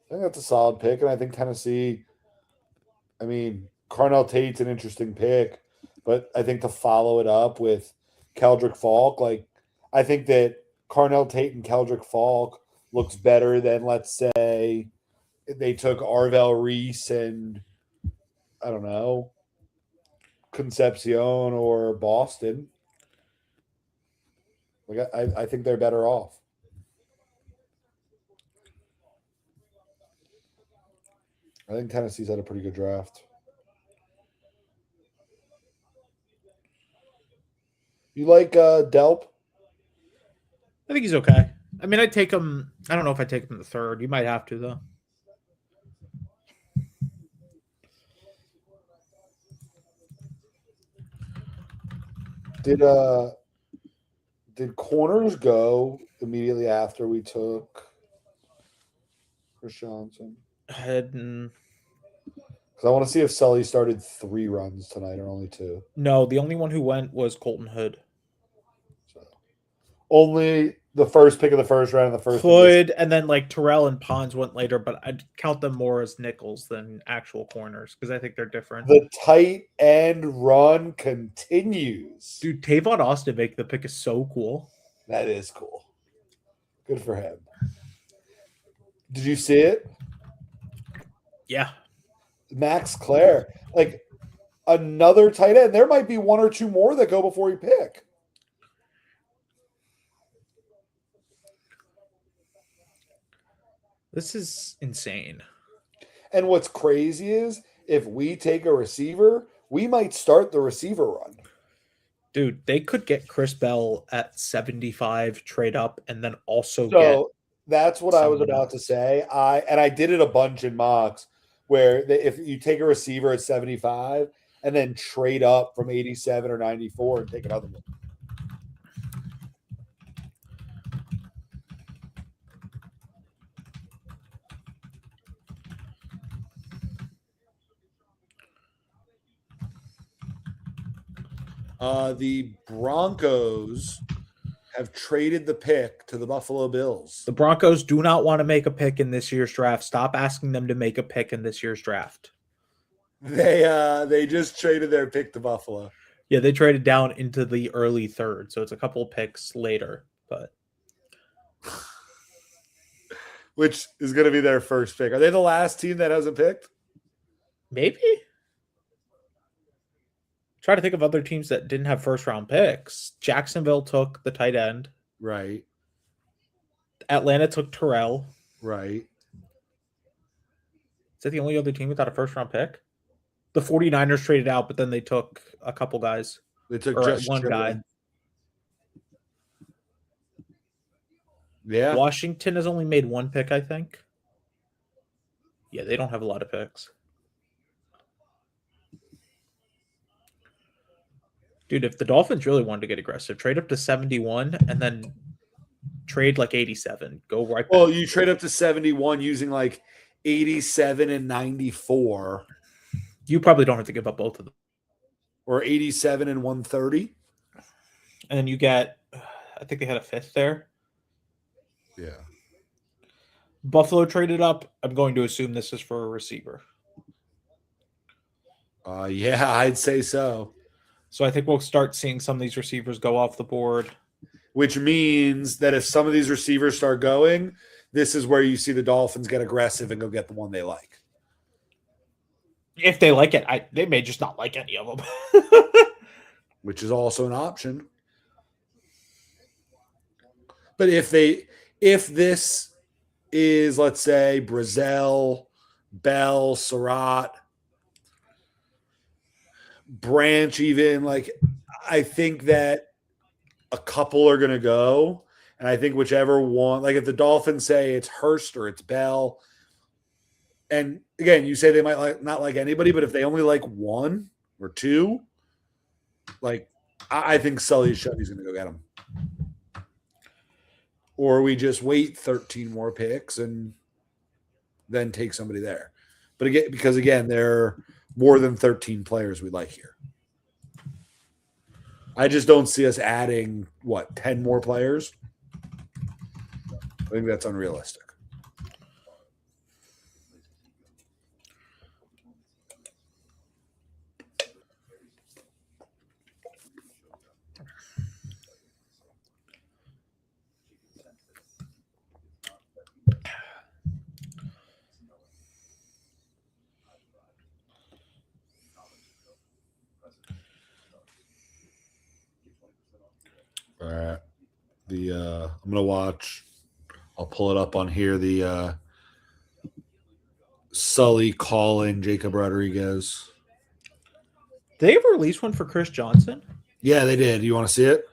I think that's a solid pick, and I think Tennessee. I mean, Carnell Tate's an interesting pick, but I think to follow it up with Keldrick Falk, like I think that Carnell Tate and Keldrick Falk looks better than, let's say, they took Arvell Reese and I don't know, Concepcion or Boston. Like I think they're better off. I think Tennessee's had a pretty good draft. You like Delp? I think he's okay. I mean, I'd take him. I don't know if I take him in the 3rd. You might have to, though. Did corners go immediately after we took Chris Johnson? Because Because I want to see if Sully started 3 runs tonight or only 2. no, the only one who went was Colton Hood. So only the first pick of the first round and the first Hood, and then like Terrell and Pons went later, but I'd count them more as nickels than actual corners because I think they're different. The tight end run continues. Dude, Tavon Austin make the pick is so cool. That is cool. Good for him. Did you see it? Yeah. Max Clare. Like another tight end. There might be 1 or 2 more that go before you pick. This is insane. And what's crazy is if we take a receiver, we might start the receiver run. Dude, they could get Chris Bell at 75, trade up, and then also So that's what I was someone about else. to say. I did it a bunch in mocks where if you take a receiver at 75 and then trade up from 87 or 94 and take another one. The Broncos have traded the pick to the Buffalo Bills. The Broncos do not want to make a pick in this year's draft. Stop asking them to make a pick in this year's draft. They just traded their pick to Buffalo. Yeah, they traded down into the early 3rd, so it's a couple picks later, but Which is going to be their first pick. Are they the last team that hasn't picked? maybe. Try to think of other teams that didn't have 1st-round picks. Jacksonville took the tight end. Right. Atlanta took Terrell. Right. Is that the only other team without a 1st-round pick? The 49ers traded out, but then they took a couple guys. They took Or just one guy. Yeah. Washington has only made 1 pick, I think. Yeah, they don't have a lot of picks. Dude, if the Dolphins really wanted to get aggressive, trade up to 71 and then trade like 87. Go right back. Well, you trade up to 71 using like 87 and 94 You probably don't have to give up both of them. or 87 and 130. And then you get, I think they had a 5th there. Yeah. Buffalo traded up. I'm going to assume this is for a receiver. Yeah, I'd say so. So I think we'll start seeing some of these receivers go off the board. Which means that if some of these receivers start going, this is where you see the Dolphins get aggressive and go get the one they like. If they like it, they may just not like any of them. Which is also an option. But if this is, let's say, Brazel, Bell, Surratt, Branch, even. Like, I think that a couple are going to go. And I think whichever one, like if the Dolphins say it's Hurst or it's Bell, and again, you say they might not like anybody, but if they only like one or two, like I think Sully Chevy's going to go get them. Or we just wait 13 more picks and then take somebody there. But again, because again, there are more than 13 players we like here. I just don't see us adding 10 more players. I think that's unrealistic. All right. I'm gonna watch. I'll pull it up on here. The Sully calling Jacob Rodriguez. Did they ever release one for Chris Johnson? Yeah, they did. You want to see it?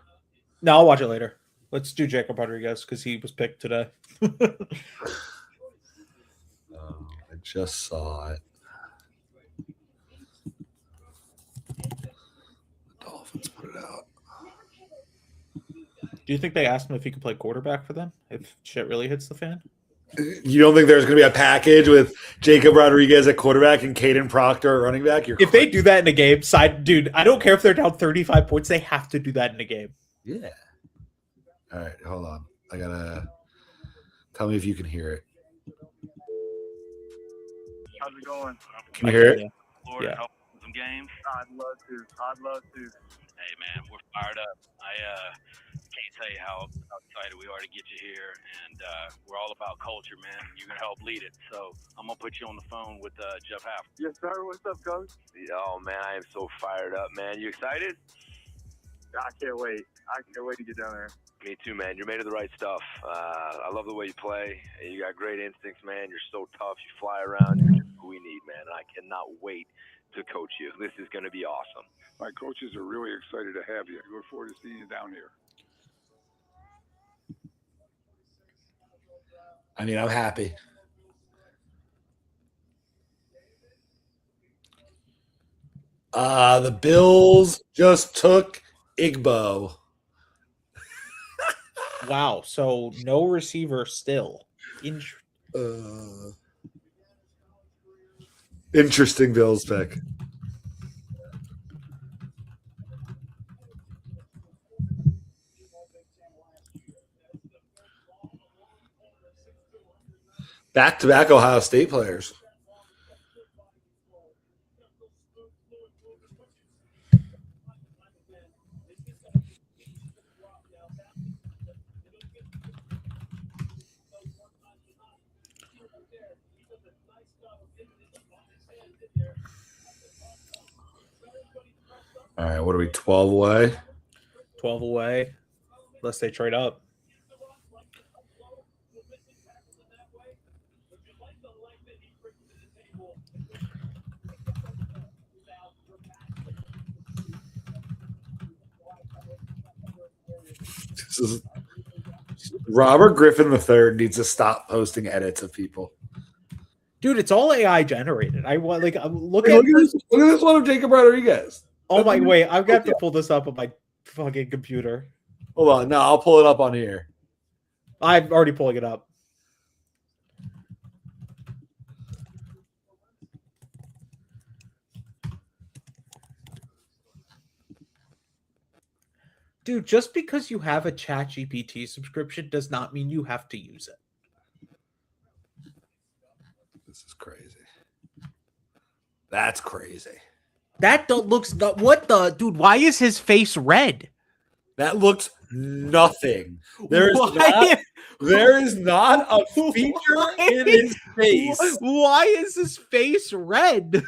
No, I'll watch it later. Let's do Jacob Rodriguez because he was picked today. I just saw it. The Dolphins put it out. Do you think they asked him if he could play quarterback for them if shit really hits the fan? You don't think there's going to be a package with Jacob Rodriguez at quarterback and Caden Proctor at running back? If they do that in a game, dude, I don't care if they're down 35 points. They have to do that in a game. Yeah. All right, hold on. I gotta tell me if you can hear it. How's it going? Can you hear it? Florida, Yeah. help some games? I'd love to. Hey man, we're fired up. I can't tell you how excited we are to get you here, and we're all about culture, man. You're gonna help lead it, so I'm gonna put you on the phone with Jeff Half. Yes, sir. What's up, coach? Oh man, I am so fired up, man. You excited? I can't wait. I can't wait to get down there. Me too, man. You're made of the right stuff. I love the way you play. You got great instincts, man. You're so tough. You fly around. You're just who we need, man. And I cannot wait to coach you. This is going to be awesome. My coaches are really excited to have you. I look forward to seeing you down here. I mean, I'm happy. The Bills just took Igbo. Wow. So no receiver still. Interesting Bills pick. Back-to-back Ohio State players. All right, what are we, 12 away? 12 away, unless they trade up. This is Robert Griffin III needs to stop posting edits of people. Dude, it's all AI generated. I'm look Hey, at look at this one of Jacob Rodriguez. Oh my wait, I've got to pull this up on my fucking computer. Hold on, no, I'll pull it up on here. I'm already pulling it up. Dude, just because you have a ChatGPT subscription does not mean you have to use it. This is crazy. That's crazy. That looks what the dude? Why is his face red? That looks nothing. There is not a feature in his face. Why is his face red?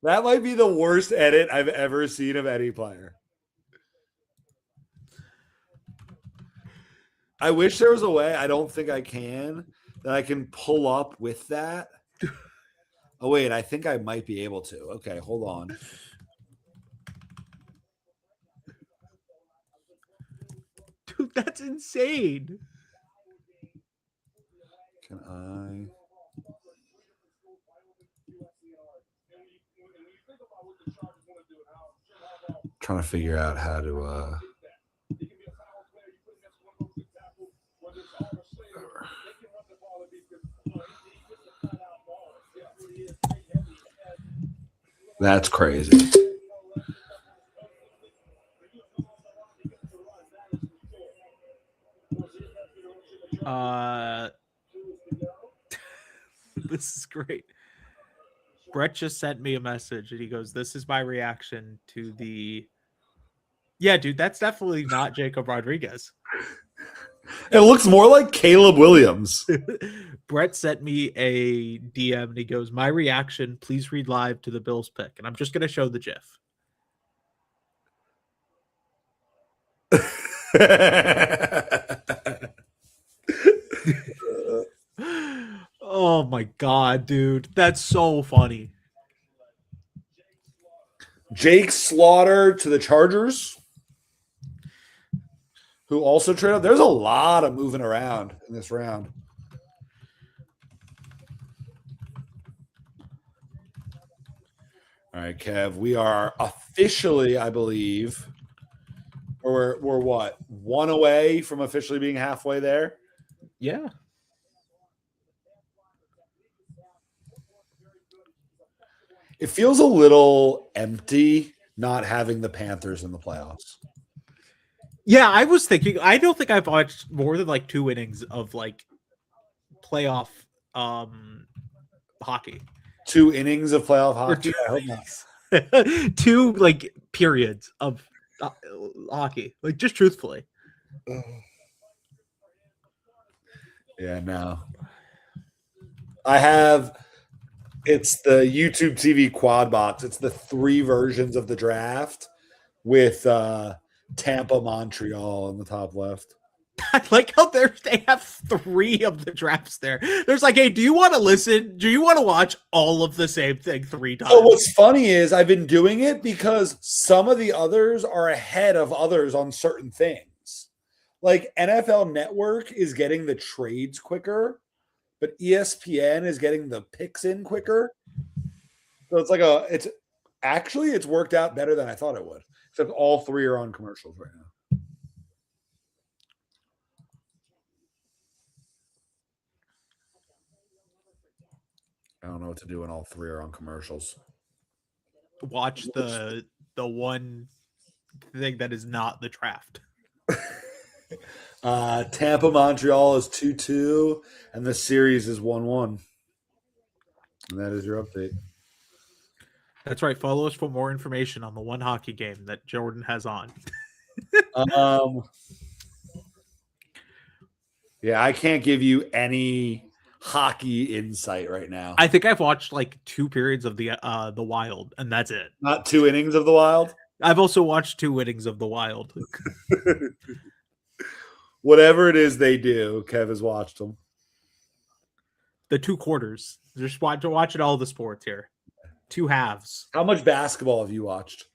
That might be the worst edit I've ever seen of any player. I wish there was a way. I don't think I can that I can pull up with that. Oh wait, I think I might be able to. Okay, hold on. Dude, that's insane. Can I? Trying to figure out how to. That's crazy. This is great. Brett just sent me a message and he goes, "This is my reaction to the." Yeah, dude, that's definitely not Jacob Rodriguez. It looks more like Caleb Williams. Brett sent me a DM and he goes, "My reaction, please read live to the Bills pick." And I'm just going to show the GIF. Oh my God, dude. That's so funny. Jake Slaughter to the Chargers, who also traded. There's a lot of moving around in this round. All right, Kev, we are officially, I believe, or we're what, one away from officially being halfway there? Yeah. It feels a little empty not having the Panthers in the playoffs. Yeah, I was thinking, I don't think I've watched more than like 2 innings of like playoff hockey. 2 innings of playoff Or hockey? I hope not. 2 like periods of hockey. Like, just truthfully. Yeah, no. It's the YouTube TV quad box. It's the 3 versions of the draft with Tampa, Montreal in the top left. I like how they have 3 of the drafts there. There's like, hey, do you want to listen? Do you want to watch all of the same thing 3 times? So what's funny is I've been doing it because some of the others are ahead of others on certain things. Like NFL Network is getting the trades quicker, but ESPN is getting the picks in quicker. So it's like it's worked out better than I thought it would. Except all 3 are on commercials right now. I don't know what to do when all 3 are on commercials. Watch the one thing that is not the draft. Tampa Montreal is 2-2, and the series is 1-1. And that is your update. That's right. Follow us for more information on the one hockey game that Jordan has on. Yeah, I can't give you any hockey insight right now. I think I've watched like 2 periods of the Wild, and that's it. Not 2 innings of the Wild. I've also watched 2 innings of the Wild. Whatever it is they do, Kev has watched them. The 2 quarters. Just watching all the sports here. 2 halves. How much basketball have you watched?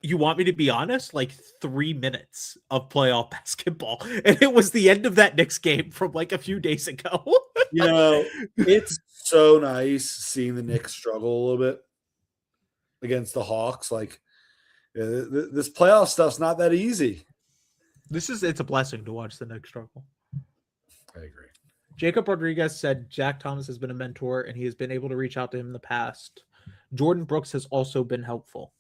You want me to be honest? Like 3 minutes of playoff basketball. And it was the end of that Knicks game from like a few days ago. You know, it's so nice seeing the Knicks struggle a little bit against the Hawks. Like, this playoff stuff's not that easy. It's a blessing to watch the Knicks struggle. I agree. Jacob Rodriguez said Jack Thomas has been a mentor and he has been able to reach out to him in the past. Jordan Brooks has also been helpful.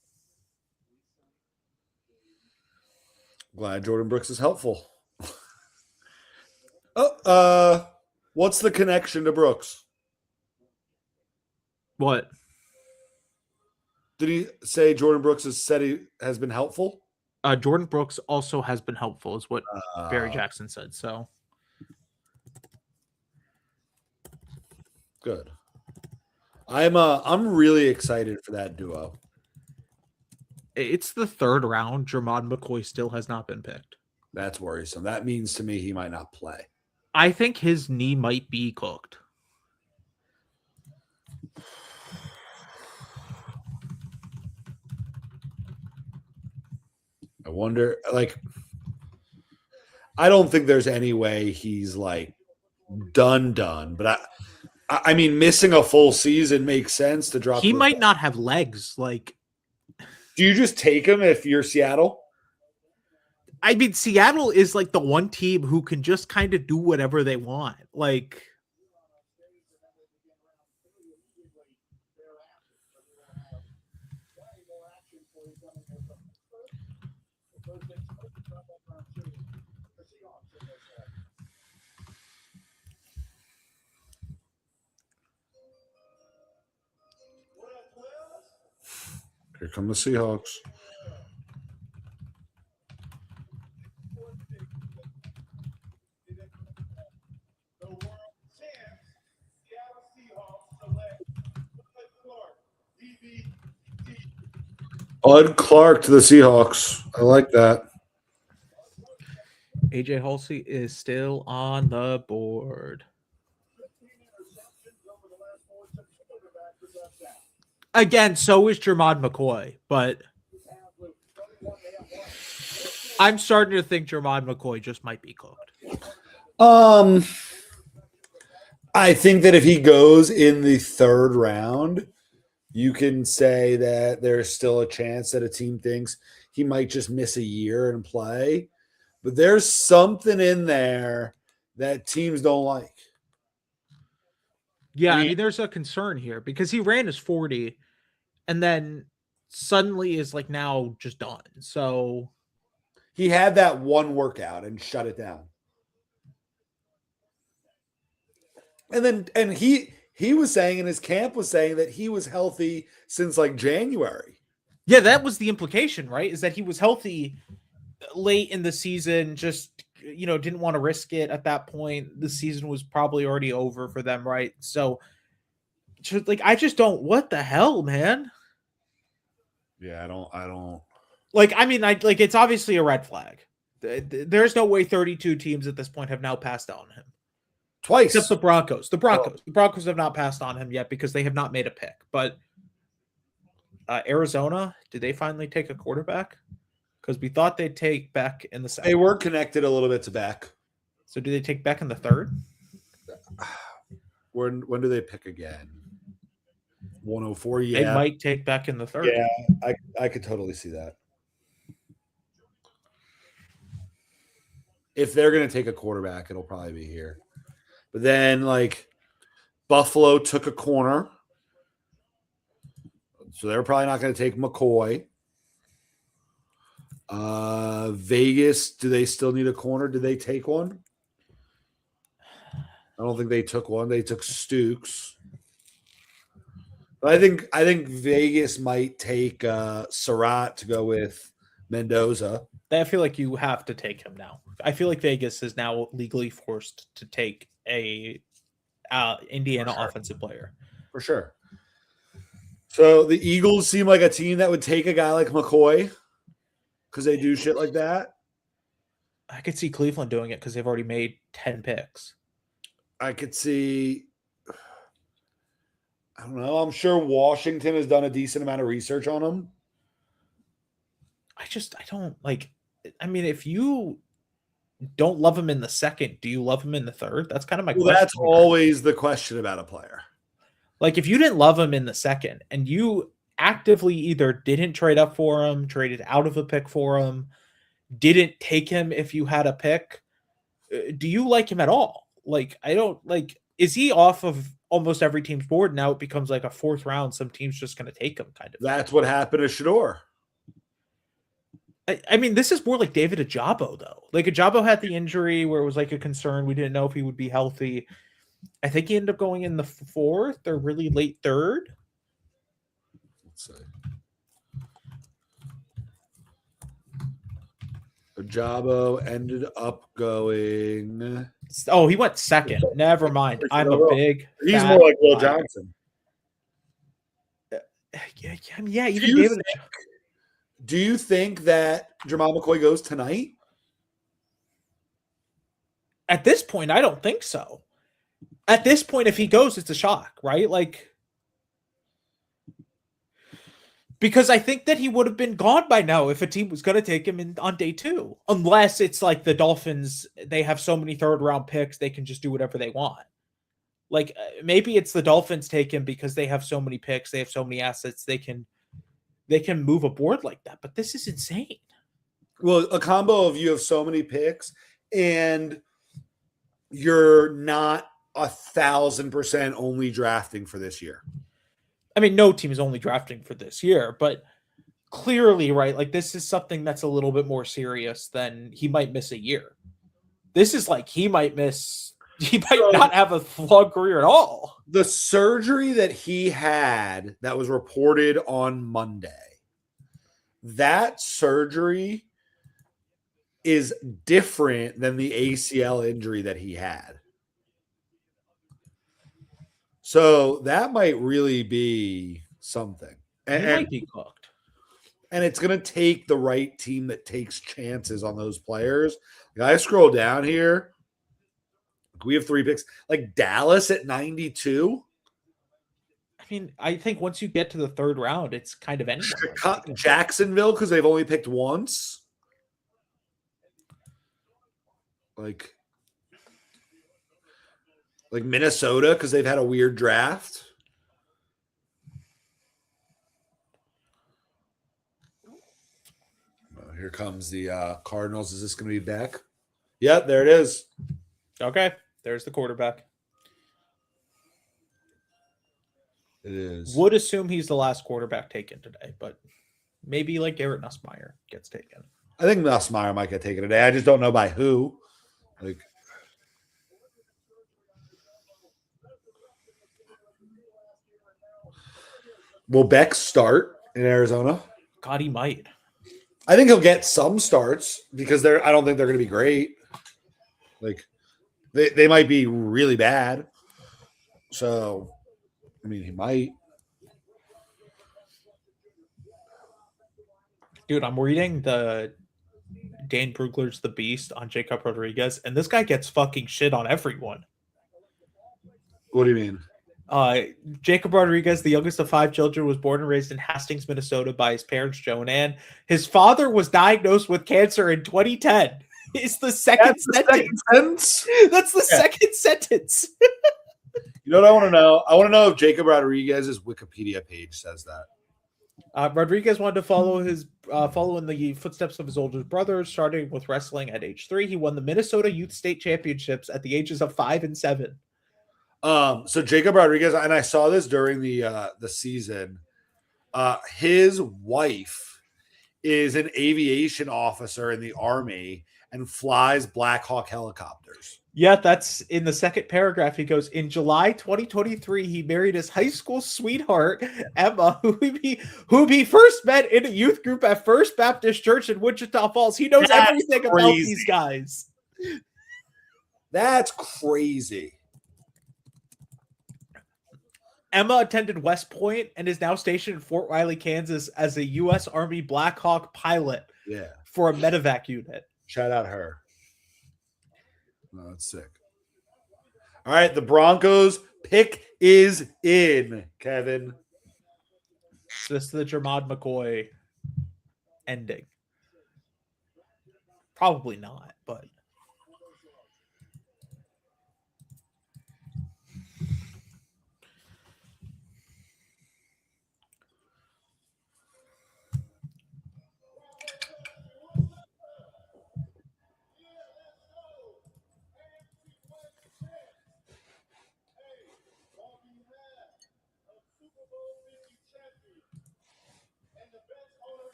Glad Jordan Brooks is helpful. What's the connection to Brooks? What? Did he say Jordan Brooks has been helpful? Jordan Brooks also has been helpful, is what Barry Jackson said. So good. I'm really excited for that duo. It's the 3rd round. Jermon McCoy still has not been picked. That's worrisome. That means to me he might not play. I think his knee might be cooked. I wonder, like, I don't think there's any way he's like done, but I mean, missing a full season makes sense to drop. He might not have legs. Like, do you just take him if you're Seattle? I mean, Seattle is like the one team who can just kind of do whatever they want. Like, Here come the Seahawks. Bud Clark to the Seahawks. I like that. AJ Halsey is still on the board. Again, so is Jermod McCoy, but I'm starting to think Jermod McCoy just might be cooked. I think that if he goes in the third round, you can say that there's still a chance that a team thinks he might just miss a year and play. But there's something in there that teams don't like. Yeah, I mean, there's a concern here because he ran his 40 and then suddenly is like now just done. So he had that one workout and shut it down. And he was saying, and his camp was saying that he was healthy since like January. Yeah, that was the implication, right? Is that he was healthy late in the season, just, you know, didn't want to risk it at that point. The season was probably already over for them, right? So, just, like, I just don't, what the hell, man? Yeah, I don't. Like, I mean, it's obviously a red flag. There's no way 32 teams at this point have now passed on him. Twice. Except the Broncos. The Broncos have not passed on him yet because they have not made a pick. But Arizona, did they finally take a quarterback? Because we thought they'd take Beck in the second. They were connected a little bit to Beck. So do they take Beck in the third? When do they pick again? 104, yeah. They might take Beck in the third. Yeah, I could totally see that. If they're going to take a quarterback, it'll probably be here. But then, like, Buffalo took a corner. So they're probably not going to take McCoy. Vegas, do they still need a corner? Did they take one? I don't think they took one. They took Stooks. But I think Vegas might take Surratt to go with Mendoza. I feel like you have to take him now. I feel like Vegas is now legally forced to take a Indiana offensive player. For sure. So the Eagles seem like a team that would take a guy like McCoy because they do shit like that. I could see Cleveland doing it because they've already made 10 picks. I could see, I don't know. I'm sure Washington has done a decent amount of research on him. I don't like, I mean, if you don't love him in the second, do you love him in the third? That's kind of my question. That's always the question about a player. Like, if you didn't love him in the second and you actively either didn't trade up for him, traded out of a pick for him, didn't take him if you had a pick, do you like him at all? Like, I don't like, is he off of almost every team's board? Now it becomes like a fourth round. Some team's just going to take him kind of. That's what happened to Shador. I mean, this is more like David Ajabo, though. Like, Ajabo had the injury where it was like a concern. We didn't know if he would be healthy. I think he ended up going in the fourth or really late third. Let's see. Ajabo ended up going. Oh, he went second. Never mind. I'm a big. He's more like Will Johnson. Yeah, even David. Do you think that Jamal McCoy goes tonight? At this point, I don't think so. At this point, if he goes, it's a shock, right? Like, because I think that he would have been gone by now if a team was going to take him in on day 2, unless it's like the Dolphins. They have so many 3rd-round picks, they can just do whatever they want. Like maybe it's the Dolphins take him because they have so many picks, they have so many assets, they can move a board like that. But this is insane. Well, a combo of you have so many picks and you're not 1,000% only drafting for this year. I mean, no team is only drafting for this year, but clearly, right? Like this is something that's a little bit more serious than he might miss a year. This is like he might not have a long career at all. The surgery that he had that was reported on Monday, that surgery is different than the ACL injury that he had. So that might really be something. He might be cooked. And it's going to take the right team that takes chances on those players. Like I scroll down here. We have 3 picks. Like Dallas at 92. I mean, I think once you get to the 3rd round, it's kind of anyone. Jacksonville, because they've only picked once. Like Minnesota, because they've had a weird draft. Here comes the Cardinals. Is this going to be back? Yep, there it is. Okay, there's the quarterback. It is. Would assume he's the last quarterback taken today, but maybe like Garrett Nussmeier gets taken. I think Nussmeier might get taken today. I just don't know by who. Like, will Beck start in Arizona? God, he might. I think he'll get some starts because I don't think they're going to be great. Like they might be really bad. So, I mean, he might. Dude, I'm reading the Dane Brugler's The Beast on Jacob Rodriguez, and this guy gets fucking shit on everyone. What do you mean? Jacob Rodriguez, the youngest of 5 children, was born and raised in Hastings, Minnesota by his parents, Joe and Ann. His father was diagnosed with cancer in 2010. It's the second sentence. That's the second sentence. You know what I want to know? I want to know if Jacob Rodriguez's Wikipedia page says that. Rodriguez wanted to follow in the footsteps of his older brother, starting with wrestling at age 3. He won the Minnesota Youth State Championships at the ages of 5 and 7. So Jacob Rodriguez, and I saw this during the season. His wife is an aviation officer in the Army and flies Black Hawk helicopters. Yeah, that's in the second paragraph. He goes, in July 2023, he married his high school sweetheart, Emma, whom he first met in a youth group at First Baptist Church in Wichita Falls. He knows everything about these guys. That's crazy. Emma attended West Point and is now stationed in Fort Riley, Kansas as a U.S. Army Black Hawk pilot for a medevac unit. Shout out her. No, that's sick. All right, the Broncos pick is in, Kevin. This is the Jermod McCoy ending. Probably not, but...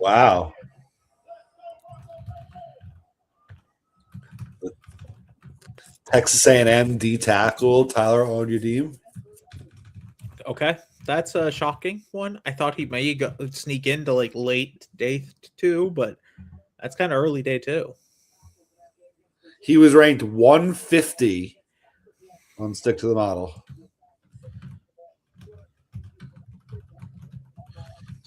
Wow. Texas A&M D tackle Tyler Onyedim. Okay, that's a shocking one. I thought he may sneak into like late day 2, but that's kind of early day 2. He was ranked 150 on Stick to the Model.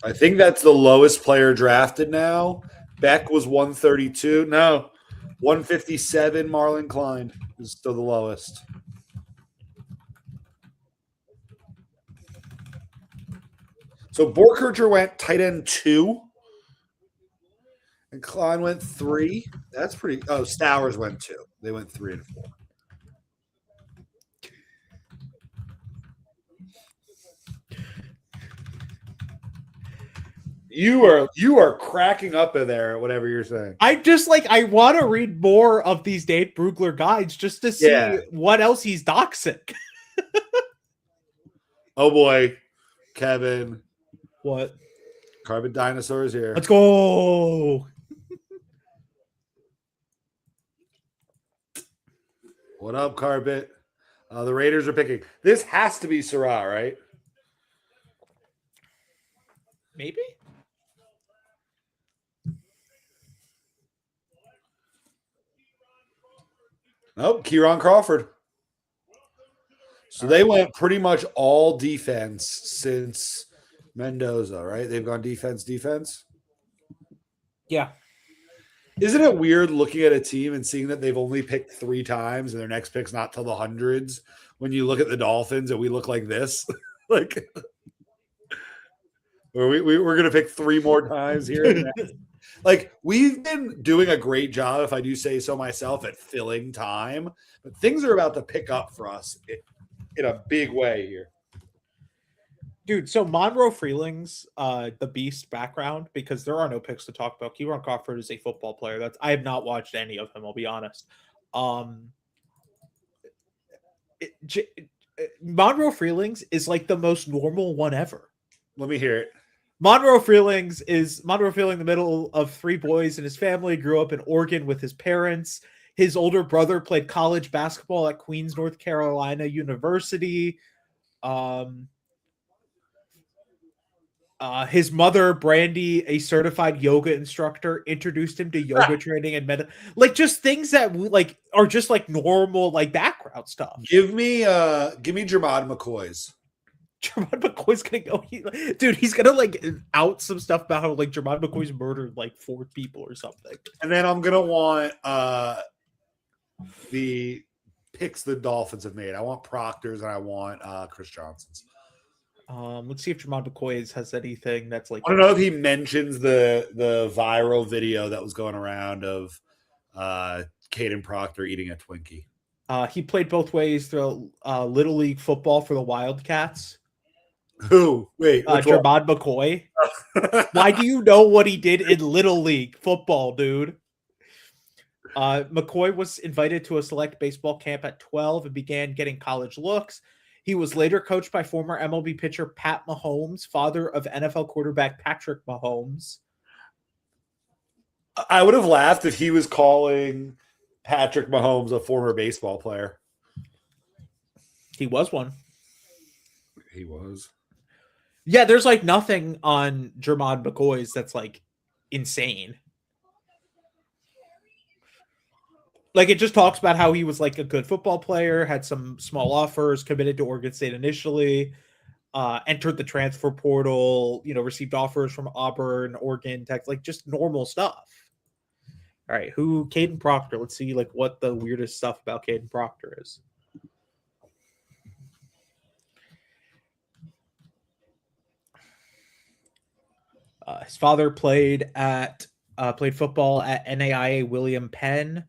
I think that's the lowest player drafted now. Beck was 132. No, 157. Marlon Klein is still the lowest. So Borkerger went tight end 2. And Klein went 3. That's pretty. Oh, Stowers went 2. They went 3 and 4. You are cracking up in there, whatever you're saying. I just I want to read more of these Dave Brugler guides just to see what else he's doxing. Oh boy, Kevin. What? Carbon Dinosaurs here. Let's go. What up, Carpet? The Raiders are picking. This has to be Sarah, right? Maybe. Nope, Kieran Crawford. So they went pretty much all defense since Mendoza, right? They've gone defense. Yeah. Isn't it weird looking at a team and seeing that they've only picked 3 times and their next pick's not till the hundreds? When you look at the Dolphins and we look like this, like we're gonna pick 3 more times here. Like, we've been doing a great job, if I do say so myself, at filling time, but things are about to pick up for us in a big way here. Dude, so Monroe Freeling's the beast background, because there are no picks to talk about. Kieran Crawford is a football player. I have not watched any of him, I'll be honest. Monroe Freelings is like the most normal one ever. Let me hear it. Monroe Freeling, the middle of 3 boys in his family, grew up in Oregon with his parents. His older brother played college basketball at Queens, North Carolina University. His mother, Brandy, a certified yoga instructor, introduced him to yoga training and just things that are just normal background stuff. Give me Jermod McCoy's. Jermod McCoy's gonna go, dude. He's gonna out some stuff about how Jermod McCoy's murdered 4 people or something. And then I'm gonna want the picks the Dolphins have made. I want Proctor's and I want Chris Johnson's. Let's see if Jermod McCoy has anything that's I don't know if he mentions the viral video that was going around of Caden Proctor eating a Twinkie. He played both ways through Little League football for the Wildcats. Who? Wait, Jermod McCoy. Why do you know what he did in Little League football, dude? McCoy was invited to a select baseball camp at 12 and began getting college looks. He was later coached by former MLB pitcher Pat Mahomes, father of NFL quarterback Patrick Mahomes. I would have laughed if he was calling Patrick Mahomes a former baseball player. He was one. He was. Yeah, there's nothing on Jermod McCoy's that's insane. It just talks about how he was a good football player, had some small offers, committed to Oregon State initially, entered the transfer portal, received offers from Auburn, Oregon, Texas, just normal stuff. All right, Caden Proctor. Let's see what the weirdest stuff about Caden Proctor is. His father played football at NAIA William Penn.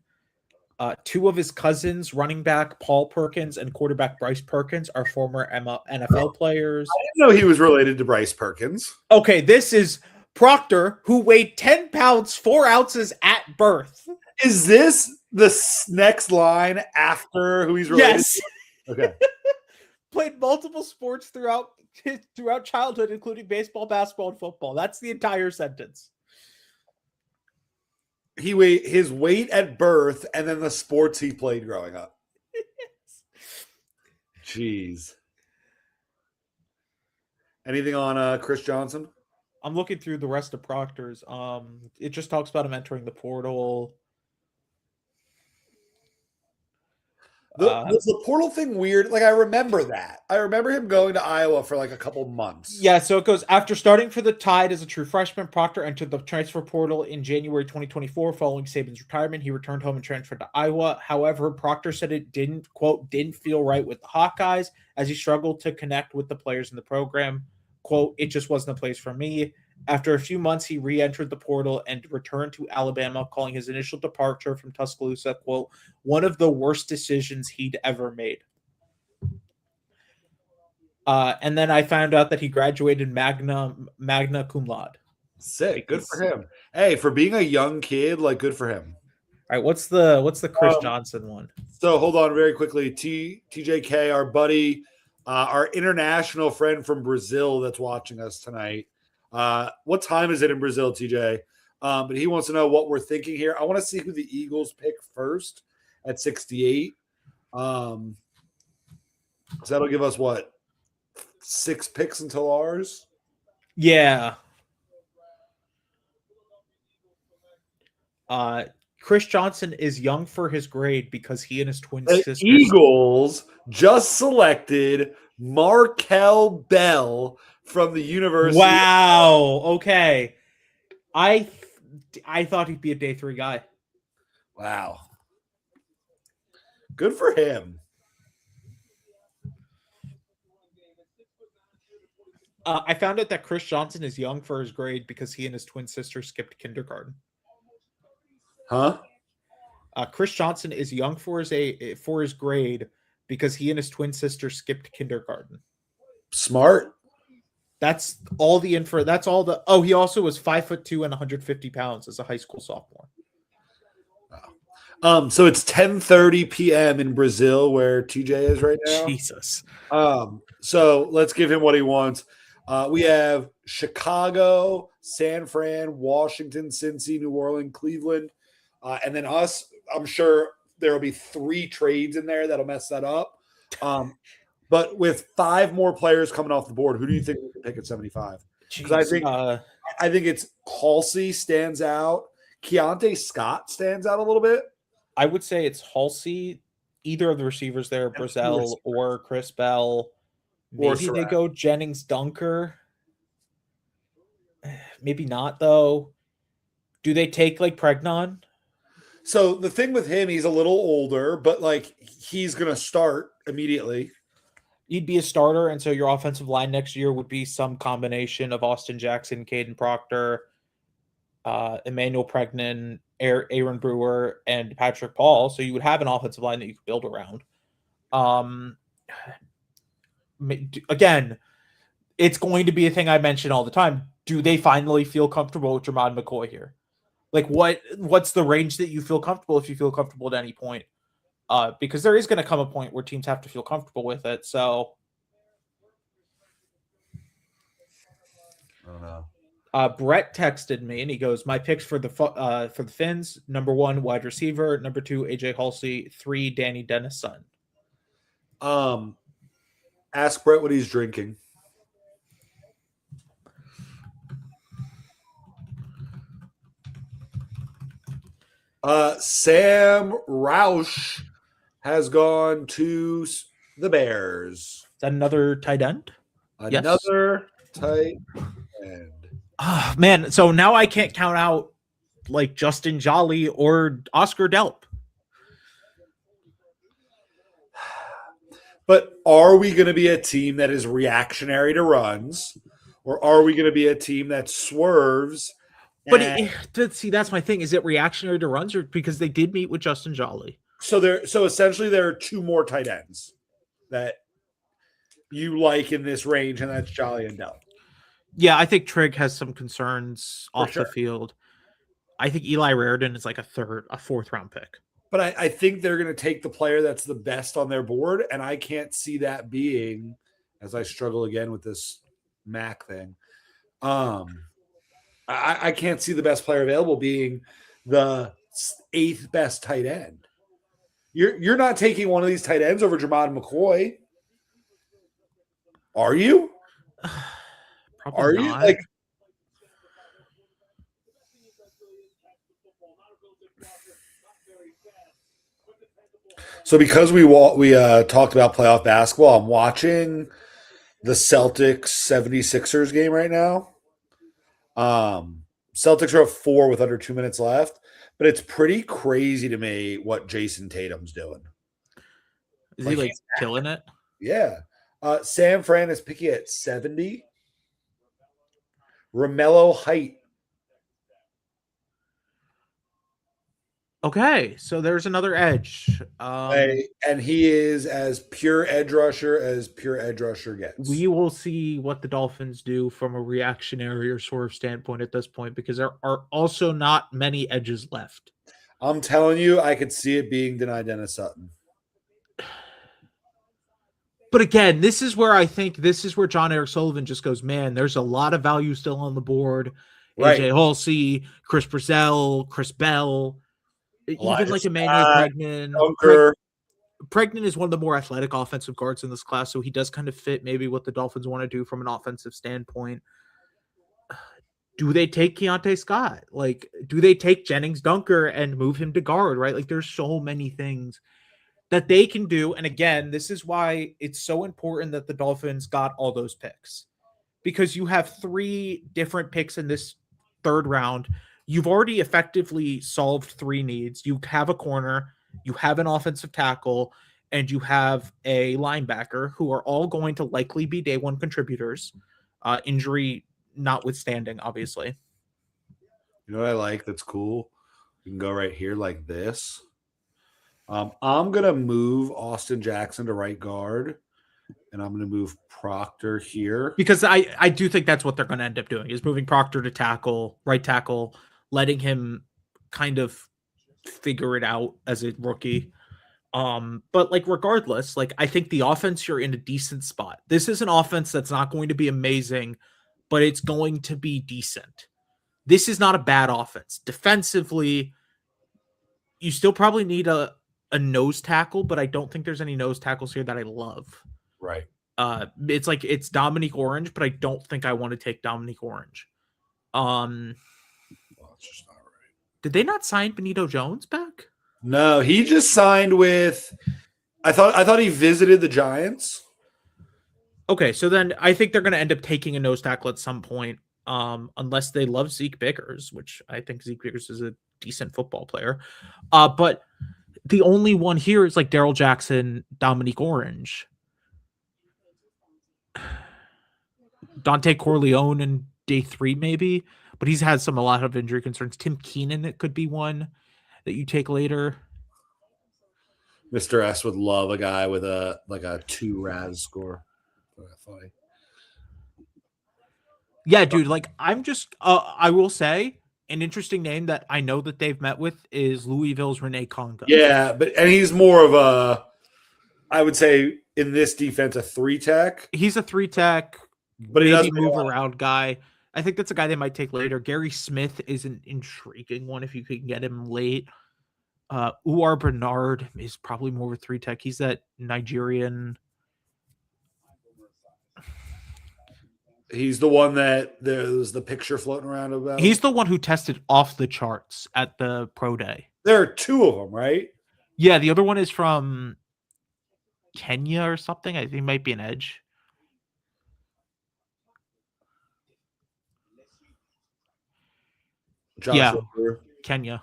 2 of his cousins, running back Paul Perkins and quarterback Bryce Perkins, are former NFL players. I didn't know he was related to Bryce Perkins. Okay, this is Proctor, who weighed 10 pounds, 4 ounces at birth. Is this the next line after who he's related Yes. to? Okay. Played multiple sports throughout childhood, including baseball, basketball, and football. That's the entire sentence. His weight at birth and then the sports he played growing up. Jeez. Anything on Chris Johnson? I'm looking through the rest of Proctor's. It just talks about him entering the portal. Was the portal thing weird? Like, I remember that. I remember him going to Iowa for like a couple months. Yeah, so it goes after starting for the Tide as a true freshman. Proctor entered the transfer portal in January 2024 following Saban's retirement. He returned home and transferred to Iowa. However, Proctor said it didn't feel right with the Hawkeyes as he struggled to connect with the players in the program. Quote, it just wasn't a place for me. After a few months, he re-entered the portal and returned to Alabama, calling his initial departure from Tuscaloosa, quote, one of the worst decisions he'd ever made. And then I found out that he graduated magna cum laude. Sick. Good for him. Hey, for being a young kid, like, good for him. All right, what's the Chris Johnson one? So hold on very quickly. TJK, our buddy, our international friend from Brazil that's watching us tonight. What time is it in Brazil, TJ? But he wants to know what we're thinking here. I want to see who the Eagles pick first at 68. So that'll give us what? 6 picks until ours? Yeah. Chris Johnson is young for his grade because he and his twin The sisters. Eagles just selected Markel Bell from the University. Wow. Okay. I thought he'd be a day 3 guy. Wow. Good for him. I found out that Chris Johnson is young for his grade because he and his twin sister skipped kindergarten. Huh? Chris Johnson is young for his grade because he and his twin sister skipped kindergarten. Smart. That's all the info. That's all the. Oh, he also was 5'2" and 150 pounds as a high school sophomore. So it's 10:30 p.m. in Brazil where TJ is right now. Jesus. So let's give him what he wants. We have Chicago, San Fran, Washington, Cincy, New Orleans, Cleveland, and then us. I'm sure there will be 3 trades in there that'll mess that up. But with 5 more players coming off the board, who do you think we can pick at 75? Because I think it's Halsey stands out. Keontae Scott stands out a little bit. I would say it's Halsey, either of the receivers there, Brazel or Chris Bell. Maybe they go Jennings Dunker. Maybe not, though. Do they take like Pregnon? So the thing with him, he's a little older, but like he's going to start immediately. He'd be a starter, and so your offensive line next year would be some combination of Austin Jackson, Caden Proctor, Emmanuel Pregnon, Aaron Brewer, and Patrick Paul. So you would have an offensive line that you could build around. Again, it's going to be a thing I mention all the time. Do they finally feel comfortable with Jermod McCoy here? Like, what's the range that you feel comfortable if you feel comfortable at any point? Because there is going to come a point where teams have to feel comfortable with it. So, I don't know. Brett texted me and he goes, "My picks for the Finns: number 1, wide receiver; number 2, AJ Halsey; 3, Danny Dennison." Ask Brett what he's drinking. Sam Roush has gone to the Bears. Is that another tight end? Another tight end. Oh, man, so now I can't count out like Justin Jolly or Oscar Delp. But are we going to be a team that is reactionary to runs, or are we going to be a team that swerves? But see, that's my thing. Is it reactionary to runs, or because they did meet with Justin Jolly? So essentially there are 2 more tight ends that you like in this range, and that's Jolly and Delp. Yeah, I think Trigg has some concerns off sure. the field. I think Eli Raridan is like a 4th round pick. But I think they're going to take the player that's the best on their board, and I can't see that being, as I struggle again with this Mac thing, I can't see the best player available being the 8th best tight end. You're not taking one of these tight ends over Jermod McCoy, are you? Probably Are not. you like? So because we talked about playoff basketball, I'm watching the Celtics 76ers game right now. Celtics are up 4 with under 2 minutes left, but it's pretty crazy to me what Jason Tatum's doing. Is he like killing it? Yeah. Sam Fran is picking at 70. Romello height. Okay, so there's another edge. And he is as pure edge rusher gets. We will see what the Dolphins do from a reactionary or sort of standpoint at this point, because there are also not many edges left. I'm telling you, I could see it being denied Dennis Sutton. But again, this is where John Eric Sullivan just goes, man, there's a lot of value still on the board. Right. AJ Halsey, Chris Brazell, Chris Bell, even like Emmanuel Pregnan. Pregnan is one of the more athletic offensive guards in this class, so he does kind of fit maybe what the Dolphins want to do from an offensive standpoint. Do they take Keontae Scott? Like, do they take Jennings Dunker and move him to guard, right? Like, there's so many things that they can do. And again, this is why it's so important that the Dolphins got all those picks, because you have 3 different picks in this third round. You've already effectively solved 3 needs. You have a corner, you have an offensive tackle, and you have a linebacker who are all going to likely be day one contributors, injury notwithstanding, obviously. You know what I like that's cool? You can go right here like this. I'm going to move Austin Jackson to right guard, and I'm going to move Proctor here. Because I do think that's what they're going to end up doing, is moving Proctor to right tackle, letting him kind of figure it out as a rookie. But like, regardless, like, I think the offense, you're in a decent spot. This is an offense that's not going to be amazing, but it's going to be decent. This is not a bad offense. Defensively, you still probably need a nose tackle, but I don't think there's any nose tackles here that I love. Right. It's Dominique Orange, but I don't think I want to take Dominique Orange. It's just not right. Did they not sign Benito Jones back? No, he just signed with. I thought he visited the Giants. Okay, so then I think they're going to end up taking a nose tackle at some point, unless they love Zeke Biggers, which I think Zeke Biggers is a decent football player. But the only one here is like Daryl Jackson, Dominique Orange, Dante Corleone in day 3 maybe, but he's had a lot of injury concerns. Tim Keenan, it could be one that you take later. Mr. S would love a guy with a 2 RAS score. Funny. Yeah, dude, like, I'm just I will say an interesting name that I know that they've met with is Louisville's Rene Conga. Yeah, and he's more of a, I would say in this defense, a 3-tech. He's a 3-tech, but he doesn't move around guy. I think that's a guy they might take later. Gary Smith is an intriguing one if you can get him late. Uar Bernard is probably more of a 3-tech. He's that Nigerian. He's the one that there's the picture floating around about. He's the one who tested off the charts at the pro day. There are 2 of them, right? Yeah, the other one is from Kenya or something. I think he might be an edge. Joshua Brewer. Kenya.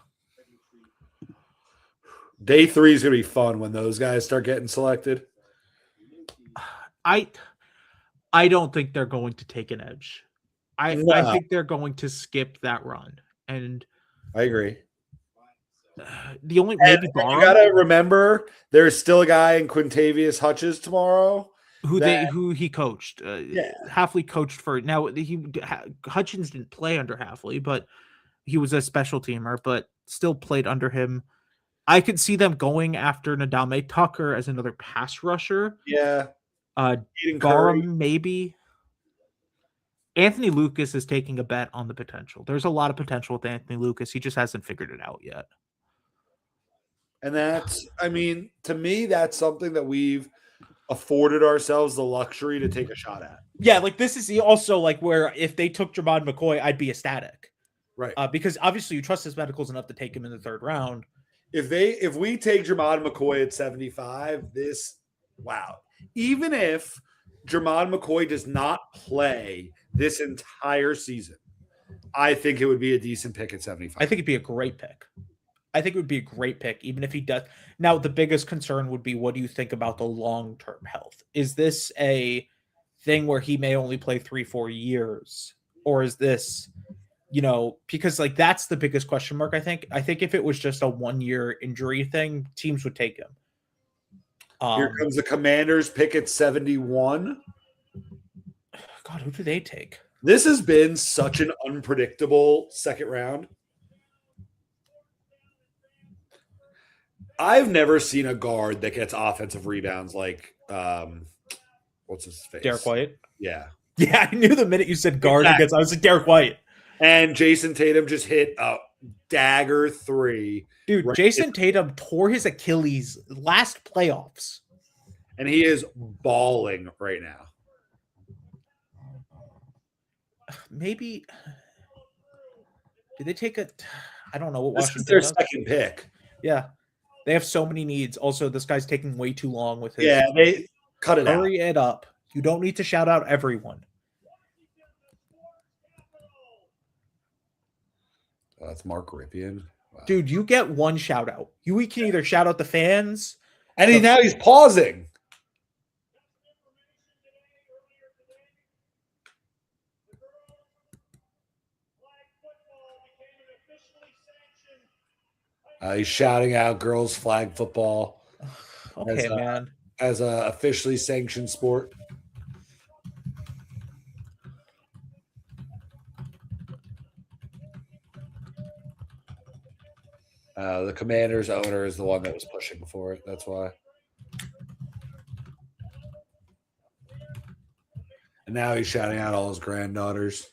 Day 3 is going to be fun when those guys start getting selected. I don't think they're going to take an edge. I think they're going to skip that run. And I agree. The only maybe you gotta remember there's still a guy in Quintavious Hutchins tomorrow who he coached. Yeah. Hafley coached for now. Hutchins didn't play under Hafley, but he was a special teamer, but still played under him. I could see them going after Nadame Tucker as another pass rusher. Yeah. Garum, maybe. Anthony Lucas is taking a bet on the potential. There's a lot of potential with Anthony Lucas. He just hasn't figured it out yet. And that's, I mean, to me, that's something that we've afforded ourselves the luxury to take a shot at. Yeah, like this is also like where if they took Jermod McCoy, I'd be ecstatic. Right. Because obviously you trust his medicals enough to take him in the third round. if we take Jermod McCoy at 75, wow. Even if Jermod McCoy does not play this entire season, I think it would be a decent pick at 75. I think it'd be a great pick. I think it would be a great pick, even if he does. Now, the biggest concern would be, what do you think about the long-term health? Is this a thing where he may only play 3-4 years? Or is this, because like that's the biggest question mark, I think. I think if it was just a 1-year injury thing, teams would take him. Here comes the Commanders pick at 71. God, who do they take? This has been such an unpredictable second round. I've never seen a guard that gets offensive rebounds like what's his face? Derek White. Yeah. Yeah, I knew the minute you said guard against, I was like Derek White. And Jason Tatum just hit a dagger 3. Dude, right. Jason Tatum tore his Achilles last playoffs. And he is balling right now. Maybe. Did they take a? I don't know what This Washington is their does. second pick. Yeah. They have so many needs. Also, this guy's taking way too long with his. Yeah, they cut it out. Hurry it up. You don't need to shout out everyone. Oh, that's Mark Ripien. Wow. Dude, you get one shout out. You can either shout out the fans. And now he's pausing. He's shouting out girls flag football. Okay, man. As a officially sanctioned sport. The Commanders owner is the one that was pushing for it. That's why. And now he's shouting out all his granddaughters.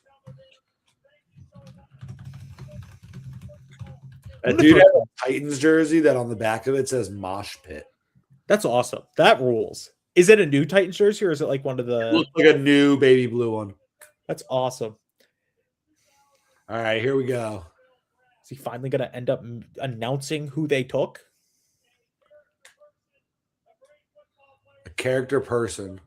That dude has a Titans jersey that on the back of it says Mosh Pit. That's awesome. That rules. Is it a new Titans jersey or is it like one of the? It looks like a new baby blue one. That's awesome. All right, here we go. Is he finally going to end up announcing who they took? A character person.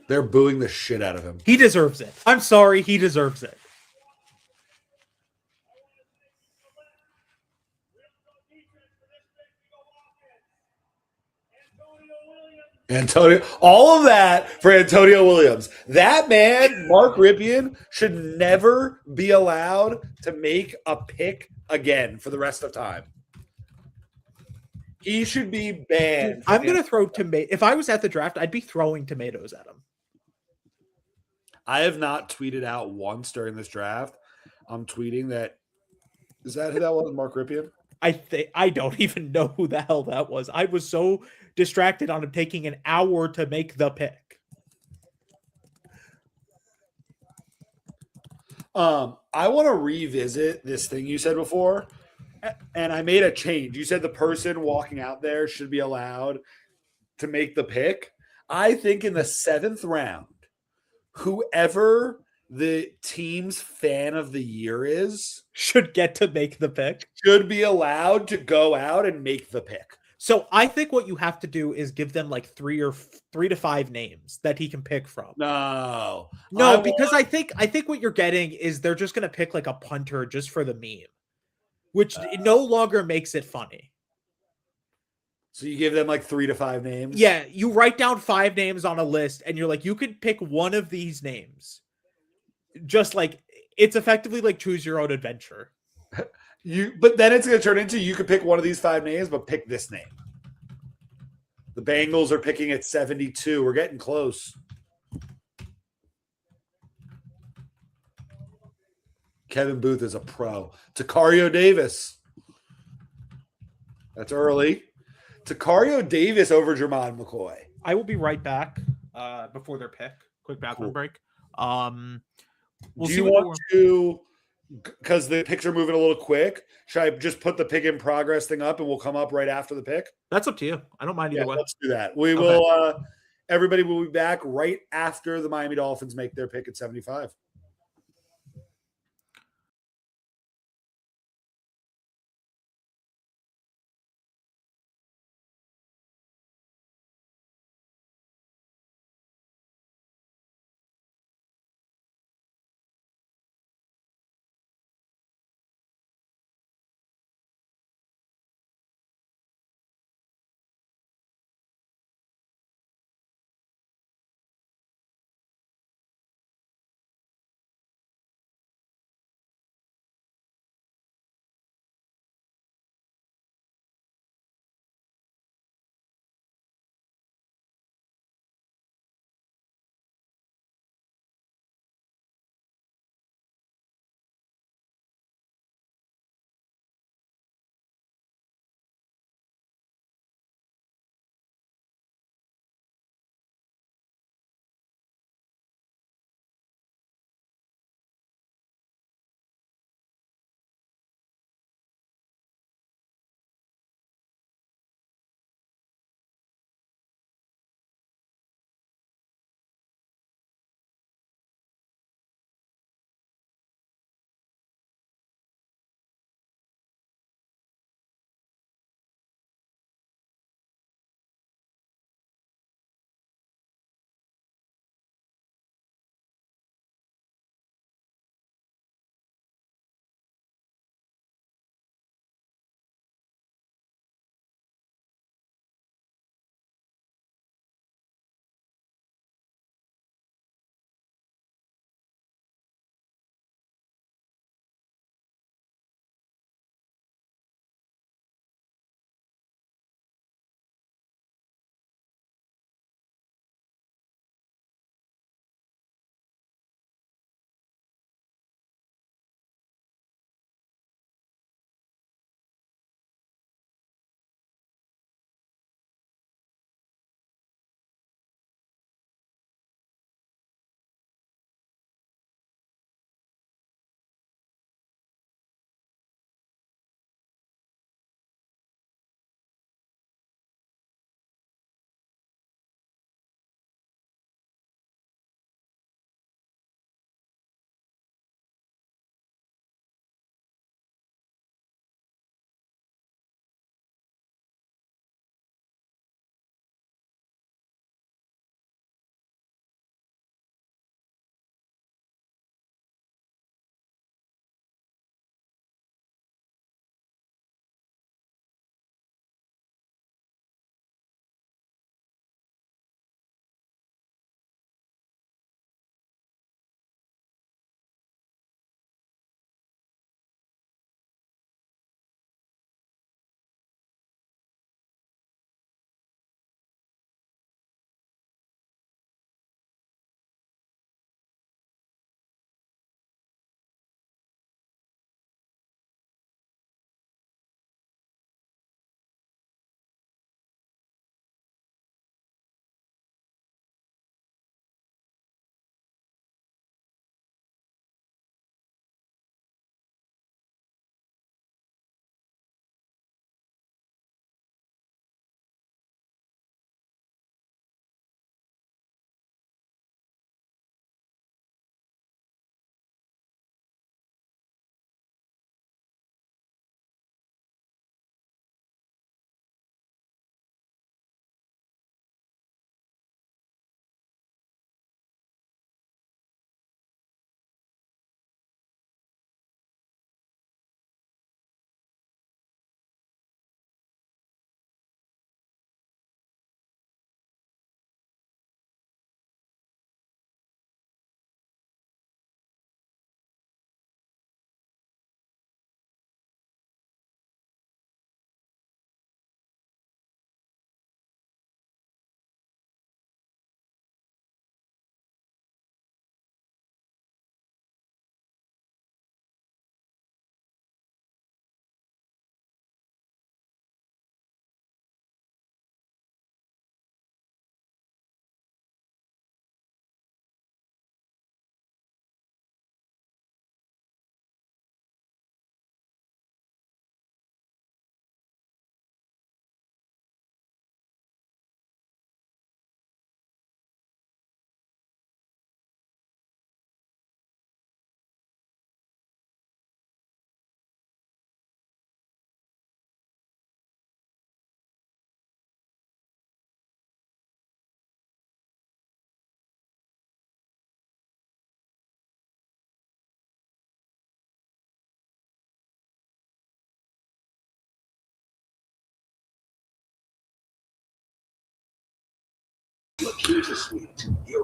They're booing the shit out of him. He deserves it. I'm sorry. He deserves it. Antonio, all of that for Antonio Williams. That man, Mark Ripien, should never be allowed to make a pick again for the rest of time. He should be banned. I'm going to throw tomato. If I was at the draft, I'd be throwing tomatoes at him. I have not tweeted out once during this draft. I'm tweeting that. Is that who that was, Mark Ripien? I don't even know who the hell that was. I was so distracted on him taking an hour to make the pick. I want to revisit this thing you said before, and I made a change. You said the person walking out there should be allowed to make the pick. I think in the 7th round, whoever the team's fan of the year is should get to make the pick. Should be allowed to go out and make the pick. So I think what you have to do is give them like 3 to 5 names that he can pick from. No, because I think what you're getting is they're just going to pick like a punter just for the meme, which no longer makes it funny. So you give them like 3 to 5 names? Yeah, you write down 5 names on a list and you're like, you could pick one of these names. Just like it's effectively like choose your own adventure. But then it's going to turn into you could pick one of these 5 names, but pick this name. The Bengals are picking at 72. We're getting close. Kevin Booth is a pro. Takario Davis. That's early. Takario Davis over Jermod McCoy. I will be right back before their pick. Quick bathroom break. Do you want to, because the picks are moving a little quick, should I just put the pick in progress thing up and we'll come up right after the pick? That's up to you. I don't mind either way. Let's do that. We will, everybody will be back right after the Miami Dolphins make their pick at 75.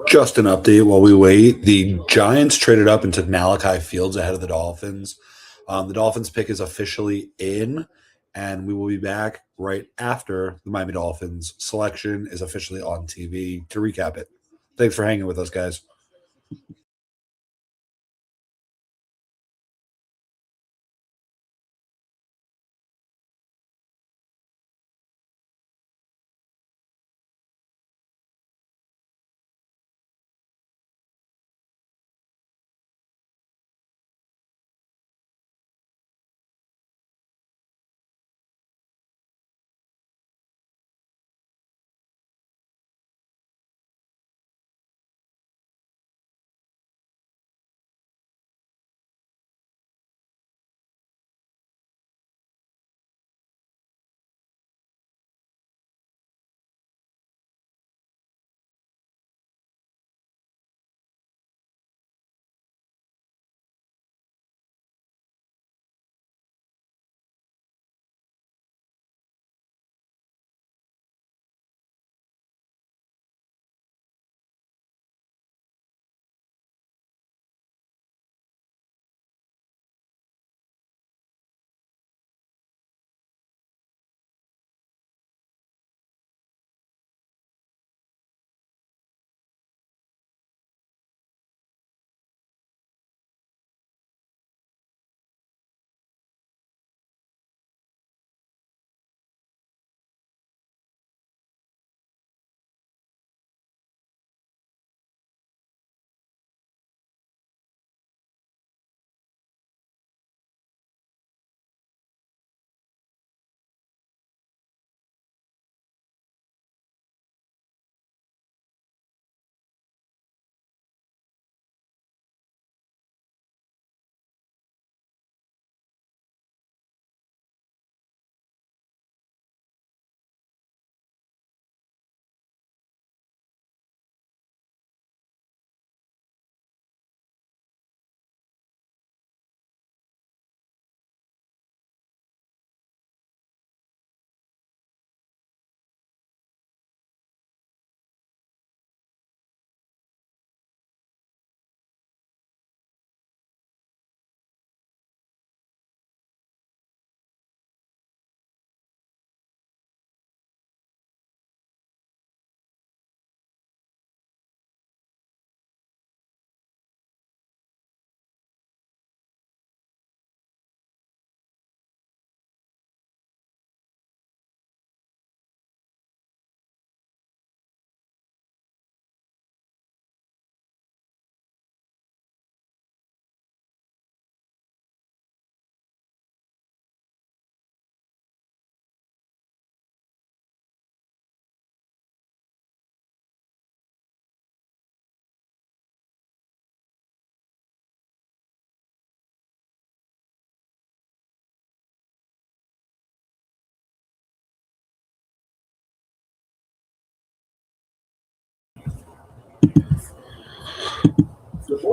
Just an update while we wait. The Giants traded up and took Malachi Fields ahead of the Dolphins. The Dolphins pick is officially in, and we will be back right after the Miami Dolphins selection is officially on TV to recap it. Thanks for hanging with us, guys.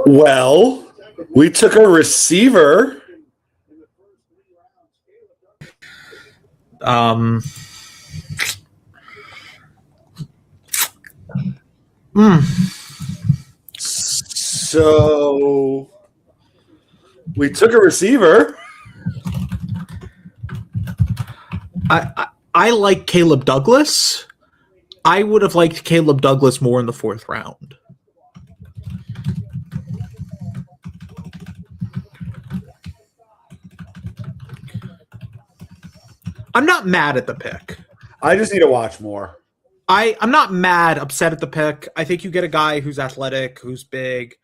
Well, we took a receiver. So we took a receiver. I like Caleb Douglas. I would have liked Caleb Douglas more in the 4th round. I'm not mad at the pick. I just need to watch more. I'm not mad, upset at the pick. I think you get a guy who's athletic, who's big.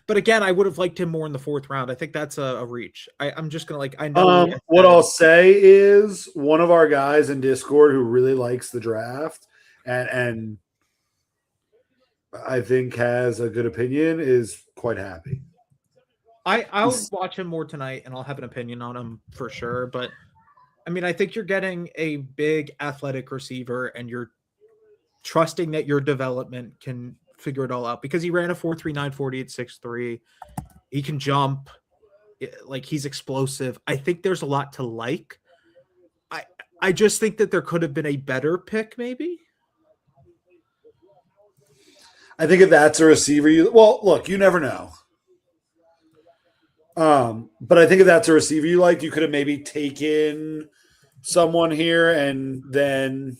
But again, I would have liked him more in the 4th round. I think that's a reach. I'm just gonna I know. What I'll say is one of our guys in Discord who really likes the draft and I think has a good opinion is quite happy. I'll watch him more tonight and I'll have an opinion on him for sure. But I mean, I think you're getting a big athletic receiver and you're trusting that your development can figure it all out because he ran a 4.39 40 at 6'3". He can jump, like he's explosive. I think there's a lot to like. I just think that there could have been a better pick, maybe. I think if that's a receiver, look, you never know. But I think if that's a receiver you liked, you could have maybe taken someone here, and then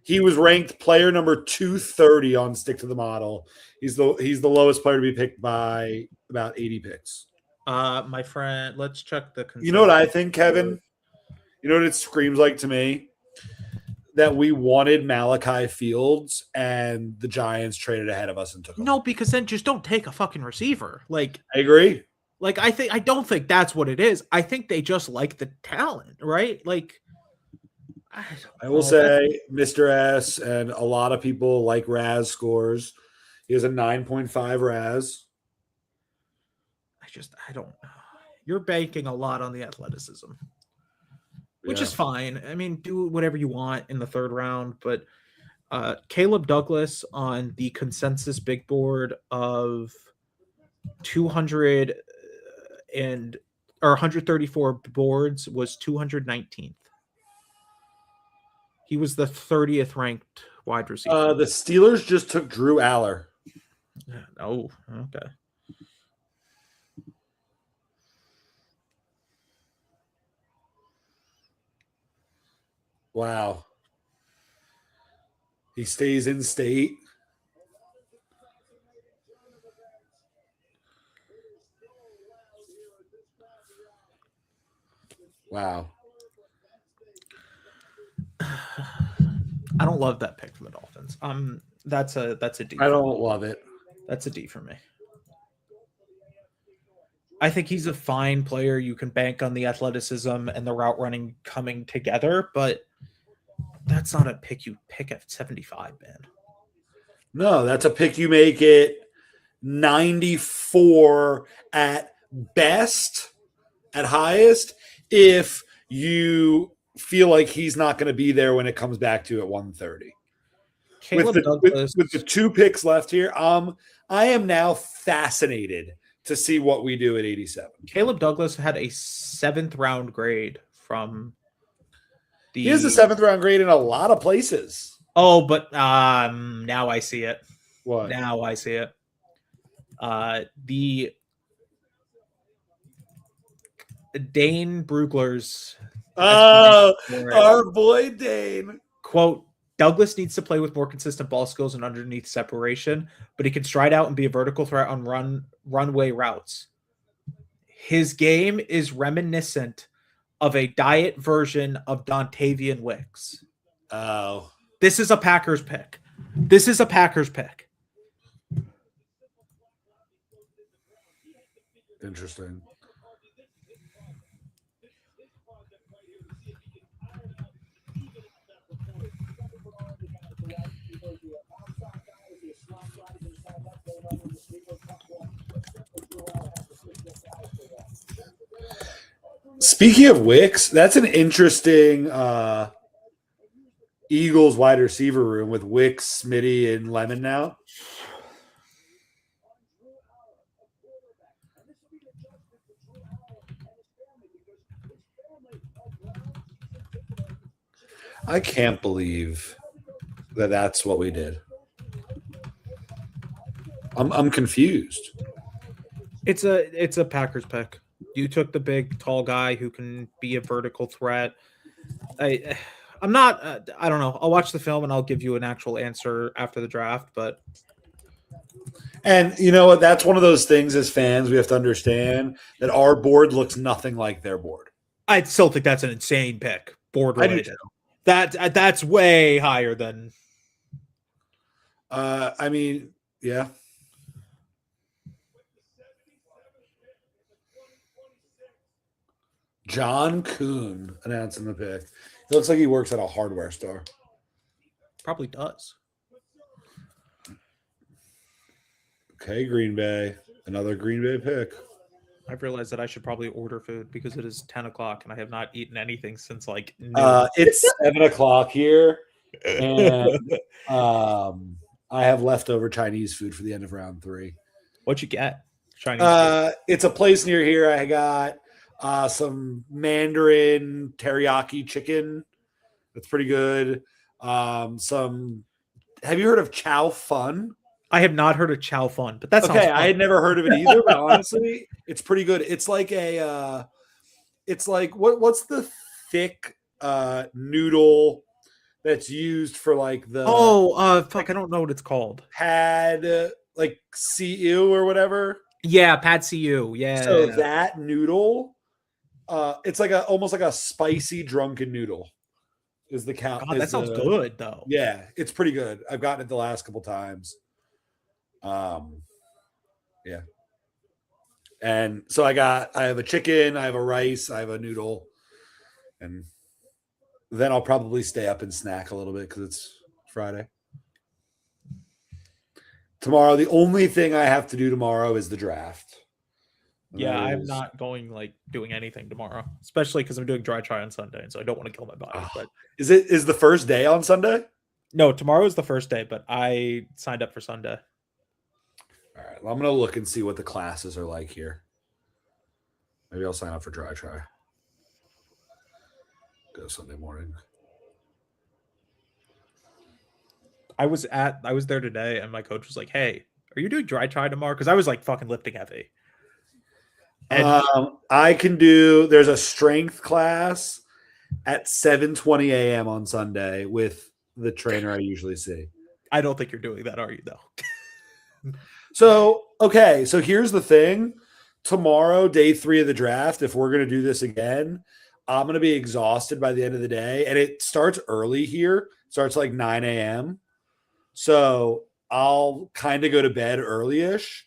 he was ranked player number 230 on Stick to the Model. He's the lowest player to be picked by about 80 picks. My friend, let's check the. You know what I think, Kevin? You know what it screams like to me? That we wanted Malachi Fields and the Giants traded ahead of us and took him. No, because then just don't take a fucking receiver. Like, I agree. Like I don't think that's what it is. I think they just like the talent, right? Like I will say Mr. S and a lot of people like Raz scores. He has a 9.5 Raz. I don't know. You're banking a lot on the athleticism, which is fine. I mean, do whatever you want in the third round, but Caleb Douglas on the consensus big board of 200 or 134 boards was 219th. He was the 30th ranked wide receiver. The Steelers just took Drew Aller. Oh, okay. Wow. He stays in state. Wow. I don't love that pick from the Dolphins. That's a D. I don't love it. That's a D for me. I think he's a fine player. You can bank on the athleticism and the route running coming together, but that's not a pick you pick at 75, man. No, that's a pick you make it 94 at best, at highest, if you feel like he's not going to be there when it comes back to at 130. With the 2 picks left here, I am now fascinated to see what we do at 87. Caleb Douglas had a 7th round grade from He has a 7th round grade in a lot of places. Oh, but now I see it. What? Now I see it. The Dane Brugler's our boy Dane. Quote, Douglas needs to play with more consistent ball skills and underneath separation, but he can stride out and be a vertical threat on runway routes. His game is reminiscent of a diet version of Dontavian Wicks. Oh. This is a Packers pick. This is a Packers pick. Interesting. Speaking of Wicks, that's an interesting Eagles wide receiver room with Wicks, Smitty, and Lemon now. I can't believe that that's what we did. I'm confused. It's a Packers pick. You took the big, tall guy who can be a vertical threat. I'm not. I don't know. I'll watch the film and I'll give you an actual answer after the draft. And you know what? That's one of those things as fans we have to understand that our board looks nothing like their board. I still think that's an insane pick. Board related. I do too. That's way higher than. I mean, yeah. John Kuhn announcing the pick. It looks like he works at a hardware store. Probably does. Okay, Green Bay. Another Green Bay pick. I've realized that I should probably order food because it is 10 o'clock and I have not eaten anything since like noon. It's 7 o'clock here. And I have leftover Chinese food for the end of round 3. What'd you get? Chinese food? It's a place near here. I got some Mandarin teriyaki chicken. That's pretty good. Have you heard of Chow Fun? I have not heard of Chow Fun, but that's Okay, I had never heard of it either, but honestly, it's pretty good. It's like it's like what's the thick noodle that's used for like the fuck, I don't know what it's called. pad like CU or whatever. Yeah, Pad CU. Yeah. So that noodle, it's like almost like a spicy drunken noodle. Is the count? God, that sounds good though. Yeah, it's pretty good. I've gotten it the last couple times. Yeah. And so I have a chicken, I have a rice, I have a noodle, and then I'll probably stay up and snack a little bit because it's Friday. Tomorrow, the only thing I have to do tomorrow is the draft. Yeah, I'm not going doing anything tomorrow, especially because I'm doing dry try on Sunday, and so I don't want to kill my body. But is the first day on Sunday? No, tomorrow is the first day, but I signed up for Sunday. All right, well, I'm gonna look and see what the classes are like here. Maybe I'll sign up for dry try. Go Sunday morning. I was there today, and my coach was like, "Hey, are you doing dry try tomorrow?" Because I was fucking lifting heavy. And I can do. There's a strength class at 7:20 a.m. on Sunday with the trainer I usually see. I don't think you're doing that, are you? Though. So okay, so here's the thing. Tomorrow, day 3 of the draft, if we're going to do this again, I'm going to be exhausted by the end of the day. And it starts early here. It starts like 9 a.m. So I'll kind of go to bed early-ish.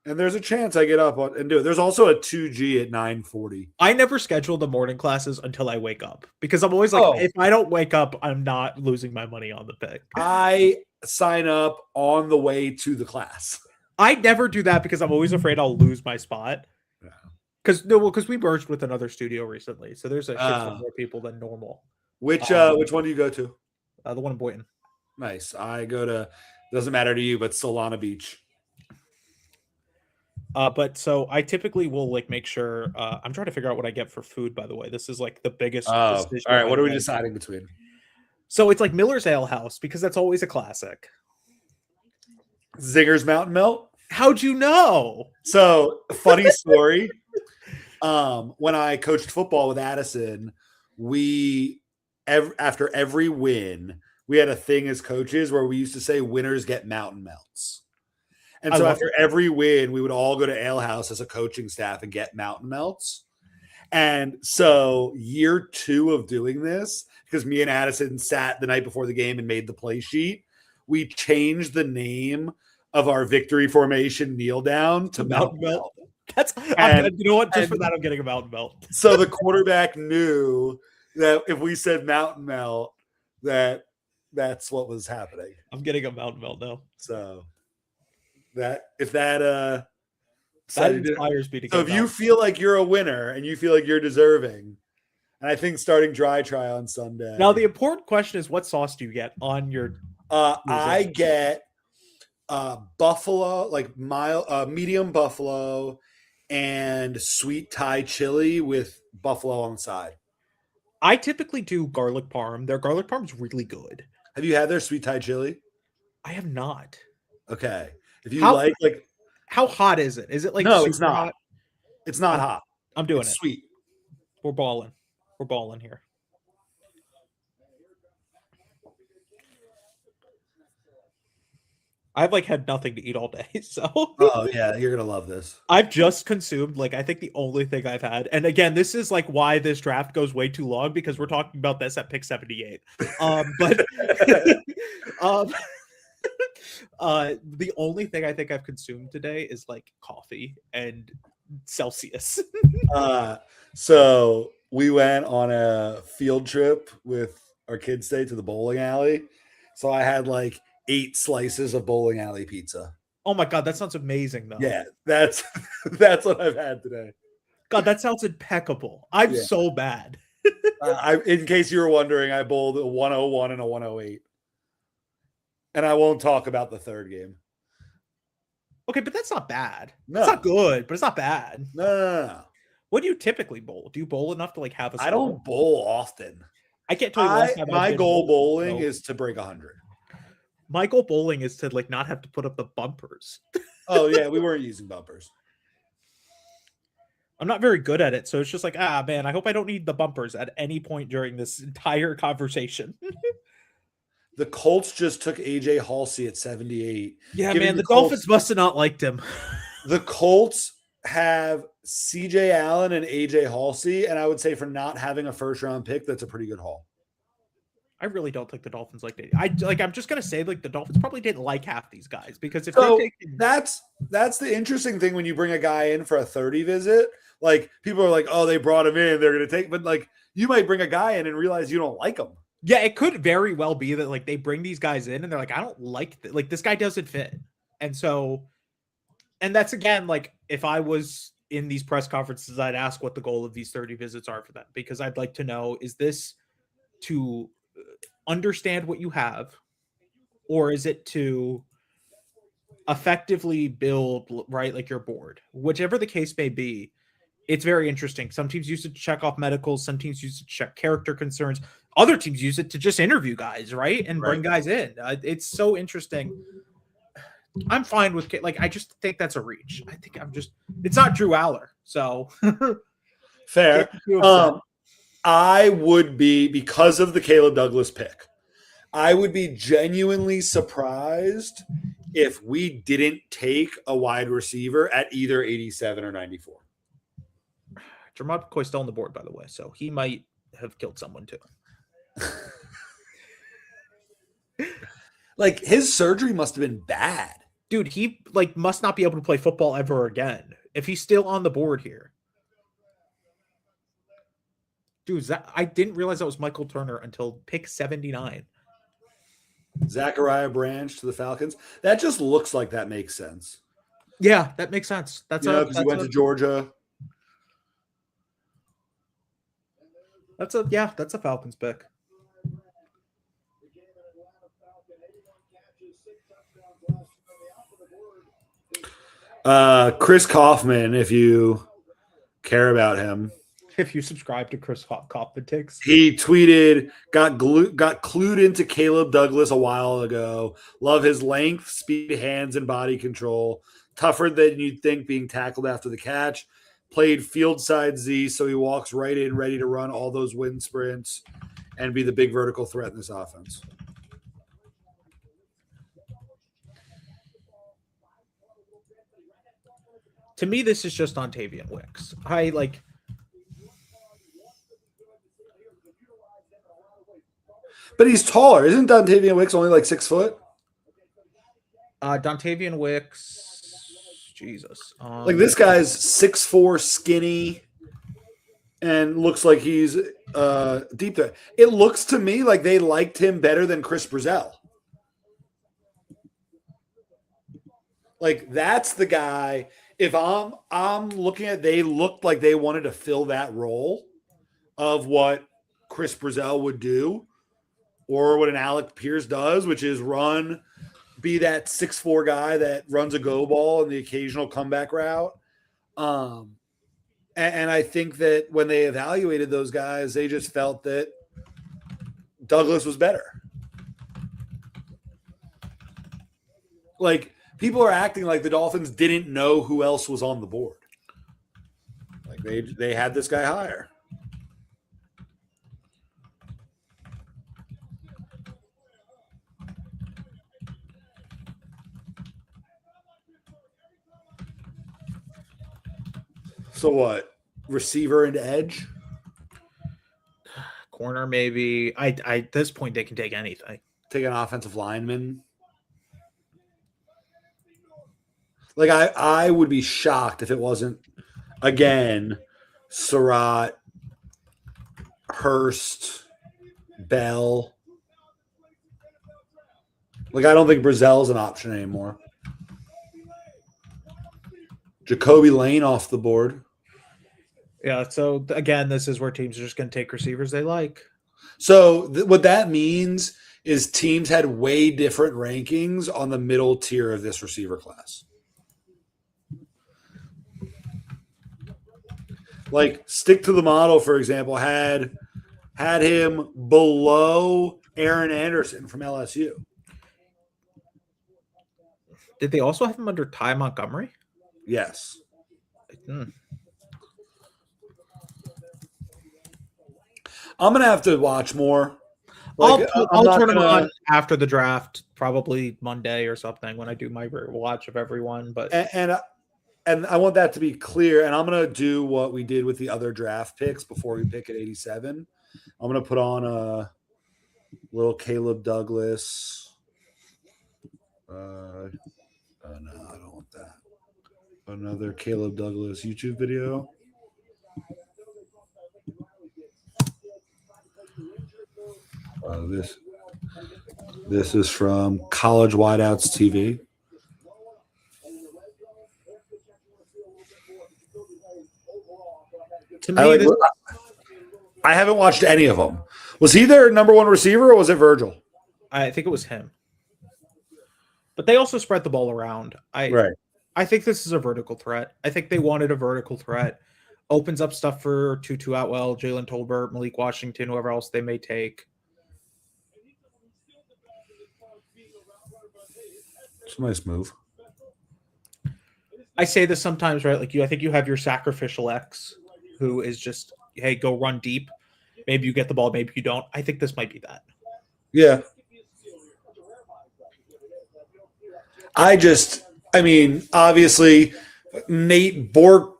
And there's a chance I get up and do it. There's also a 2G at 9:40. I never schedule the morning classes until I wake up because I'm always if I don't wake up, I'm not losing my money on the pick. I sign up on the way to the class. I never do that because I'm always afraid I'll lose my spot. Because we merged with another studio recently, so there's a shit ton more people than normal. Which one do you go to? The one in Boynton. Nice. I go to, doesn't matter to you, but Solana Beach. But so I typically will make sure. I'm trying to figure out what I get for food. By the way, this is the biggest. Decision all right, what are we deciding between? So it's Miller's Ale House because that's always a classic. Zinger's Mountain Melt. How'd you know? So funny story. When I coached football with Addison, after every win, we had a thing as coaches where we used to say winners get mountain melts. And so after every win, we would all go to Ale House as a coaching staff and get mountain melts. And so year 2 of doing this, because me and Addison sat the night before the game and made the play sheet, we changed the name of our victory formation kneel down to mountain melt. You know what? Just for that, I'm getting a mountain melt. So the quarterback knew that if we said mountain melt, that's what was happening. I'm getting a mountain melt now. So that inspires me to. So if you feel like you're a winner and you feel like you're deserving, and I think starting dry try on Sunday. Now the important question is, what sauce do you get on your? I get buffalo, medium buffalo, and sweet Thai chili with buffalo on the side. I typically do garlic parm. Their garlic parm is really good. Have you had their sweet Thai chili? I have not. Okay. If you how hot is it? Is it no? It's not. Hot? It's not hot. I'm doing it. Sweet. We're balling. We're balling here. I've had nothing to eat all day, so. Oh yeah, you're gonna love this. I've just consumed I think the only thing I've had, and again, this is why this draft goes way too long because we're talking about this at pick 78. But the only thing I think I've consumed today is coffee and Celsius. So we went on a field trip with our kids today to the bowling alley. So I had 8 slices of bowling alley pizza. Oh my God, that sounds amazing though. Yeah, that's what I've had today. God, that sounds impeccable. I'm so bad. In case you were wondering, I bowled a 101 and a 108. And I won't talk about the third game. Okay, but that's not bad. No. It's not good, but it's not bad. No. What do you typically bowl? Do you bowl enough to have a score? I don't bowl often. I can't tell you last time my goal bowling is to break 100. My goal bowling is to like not have to put up the bumpers. Oh yeah, we weren't using bumpers. I'm not very good at it, so it's just like, man, I hope I don't need the bumpers at any point during this entire conversation. The Colts just took AJ Halsey at 78. Yeah, Giving man, the Colts- Dolphins must have not liked him. The Colts have CJ Allen and AJ Halsey, and I would say for not having a first round pick, that's a pretty good haul. I really don't think the Dolphins liked it. I'm just gonna say like the Dolphins probably didn't like half these guys because if So they take that's the interesting thing when you bring a guy in for a 30 visit. Like people are like, oh, they brought him in, they're gonna take, but like you might bring a guy in and realize you don't like him. yeah, it could very well be that like they bring these guys in and they're like, I don't like like this guy doesn't fit, and so, and that's again like if I was in these press conferences, I'd ask what the goal of these 30 visits are for them because I'd like to know, is this to understand what you have, or is it to effectively build right like your board? Whichever the case may be, it's very interesting. Some teams use it to check off medicals, some teams use it to check character concerns, other teams use it to just interview guys, right, and bring guys in. It's so interesting. I'm fine with like I just think that's a reach. I think it's not Drew Aller, so Fair. I would be, because of the Caleb Douglas pick, I would be genuinely surprised if we didn't take a wide receiver at either 87 or 94. Jermod McCoy's still on the board, by the way, so he might have killed someone too. Like his surgery must have been bad. Dude, he like must not be able to play football ever again if he's still on the board here. Dude, I didn't realize that was Michael Turner until pick 79. Zachariah Branch to the Falcons. That just looks like that makes sense. Yeah, that makes sense. That's because he went to Georgia. That's a Falcons pick. Chris Kaufman, if you care about him. If you subscribe to Chris Kaufman takes, he tweeted, got clued into Caleb Douglas a while ago. Love his length, speed, hands, and body control. Tougher than you'd think being tackled after the catch. Played field side Z, so he walks right in, ready to run all those wind sprints and be the big vertical threat in this offense. To me, this is just Dontavian Wicks. But he's taller. Isn't Dontavian Wicks only like 6 foot? Dontavian Wicks, Jesus. Like this guy's 6'4", skinny, and looks like he's deep there. It looks to me like they liked him better than Chris Brazell. Like that's the guy. If I'm looking at, they looked like they wanted to fill that role of what Chris Brazell would do, or what an Alec Pierce does, which is be that 6'4" guy that runs a go ball and the occasional comeback route. And I think that when they evaluated those guys, they just felt that Douglas was better. Like, people are acting like the Dolphins didn't know who else was on the board. Like they had this guy higher. So what? Receiver and edge? Corner, maybe. At this point, they can take anything. Take an offensive lineman. Like I would be shocked if it wasn't, again, Surratt, Hurst, Bell. Like I don't think Brazell's an option anymore. Jacoby Lane off the board. Yeah, so again, this is where teams are just going to take receivers they like. So what that means is teams had way different rankings on the middle tier of this receiver class. Like Stick to the Model, for example, had him below Aaron Anderson from LSU. Did they also have him under Ty Montgomery? Yes. Hmm. I'm gonna have to watch more. I'll I'm not turn him gonna- on after the draft, probably Monday or something when I do my watch of everyone. But and I want that to be clear. And I'm gonna do what we did with the other draft picks before we pick at 87. I'm gonna put on a little Caleb Douglas. No, I don't want that. Another Caleb Douglas YouTube video. This is from College Wideouts TV. to me, I haven't watched any of them. Was he their number one receiver or was it Virgil? I think it was him. But they also spread the ball around. I think this is a vertical threat. I think they wanted a vertical threat. Opens up stuff for Tutu Atwell, Jalen Tolbert, Malik Washington, whoever else they may take. It's a nice move. I say this sometimes, right? Like I think you have your sacrificial X who is just, hey, go run deep. Maybe you get the ball, maybe you don't. I think this might be that. Yeah. I mean, obviously, Nate Boekricher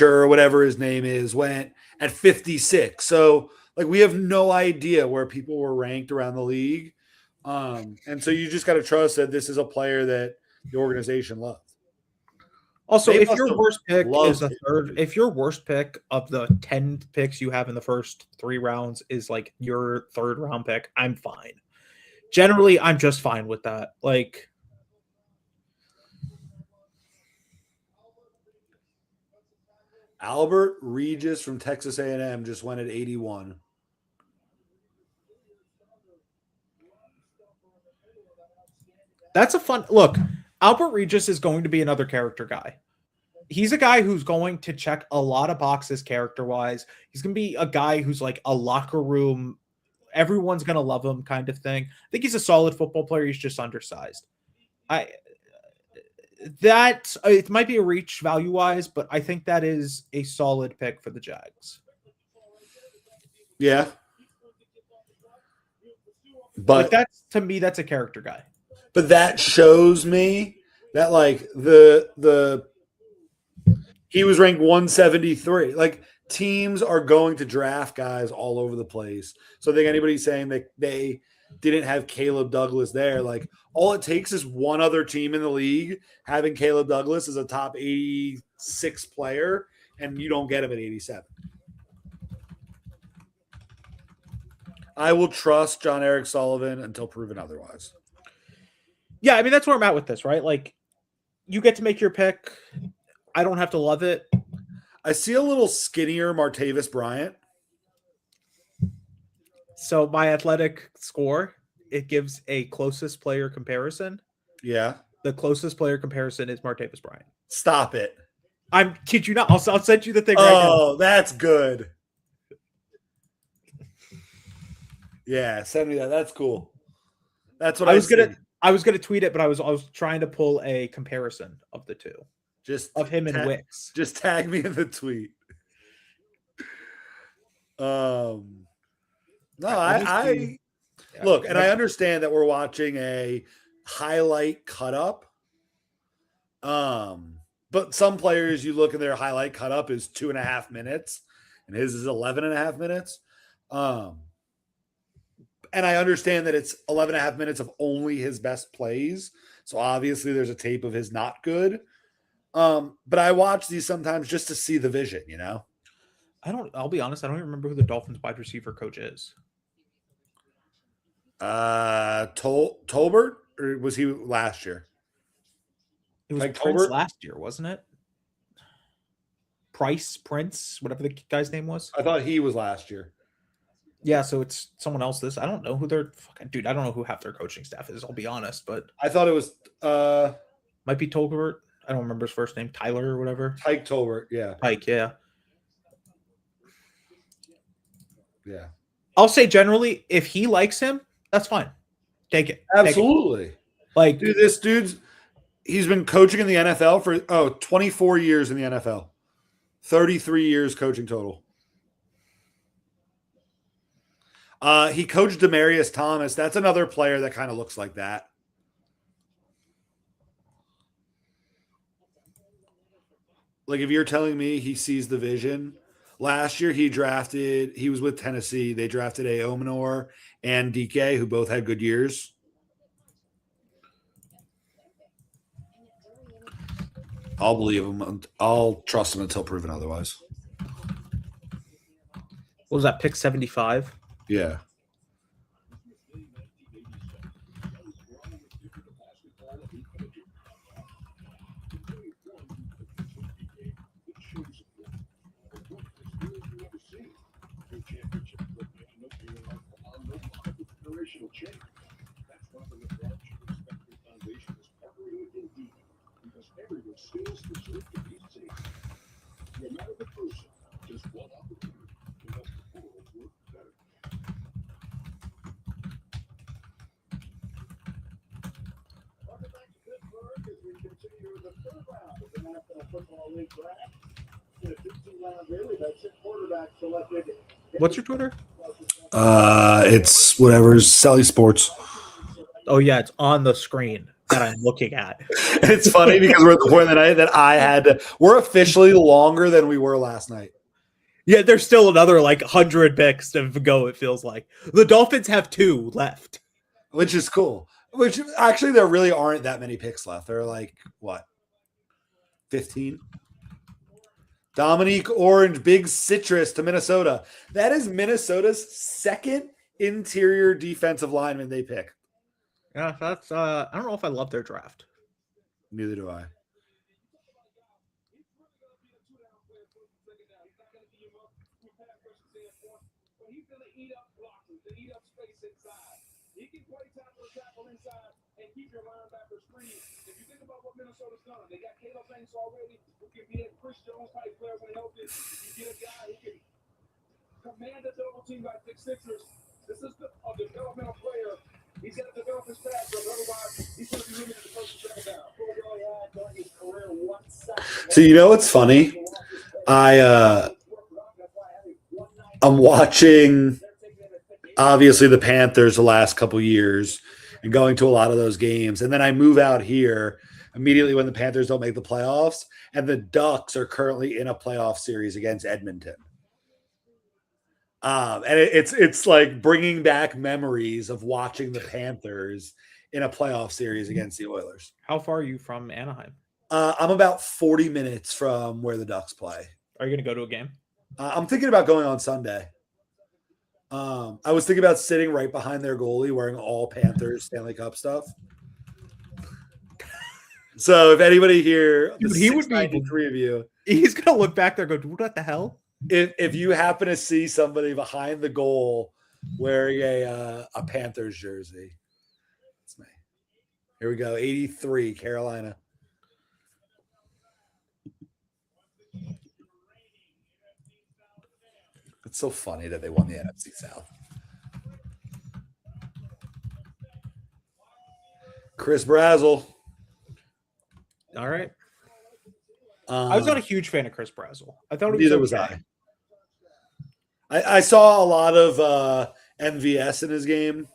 or whatever his name is went at 56. So, like, we have no idea where people were ranked around the league. And so you just got to trust that this is a player that the organization loved. Also, They if must your have worst pick is a loved third, if your worst pick of the 10 picks you have in the first 3 rounds is like your third round pick, I'm fine. Generally, I'm just fine with that. Like, Albert Regis from Texas A&M just went at 81. that's a fun look. Albert Regis is going to be another character guy. He's a guy who's going to check a lot of boxes character-wise. He's going to be a guy who's like a locker room, everyone's going to love him kind of thing. I think he's a solid football player. He's just undersized. It might be a reach value-wise, but I think that is a solid pick for the Jags. Yeah. But But that's, to me, that's a character guy. But that shows me that like he was ranked 173. Like teams are going to draft guys all over the place. So I think anybody saying that they didn't have Caleb Douglas there, like all it takes is one other team in the league having Caleb Douglas as a top 86 player, and you don't get him at 87. I will trust John Eric Sullivan until proven otherwise. Yeah, I mean, that's where I'm at with this, right? Like, you get to make your pick. I don't have to love it. I see a little skinnier Martavis Bryant. So my athletic score, it gives a closest player comparison. Yeah. The closest player comparison is Martavis Bryant. Stop it. I'm kid you not. I'll send you the thing right now. Oh, that's good. Yeah, send me that. That's cool. That's what I I was gonna tweet it, but I was trying to pull a comparison of the two. Just Of him and Wicks. Just tag me in the tweet. No, I look, and I understand that we're watching a highlight cut up. But some players you look at their highlight cut up is 2.5 minutes, and his is 11.5 minutes. And I understand that it's 11.5 minutes of only his best plays. So obviously there's a tape of his not good. But I watch these sometimes just to see the vision, you know? I'll be honest, I don't even remember who the Dolphins wide receiver coach is. Tolbert, or was he last year? It was Like Prince Tolbert? last year, wasn't it? Prince, whatever the guy's name was. I thought he was last year. Yeah, so it's someone else. I don't know who their dude. I don't know who half their coaching staff is. I'll be honest, but I thought it was might be Tolbert. I don't remember his first name, Tyler or whatever. Tyke Tolbert. Yeah. Pike, yeah. Yeah. I'll say generally, if he likes him, that's fine. Take it. Absolutely. Like, Dude, this dude's he's been coaching in the NFL for 24 years in the NFL. 33 years coaching total. He coached Demaryius Thomas. That's another player that kind of looks like that. Like if you're telling me he sees the vision, last year he was with Tennessee. They drafted Omenor and DK, who both had good years. I'll believe him. I'll trust him until proven otherwise. what was that, pick 75? Yeah. What's your Twitter? It's whatever's Sally Sports. Oh yeah, it's on the screen that I'm looking at. It's funny because we're at the point of the night that I had to. We're officially longer than we were last night. Yeah, there's still another like 100 picks to go. It feels like the Dolphins have 2 left. Which is cool. Which actually, there really aren't that many picks left. There are like, what, 15? Dominique Orange, big citrus to Minnesota. That is Minnesota's second interior defensive lineman they pick. Yeah, that's I don't know if I love their draft. Neither do I. Command a double team by pick sixers. This is a developmental player. He's got to develop his pass, but otherwise he's going to be limited to first and second down. So you know what's funny? I'm watching obviously the Panthers the last couple years and going to a lot of those games, and then I move out here immediately when the Panthers don't make the playoffs, and the Ducks are currently in a playoff series against Edmonton. And it's like bringing back memories of watching the Panthers in a playoff series against the Oilers. How far are you from Anaheim? I'm about 40 minutes from where the Ducks play. Are you going to go to a game? I'm thinking about going on Sunday. I was thinking about sitting right behind their goalie wearing all Panthers Stanley Cup stuff. So if anybody here, Dude, he would be 3 of you, he's going to look back there and go, what the hell? if you happen to see somebody behind the goal wearing a Panthers jersey, it's me. Here we go. 83, Carolina. It's so funny that they won the NFC South. Chris Brazzell. All right. I was not a huge fan of Chris Brazzell. I thought it was Neither was okay. I saw a lot of MVS in his game,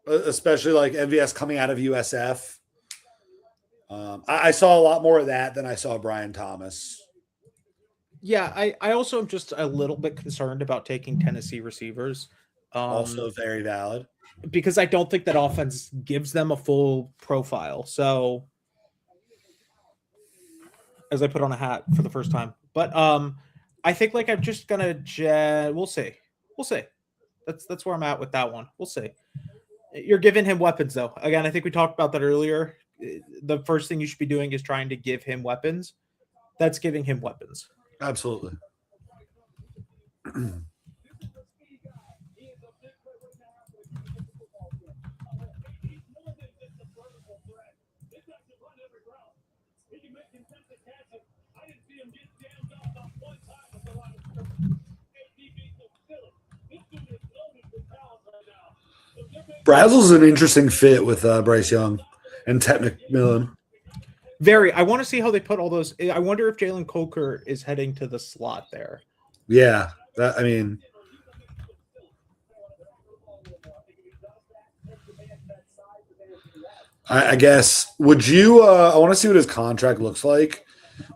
especially like MVS coming out of USF. I saw a lot more of that than I saw Brian Thomas. Yeah, I also am just a little bit concerned about taking Tennessee receivers. Also very valid. Because I don't think that offense gives them a full profile. So, as I put on a hat for the first time. But I think like I'm just gonna we'll see. That's where I'm at with that one. We'll see. You're giving him weapons though. Again, I think we talked about that earlier. The first thing you should be doing is trying to give him weapons. That's giving him weapons. Absolutely. Brazel's an interesting fit with Bryce Young and Ted McMillan. Very. I want to see how they put all those. I wonder if Jalen Coker is heading to the slot there. Yeah, that, I mean, I guess. Would you? I want to see what his contract looks like.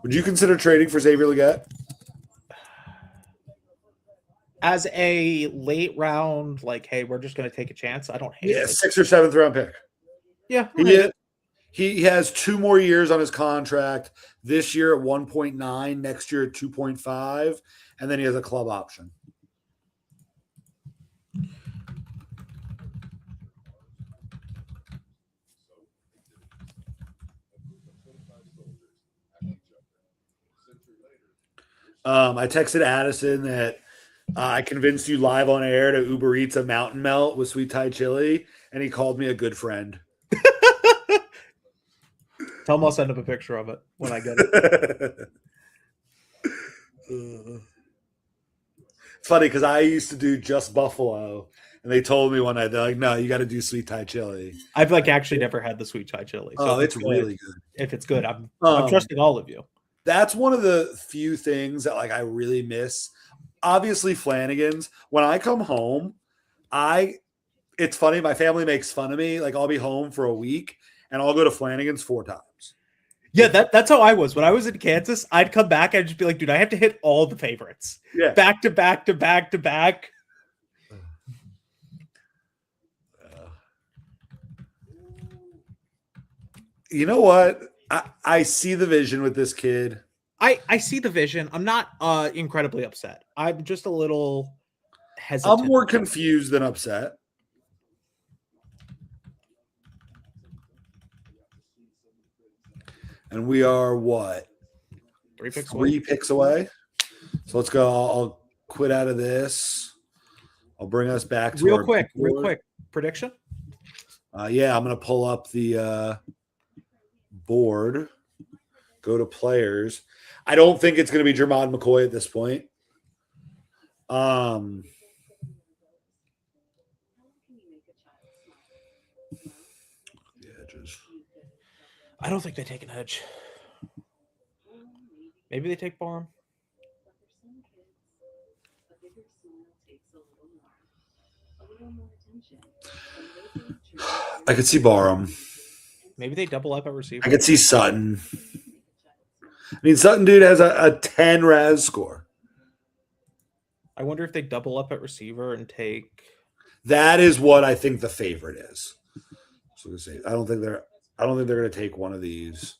Would you consider trading for Xavier Legette? As a late round, like, hey, we're just going to take a chance. I don't hate Yeah, it. 6th or 7th round pick. Yeah. I hate it. He has 2 more years on his contract. This year at 1.9, next year at 2.5, and then he has a club option. I texted Addison that I convinced you live on air to Uber Eats a mountain melt with sweet Thai chili, and he called me a good friend. Tell him I'll send him a picture of it when I get it. It's funny because I used to do just buffalo, and they told me one night, they're like, no, you got to do sweet Thai chili. I've actually never had the sweet Thai chili. So Oh, it's really good. If it's good, I'm trusting all of you. That's one of the few things that I really miss. Obviously, Flanagan's. When I come home, it's funny. My family makes fun of me. I'll be home for a week, and I'll go to Flanagan's 4 times. Yeah, that's how I was. When I was in Kansas, I'd come back, I'd just be like, dude, I have to hit all the favorites. Yeah. Back to back to back to back. You know what? I see the vision with this kid. I see the vision. I'm not incredibly upset. I'm just a little hesitant. I'm more confused than upset. And we are what? 3 picks 3 away. picks away. So let's go. I'll quit out of this. I'll bring us back to Real our quick. board. Prediction? Yeah, I'm going to pull up the board. Go to players. I don't think it's going to be Jermod McCoy at this point. I don't think they take an edge. Maybe they take Barham. I could see Barham. Maybe they double up at receiver. I could see Sutton. I mean, Sutton, dude, has a 10 RAS score. I wonder if they double up at receiver and take. That is what I think the favorite is. So I don't think they're going to take one of these.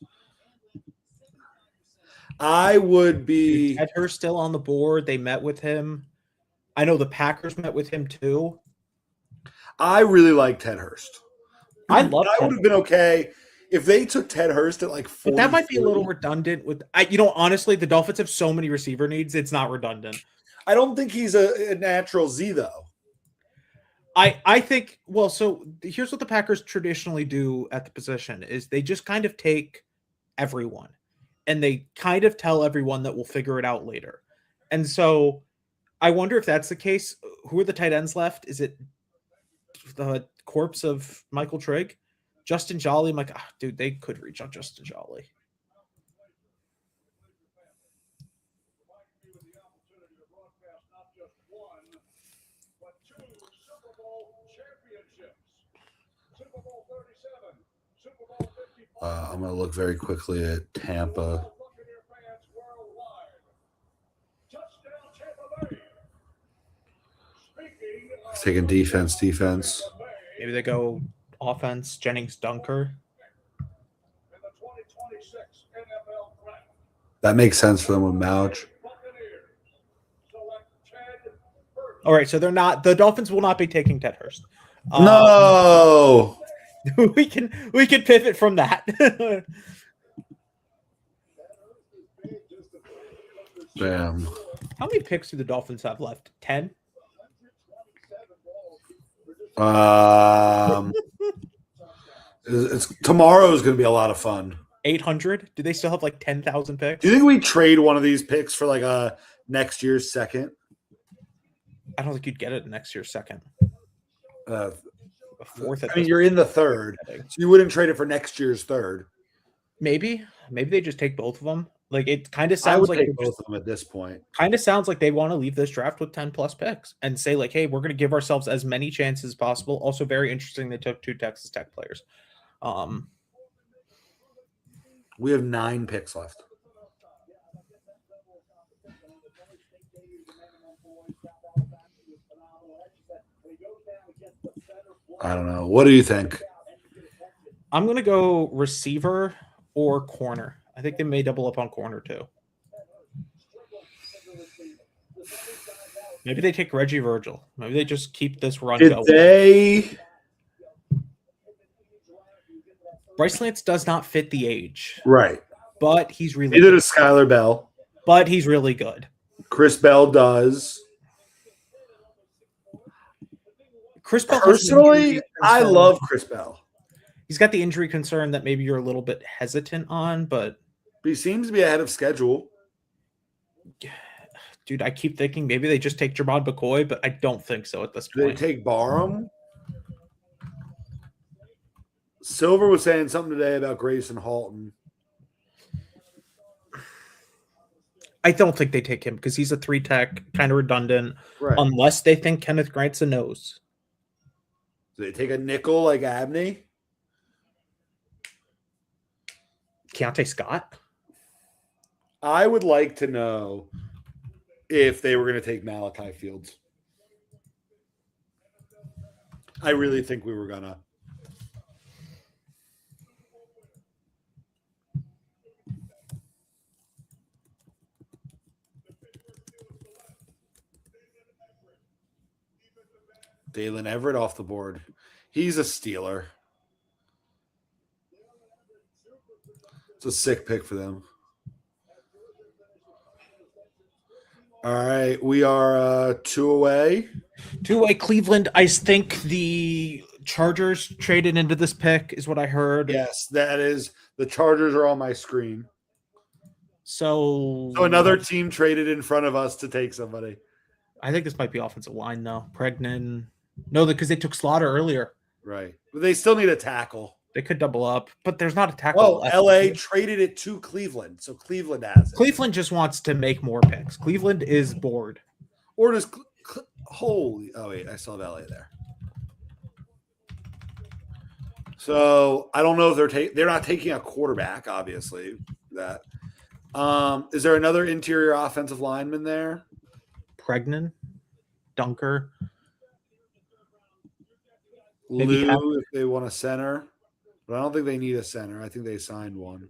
I would be. Ted Hurst still on the board. They met with him. I know the Packers met with him too. I really like Ted Hurst. I love. I would have been okay if they took Ted Hurst at 40. But that might be a little redundant. With honestly, the Dolphins have so many receiver needs. It's not redundant. I don't think he's a natural Z though. I think. Well, so here's what the Packers traditionally do at the position: is they just kind of take everyone, and they kind of tell everyone that we'll figure it out later. And so, I wonder if that's the case. Who are the tight ends left? Is it the corpse of Michael Trigg? Justin Jolly? I'm like, dude, they could reach on Justin Jolly. I'm going to look very quickly at Tampa. Taking defense. Maybe they go offense, Jennings Dunker. That makes sense for them with Mouch. All right, so they're not. The Dolphins will not be taking Ted Hurst. No. We can pivot from that. Damn. How many picks do the Dolphins have left? 10? It's tomorrow is going to be a lot of fun. 800? Do they still have 10,000 picks? Do you think we trade one of these picks for a next year's second? I don't think you'd get it next year's second. A fourth. At I mean, this you're in the third, so you wouldn't trade it for next year's third. Maybe they just take both of them. Like it kind of I sounds would like take both of them at this point. kind of sounds like they want to leave this draft with 10 plus picks and say like, hey, we're going to give ourselves as many chances as possible. Also, very interesting. They took 2 Texas Tech players. We have 9 picks left. I don't know. What do you think? I'm going to go receiver or corner. I think they may double up on corner too. Maybe they take Reggie Virgil. Maybe they just keep this run Did going. they? Bryce Lance does not fit the age, Right. but he's really Neither good. does Skylar Bell. But he's really good. Chris Bell does. Chris Bell has an Personally, injury I concern. love Chris Bell. He's got the injury concern that maybe you're a little bit hesitant on, but He seems to be ahead of schedule. dude, I keep thinking maybe they just take Jermod McCoy, but I don't think so at this Do they point. take Barham? Silver was saying something today about Grayson Halton. I don't think they take him because he's a 3 tech, kind of redundant, Right. unless they think Kenneth Grant's a nose. Do they take a nickel like Abney? Keontae Scott? I would like to know if they were going to take Malachi Fields. I really think we were going to. Dalen Everett off the board. He's a Steeler. It's a sick pick for them. All right, we are 2 away. 2-way Cleveland. I think the Chargers traded into this pick is what I heard. Yes, that is. The Chargers are on my screen. So So another team traded in front of us to take somebody. I think this might be offensive line though. Pregnan. No, because they took Slaughter earlier. Right. But they still need a tackle. They could double up, but there's not a tackle. Well, left. LA traded it to Cleveland, so Cleveland has it. Cleveland just wants to make more picks. Cleveland is bored. Or does holy? Oh wait, I still have LA there. So I don't know if they're not taking a quarterback. Obviously, that is there another interior offensive lineman there? Pregnan, Dunker. Lou, if they want a center, but I don't think they need a center. I think they signed one.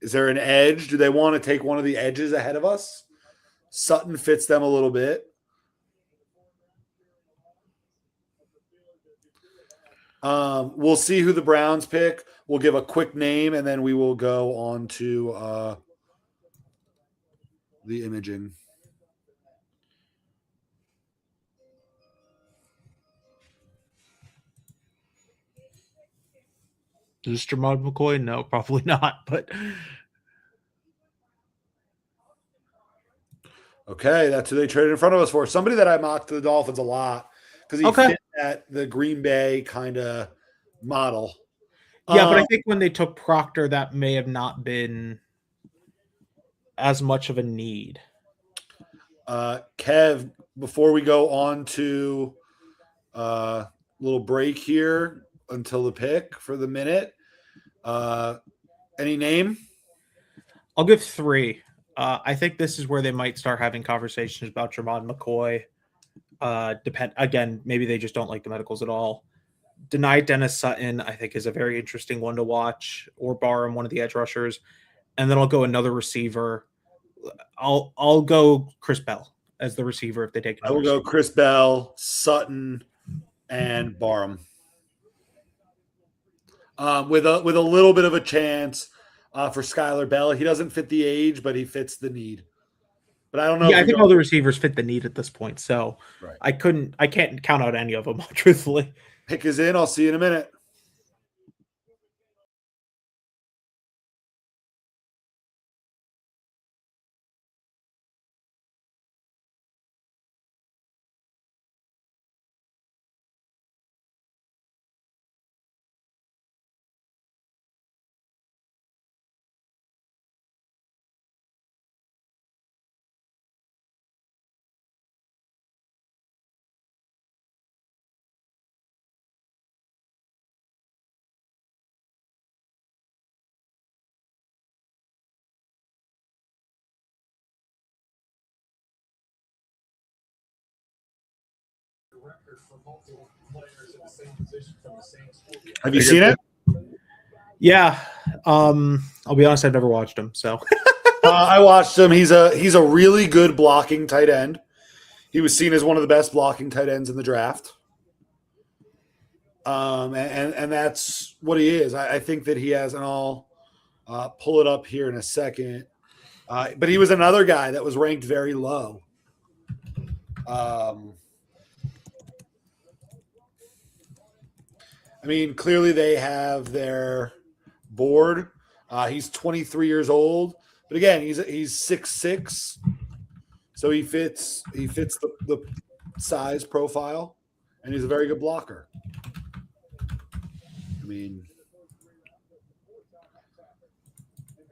Is there an edge? Do they want to take one of the edges ahead of us? Sutton fits them a little bit. We'll see who the Browns pick. We'll give a quick name, and then we will go on to the imaging. Is this Jermod McCoy? No, probably not. But Okay, that's who they traded in front of us for. Somebody that I mocked the Dolphins a lot because he fit that the Green Bay kind of model. yeah, but I think when they took Proctor, that may have not been as much of a need. Kev, before we go on to a little break here until the pick for the minute, any name? I'll give 3. I think this is where they might start having conversations about Jermod McCoy. Again, maybe they just don't like the medicals at all. Deny Dennis Sutton, I think, is a very interesting one to watch, or Barham, one of the edge rushers. And then I'll go another receiver. I'll go Chris Bell as the receiver if they take. I will go Chris Bell, Sutton, and Barham. With a little bit of a chance for Skylar Bell. He doesn't fit the age, but he fits the need. But I don't know. Yeah, I think all the receivers fit the need at this point. So right. I can't count out any of them, truthfully. Pick is in. I'll see you in a minute. Have you seen it? Yeah. I'll be honest, I've never watched him. So I watched him. He's a really good blocking tight end. He was seen as one of the best blocking tight ends in the draft. And that's what he is. I think that he has, and I'll pull it up here in a second. But he was another guy that was ranked very low. I mean, clearly they have their board. He's 23 years old, but again, he's 6'6", so he fits the size profile, and he's a very good blocker. I mean,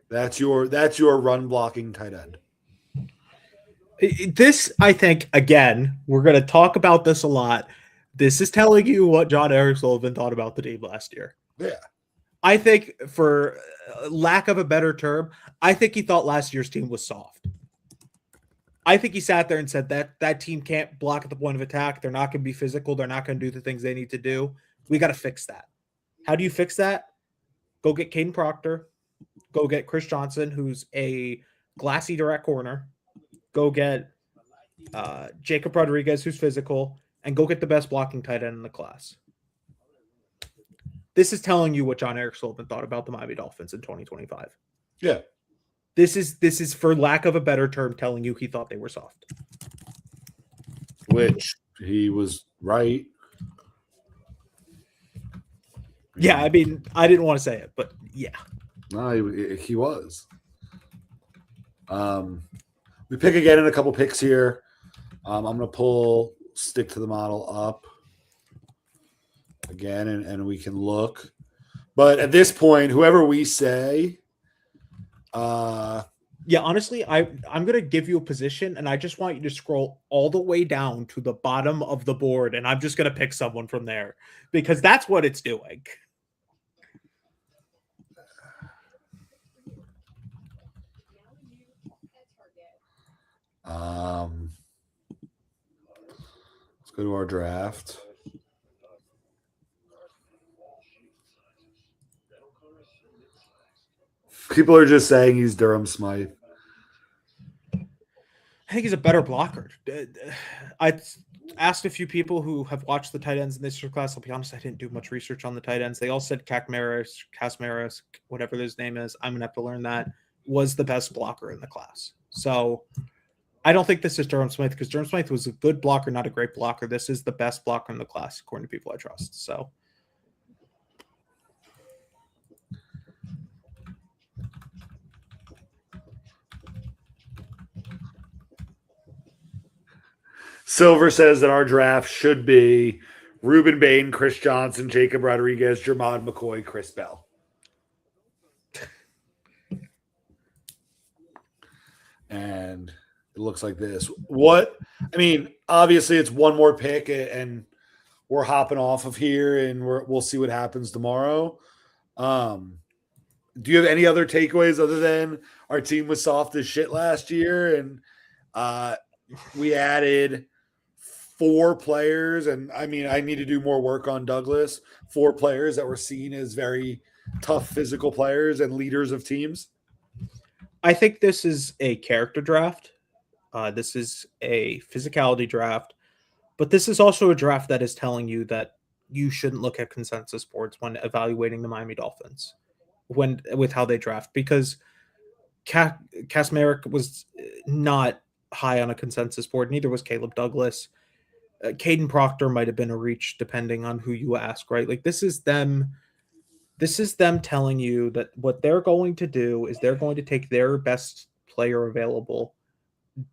that's your run blocking tight end. This, I think, again, we're going to talk about this a lot. This is telling you what John Eric Sullivan thought about the team last year. Yeah. I think, for lack of a better term, I think he thought last year's team was soft. I think he sat there and said that team can't block at the point of attack. They're not going to be physical. They're not going to do the things they need to do. We got to fix that. How do you fix that? Go get Caden Proctor. Go get Chris Johnson, who's a glassy direct corner. Go get Jacob Rodriguez, who's physical, and go get the best blocking tight end in the class. This is telling you what John Eric Sullivan thought about the Miami Dolphins in 2025. Yeah. This is, for lack of a better term, telling you he thought they were soft. Which he was right. Yeah, I mean, I didn't want to say it, but yeah. No, he was. We pick again in a couple picks here. I'm going to stick to the model up again, and we can look. But at this point, whoever we say, yeah, honestly, I'm going to give you a position, and I just want you to scroll all the way down to the bottom of the board, and I'm just going to pick someone from there because that's what it's doing. Let's go to our draft. People are just saying he's Durham Smythe. I think he's a better blocker. I asked a few people who have watched the tight ends in this year's class. I'll be honest, I didn't do much research on the tight ends. They all said Kasmaris, whatever his name is, I'm going to have to learn that, was the best blocker in the class. So I don't think this is Durham Smythe because Durham Smythe was a good blocker, not a great blocker. This is the best blocker in the class, according to people I trust. So Silver says that our draft should be Ruben Bain, Chris Johnson, Jacob Rodriguez, Jermod McCoy, Chris Bell. And it looks like this. Obviously it's one more pick and we're hopping off of here and we'll see what happens tomorrow. Do you have any other takeaways other than our team was soft as shit last year and we added 4 players, and I need to do more work on Douglas. 4 players that were seen as very tough physical players and leaders of teams? I think this is a character draft. This is a physicality draft, but this is also a draft that is telling you that you shouldn't look at consensus boards when evaluating the Miami Dolphins with how they draft, because Kasmeric was not high on a consensus board. Neither was Caleb Douglas. Caden Proctor might have been a reach depending on who you ask, right? Like this is them telling you that what they're going to do is they're going to take their best player available.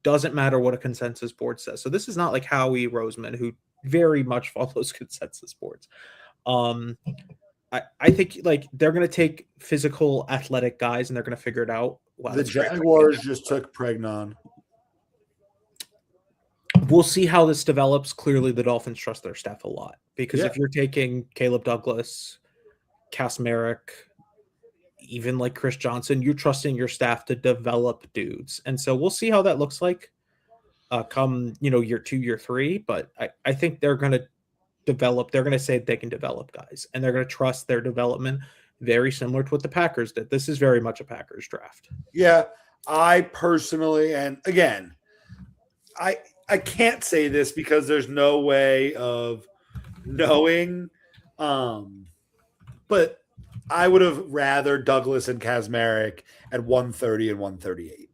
Doesn't matter what a consensus board says. So this is not like Howie Roseman, who very much follows consensus boards. I think like they're going to take physical, athletic guys and they're going to figure it out. Wow, the Jaguars just took Pregnon. We'll see how this develops. Clearly, the Dolphins trust their staff a lot because if you're taking Caleb Douglas, Kasmeric, even like Chris Johnson, you're trusting your staff to develop dudes. And so we'll see how that looks like come, year 2, year 3. But I think they're going to develop. They're going to say they can develop guys, and they're going to trust their development. Very similar to what the Packers did. This is very much a Packers draft. Yeah, I personally, and again, I can't say this because there's no way of knowing, but I would have rather Douglas and Kazmarek at 130 and 138.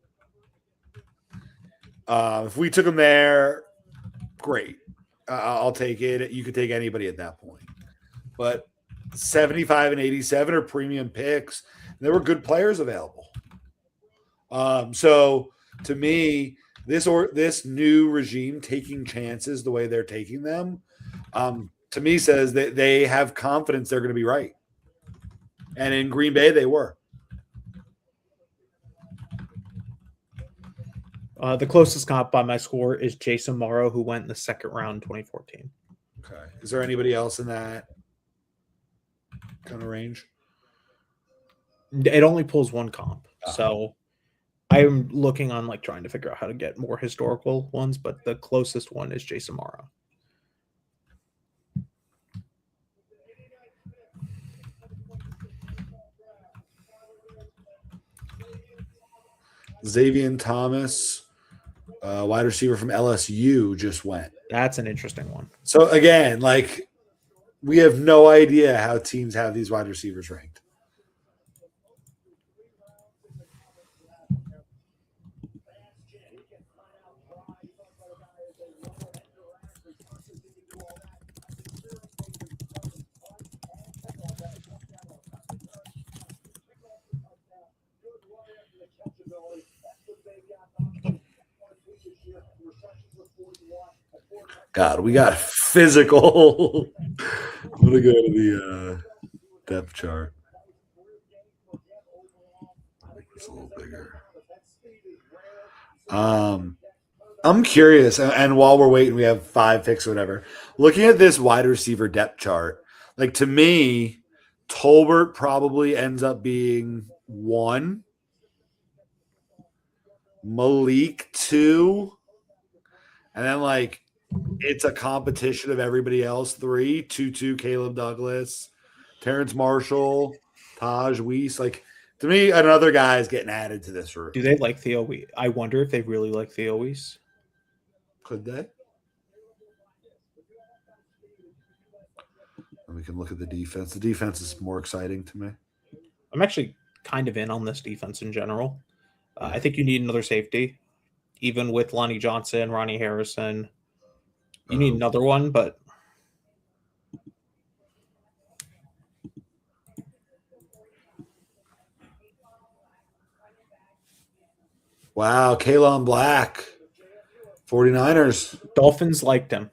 If we took them there, great. I'll take it. You could take anybody at that point. But 75 and 87 are premium picks. There were good players available. So to me, this new regime taking chances the way they're taking them, to me says that they have confidence they're going to be right. And in Green Bay, they were. The closest comp by my score is Jason Morrow, who went in the second round 2014. Okay. Is there anybody else in that kind of range? It only pulls one comp. So I'm looking on like trying to figure out how to get more historical ones, but the closest one is Jason Morrow. Xavier Thomas, wide receiver from LSU, just went. That's an interesting one. So again, like we have no idea how teams have these wide receivers ranked. God, we got physical. I'm gonna go to the depth chart. It's a little bigger. I'm curious, and while we're waiting, we have 5 picks or whatever. Looking at this wide receiver depth chart, like to me, Tolbert probably ends up being 1, Malik 2, and then like it's a competition of everybody else. 3, Tutu, Caleb Douglas, Terrence Marshall, Taj Weiss. Like to me, another guy is getting added to this room. Do they like Theo Weiss? I wonder if they really like Theo Weiss. Could they? And we can look at the defense. The defense is more exciting to me. I'm actually kind of in on this defense in general. I think you need another safety, even with Lonnie Johnson, Ronnie Harrison. You need another one, but wow, Kalon Black, 49ers. Dolphins liked him.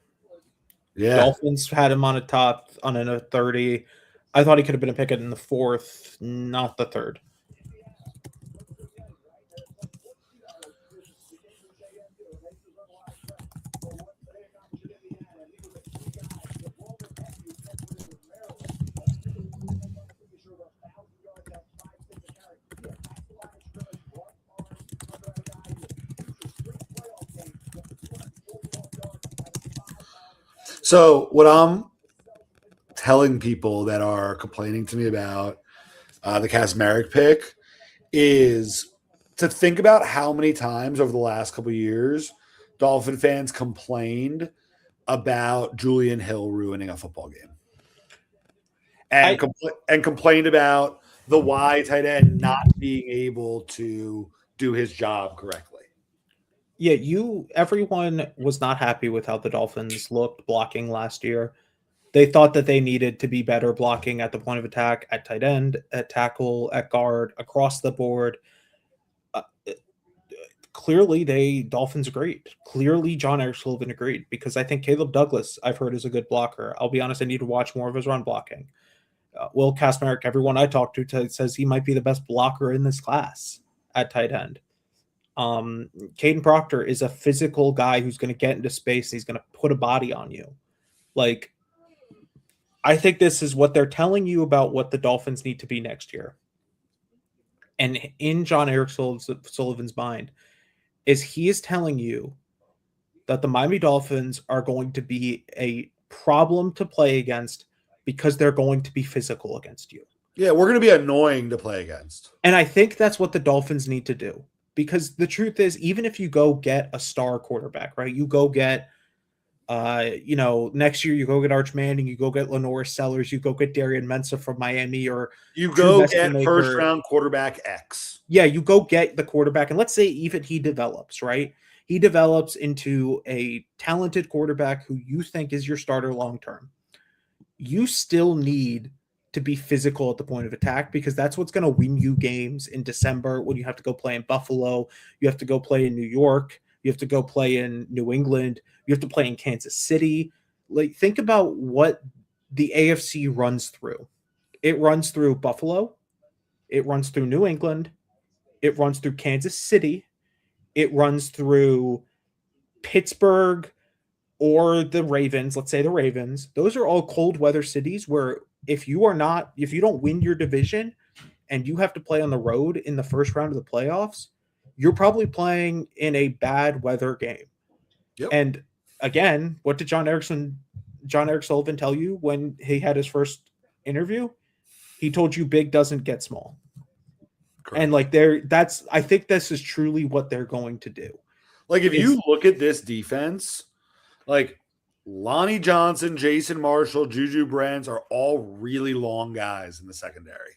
Yeah. Dolphins had him on a 30. I thought he could have been a pick in the 4th, not the 3rd. So what I'm telling people that are complaining to me about the Kazmarek pick is to think about how many times over the last couple of years Dolphin fans complained about Julian Hill ruining a football game, and complained about the Y tight end not being able to do his job correctly. Yeah, everyone was not happy with how the Dolphins looked blocking last year. They thought that they needed to be better blocking at the point of attack, at tight end, at tackle, at guard, across the board. Clearly, Dolphins agreed. Clearly, John Eric Sullivan agreed, because I think Caleb Douglas, I've heard, is a good blocker. I'll be honest, I need to watch more of his run blocking. Will Kazmarek, everyone I talked to says he might be the best blocker in this class at tight end. Caden Proctor is a physical guy who's going to get into space. And he's going to put a body on you. Like, I think this is what they're telling you about what the Dolphins need to be next year. And in John Eric Sullivan's mind he is telling you that the Miami Dolphins are going to be a problem to play against because they're going to be physical against you. Yeah, we're going to be annoying to play against. And I think that's what the Dolphins need to do, because the truth is, even if you go get a star quarterback, right? You go get, next year you go get Arch Manning, you go get Lenore Sellers, you go get Darian Mensah from Miami, or You Drew go get Vesemaker. first round quarterback X. Yeah, you go get the quarterback, and let's say even he develops, right? He develops into a talented quarterback who you think is your starter long term. You still need to be physical at the point of attack, because that's what's going to win you games in December when you have to go play in Buffalo, you have to go play in New York, you have to go play in New England, you have to play in Kansas City. Like, think about what the AFC runs through. It runs through Buffalo, it runs through New England, it runs through Kansas City, it runs through Pittsburgh or the Ravens. Let's say the Ravens. Those are all cold weather cities where if you don't win your division and you have to play on the road in the first round of the playoffs, you're probably playing in a bad weather game. Yep. And again, what did John Eric Sullivan tell you when he had his first interview? He told you big doesn't get small. Correct. And I think this is truly what they're going to do. Like, if you look at this defense, like Lonnie Johnson, Jason Marshall, Juju Brands are all really long guys in the secondary.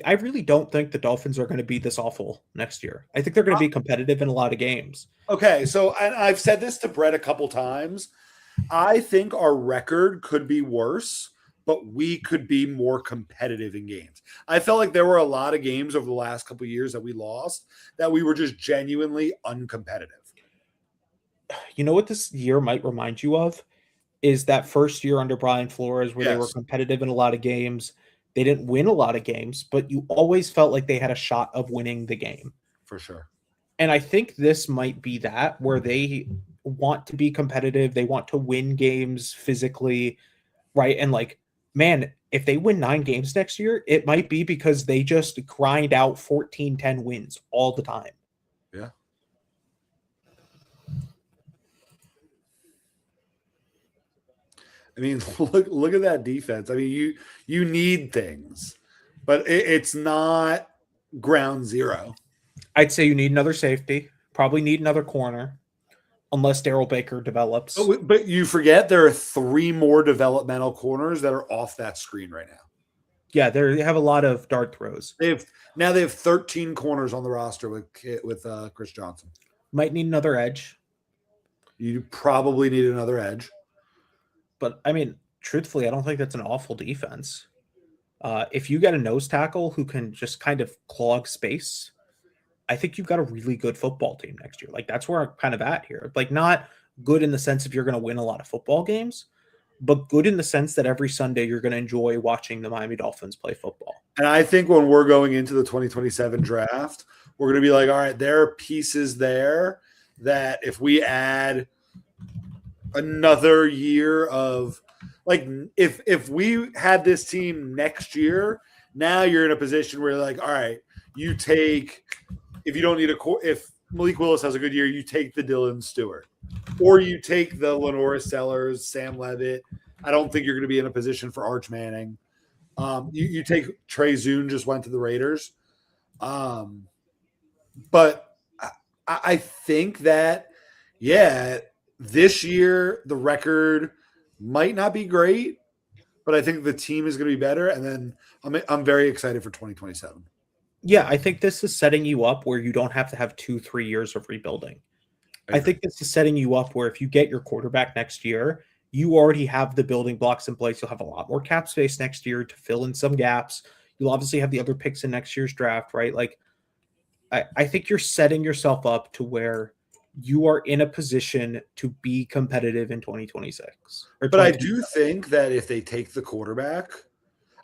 I really don't think the Dolphins are going to be this awful next year. I think they're going to be competitive in a lot of games. Okay, so and I've said this to Brett a couple times. I think our record could be worse, but we could be more competitive in games. I felt like there were a lot of games over the last couple of years that we lost that we were just genuinely uncompetitive. You know what this year might remind you of is that first year under Brian Flores where they were competitive in a lot of games. They didn't win a lot of games, but you always felt like they had a shot of winning the game. For sure. And I think this might be that, where they want to be competitive. They want to win games physically, right? And like, man, if they win 9 games next year, it might be because they just grind out 14-10 wins all the time. Yeah. I mean, look at that defense. I mean, you need things, but it's not ground zero. I'd say you need another safety, probably need another corner, unless Daryl Baker develops. But you forget there are 3 more developmental corners that are off that screen right now. Yeah, they have a lot of dart throws. They have 13 corners on the roster with Chris Johnson. Might need another edge. You probably need another edge. But, I mean, truthfully, I don't think that's an awful defense. If you get a nose tackle who can just kind of clog space, I think you've got a really good football team next year. Like, that's where I'm kind of at here. Like, not good in the sense of you're going to win a lot of football games, but good in the sense that every Sunday you're going to enjoy watching the Miami Dolphins play football. And I think when we're going into the 2027 draft, we're going to be like, all right, there are pieces there that if we add another year of, like, if we had this team next year, now you're in a position where you're like, all right, you take, if you don't need if Malik Willis has a good year, you take the Dylan Stewart, or you take the Lenore Sellers, Sam Levitt. I don't think you're going to be in a position for Arch Manning. You take Trey Zune, just went to the Raiders. But I think that, yeah, this year the record might not be great, but I think the team is going to be better. And then I'm very excited for 2027. Yeah, I think this is setting you up where you don't have to have 2-3 years of rebuilding. I think this is setting you up where if you get your quarterback next year, you already have the building blocks in place. You'll have a lot more cap space next year to fill in some gaps. You'll obviously have the other picks in next year's draft, right? Like, I think you're setting yourself up to where you are in a position to be competitive in 2026. But I do think that if they take the quarterback,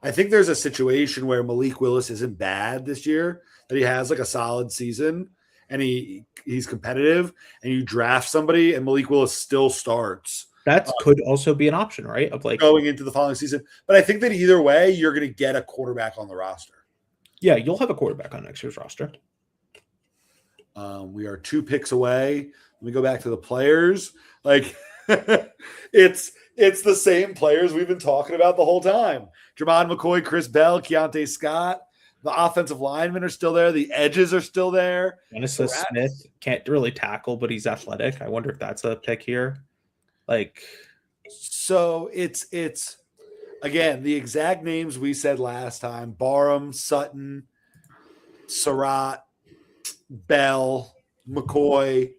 I think there's a situation where Malik Willis isn't bad this year, that he has like a solid season and he's competitive, and you draft somebody and Malik Willis still starts. That could also be an option, right? Of like going into the following season. But I think that either way, you're going to get a quarterback on the roster. Yeah, you'll have a quarterback on next year's roster. We are 2 picks away. Let me go back to the players. Like, it's the same players we've been talking about the whole time. Jermon McCoy, Chris Bell, Keontae Scott. The offensive linemen are still there. The edges are still there. Genesis Smith can't really tackle, but he's athletic. I wonder if that's a pick here. Like, so it's again the exact names we said last time: Barham, Sutton, Surratt, Bell, McCoy.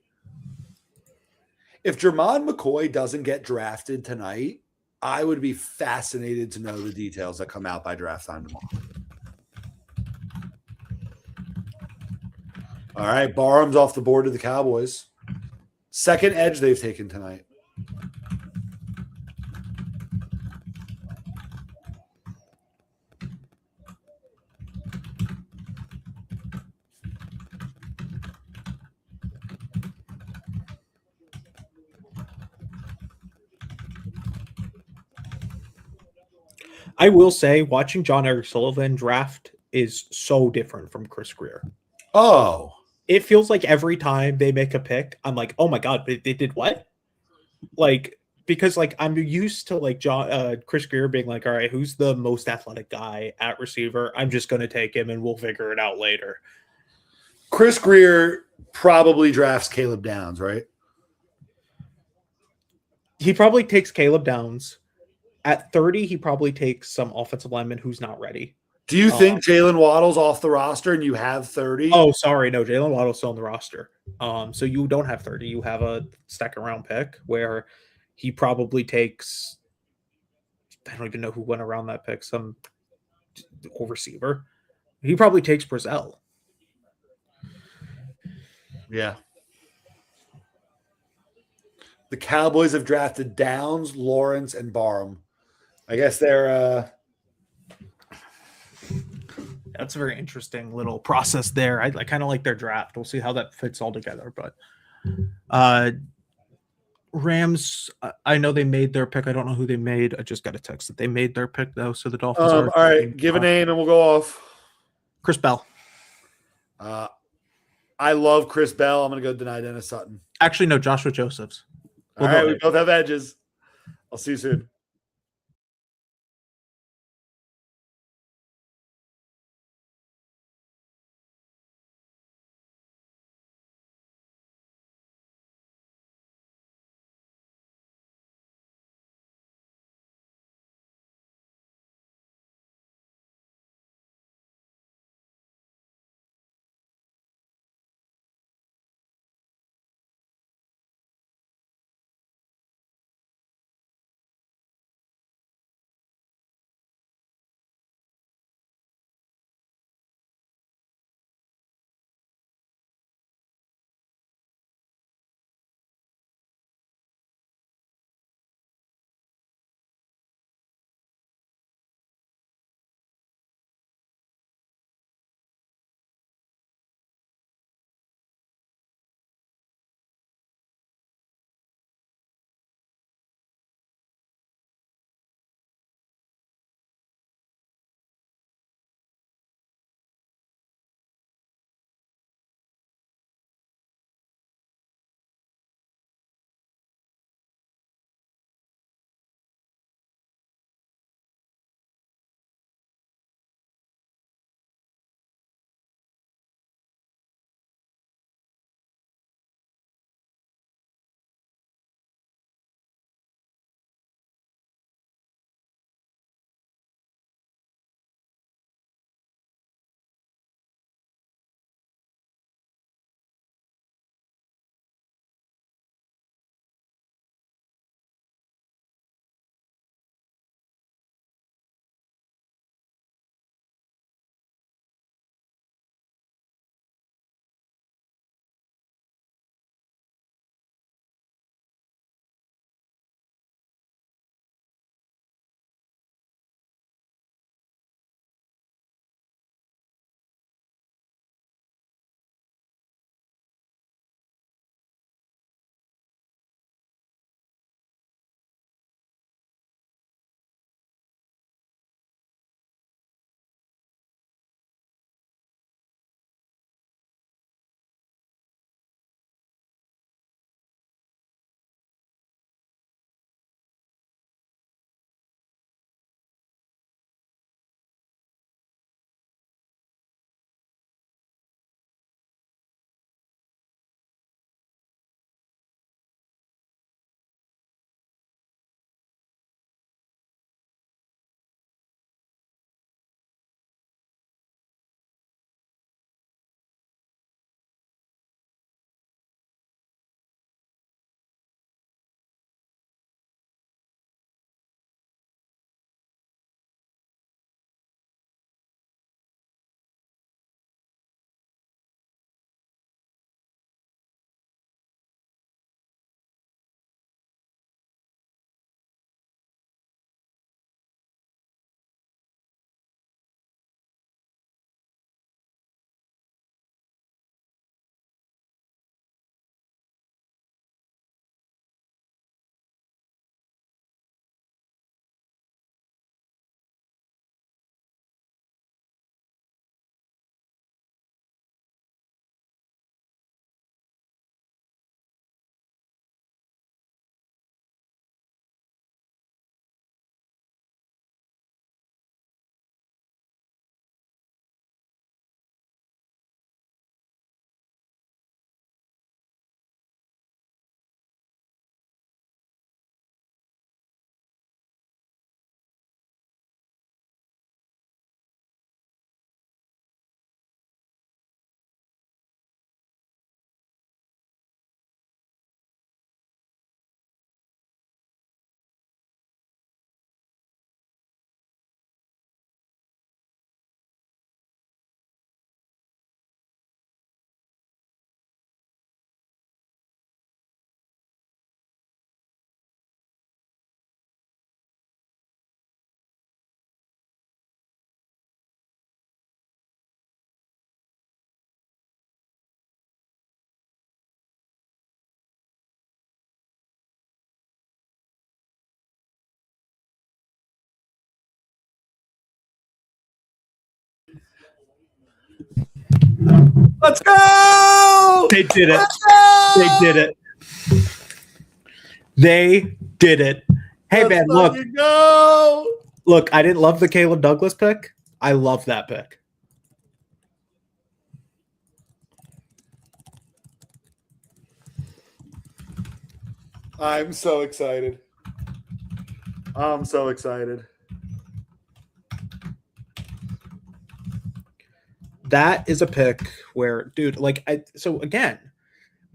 If Jermon McCoy doesn't get drafted tonight, I would be fascinated to know the details that come out by draft time tomorrow. All right, Barham's off the board to the Cowboys. Second edge they've taken tonight. I will say, watching John Eric Sullivan draft is so different from Chris Greer. Oh, it feels like every time they make a pick, I'm like, oh my god, they did what? Like, because like I'm used to like Chris Greer being like, all right, who's the most athletic guy at receiver? I'm just gonna take him and we'll figure it out later. Chris Greer probably drafts Caleb Downs, right? He probably takes Caleb Downs. At 30, he probably takes some offensive lineman who's not ready. Do you think Jalen Waddle's off the roster and you have 30? Oh, sorry. No, Jalen Waddle's still on the roster. So you don't have 30. You have a second round pick where he probably takes, I don't even know who went around that pick, some receiver. He probably takes Brazell. Yeah. The Cowboys have drafted Downs, Lawrence, and Barham. I guess they're that's a very interesting little process there. I kind of like their draft. We'll see how that fits all together. But Rams, I know they made their pick. I don't know who they made. I just got a text that they made their pick, though. So the Dolphins are. All right, give a name and we'll go off. Chris Bell. I love Chris Bell. I'm going to go deny Dennis Sutton. Actually, no, Joshua Josephs. All right, we both have edges. I'll see you soon. Let's go. They did it. Let's go! They did it. They did it. Hey, man, look. Go. Look, I didn't love the Caleb Douglas pick. I love that pick. I'm so excited. I'm so excited. That is a pick where, dude, like, so again,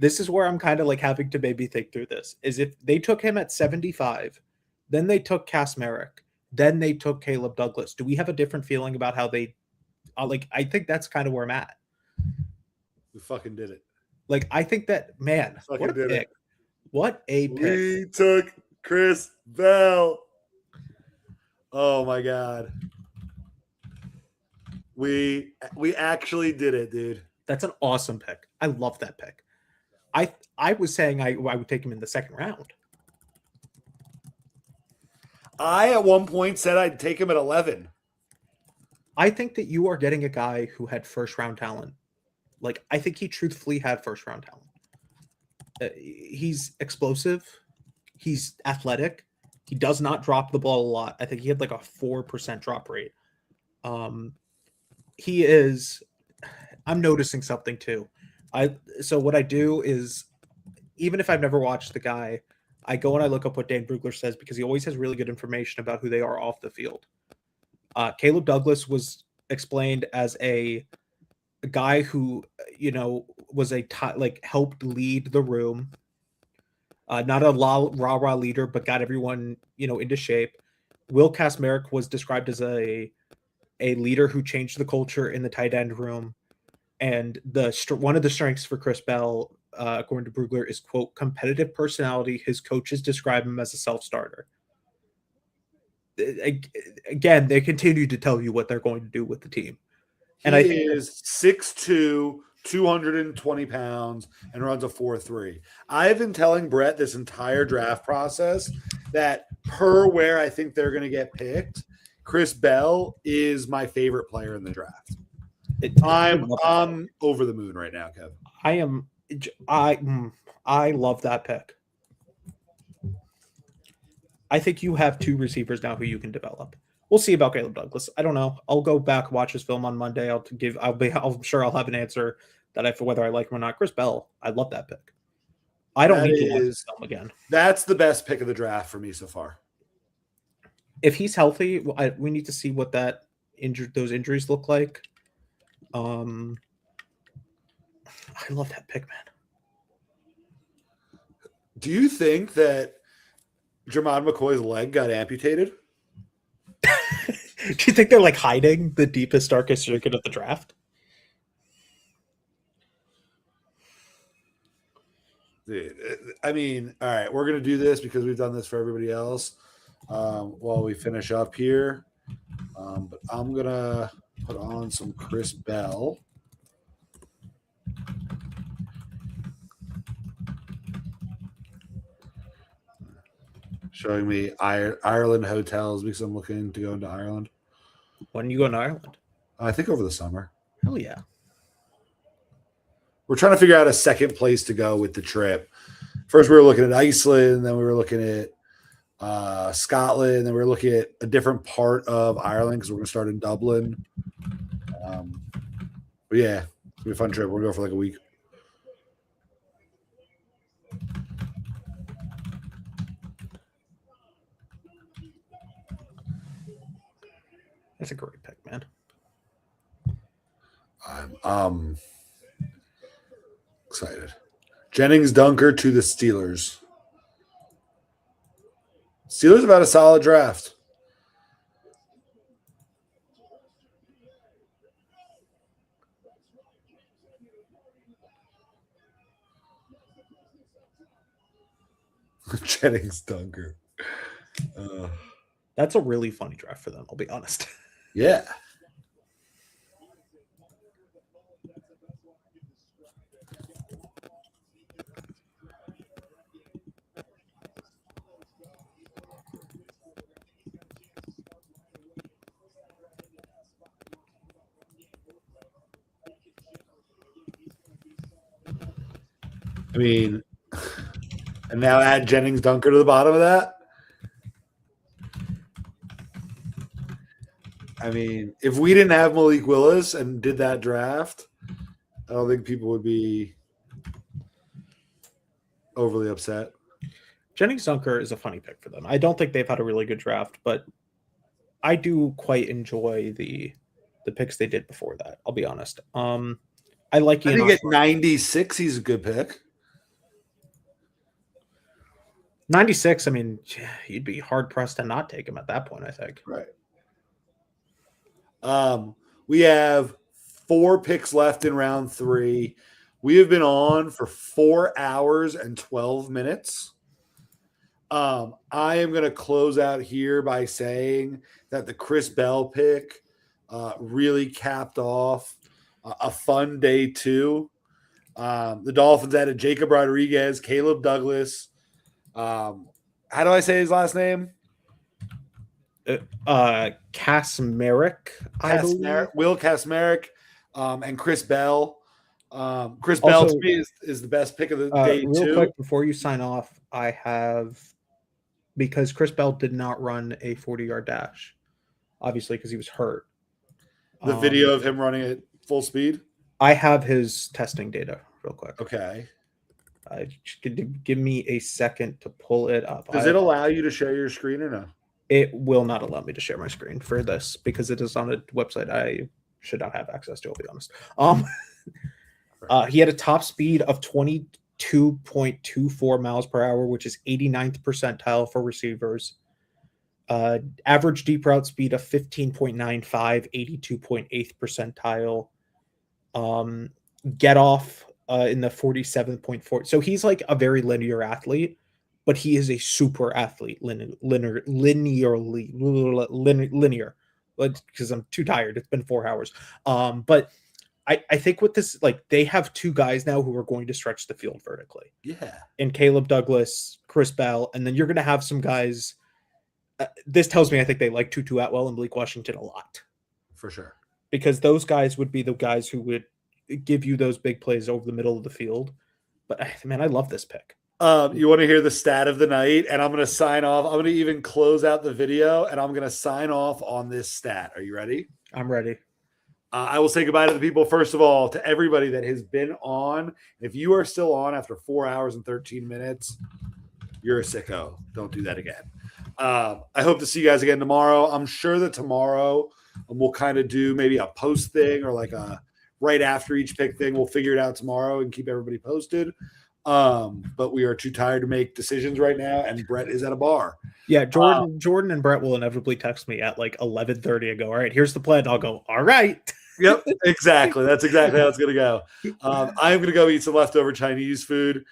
this is where I'm kind of like having to maybe think through this. Is if they took him at 75, then they took Cass Merrick, then they took Caleb Douglas. Do we have a different feeling about how they, like, I think that's kind of where I'm at. We fucking did it. Like, I think that, man, Fucking what a did pick. it. What a pick. We took Chris Bell. Oh my god. We actually did it, dude. That's an awesome pick. I love that pick. I was saying I would take him in the second round. I at one point said I'd take him at 11. I think that you are getting a guy who had first round talent. Like, I think he truthfully had first round talent. He's explosive. He's athletic. He does not drop the ball a lot. I think he had like a 4% drop rate. He is. I'm noticing something too. So what I do is, even if I've never watched the guy, I go and I look up what Dan Brugler says because he always has really good information about who they are off the field. Caleb Douglas was explained as a guy who, you know, was like helped lead the room. Not a rah-rah leader, but got everyone, you know, into shape. Will Kasmerick was described as a leader who changed the culture in the tight end room. And one of the strengths for Chris Bell, according to Brugler, is, quote, competitive personality. His coaches describe him as a self-starter. Again, they continue to tell you what they're going to do with the team. And He I think is 6'2", 220 pounds, and runs a 4.3. I've been telling Brett this entire draft process that per where I think they're going to get picked, Chris Bell is my favorite player in the draft. I'm over the moon right now, Kevin. I love that pick. I think you have two receivers now who you can develop. We'll see about Caleb Douglas. I don't know. I'll go back, watch his film on Monday. I'm sure I'll have an answer for whether I like him or not. Chris Bell, I love that pick. I don't need to watch his film again. That's the best pick of the draft for me so far. If he's healthy, we need to see what those injuries look like. I love that pick, man. Do you think that Jermod McCoy's leg got amputated? Do you think they're like hiding the deepest, darkest secret of the draft? Dude, I mean, all right, we're going to do this because we've done this for everybody else while we finish up here. But I'm going to put on some Chris Bell. Showing me Ireland hotels because I'm looking to go into Ireland. When are you going to Ireland? I think over the summer. Hell yeah. We're trying to figure out a second place to go with the trip. First, we were looking at Iceland. Then we were looking at Scotland. Then we were looking at a different part of Ireland because we're going to start in Dublin. But yeah, it's going to be a fun trip. We're going to go for like a week. That's a great pick, man. I'm excited. Jennings Dunker to the Steelers. Steelers have had a solid draft. Jennings Dunker. That's a really funny draft for them, I'll be honest. Yeah. I mean, and now add Jennings Dunker to the bottom of that. I mean, if we didn't have Malik Willis and did that draft, I don't think people would be overly upset. Jennings Dunker is a funny pick for them. I don't think they've had a really good draft, but I do quite enjoy the picks they did before that. I'll be honest. I like I Ian think at Osborne. 96, he's a good pick. 96. I mean, you'd be hard pressed to not take him at that point, I think. Right. We have 4 picks left in round 3. We have been on for 4 hours and 12 minutes. I am going to close out here by saying that the Chris Bell pick really capped off a fun day 2. The Dolphins added Jacob Rodriguez, Caleb Douglas. How do I say his last name? Kasmerick, I believe. Will Kasmerick, and Chris Bell. Chris Bell Also, to me is the best pick of the day real too. quick before you sign off, I have, because Chris Bell did not run a 40-yard dash, obviously because he was hurt. The video of him running at full speed. I have his testing data real quick. Okay. Give me a second to pull it up. Does it allow you to share your screen or no? It will not allow me to share my screen for this because it is on a website I should not have access to, I'll be honest. He had a top speed of 22.24 miles per hour, which is 89th percentile for receivers. Average deep route speed of 15.95, 82.8th percentile. Get off in the 47.4. So he's like a very linear athlete, but he is a super athlete, linear, because I'm too tired. It's been 4 hours. But I think with this, like, they have 2 guys now who are going to stretch the field vertically. Yeah. And Caleb Douglas, Chris Bell, and then you're going to have some guys. This tells me I think they like Tutu Atwell and Blake Washington a lot. For sure. Because those guys would be the guys who would give you those big plays over the middle of the field. But, man, I love this pick. You want to hear the stat of the night? And I'm going to sign off. I'm going to even close out the video, and I'm going to sign off on this stat. Are you ready? I'm ready. I will say goodbye to the people. First of all, to everybody that has been on. If you are still on after 4 hours and 13 minutes, you're a sicko. Don't do that again. I hope to see you guys again tomorrow. I'm sure that tomorrow we'll kind of do maybe a post thing or like a right after each pick thing. We'll figure it out tomorrow and keep everybody posted. But we are too tired to make decisions right now, and Brett is at a bar. Yeah, Jordan and Brett will inevitably text me at like 11:30 and go, "All right, here's the plan." I'll go, "All right." Yep, exactly. That's exactly how it's going to go. I'm going to go eat some leftover Chinese food.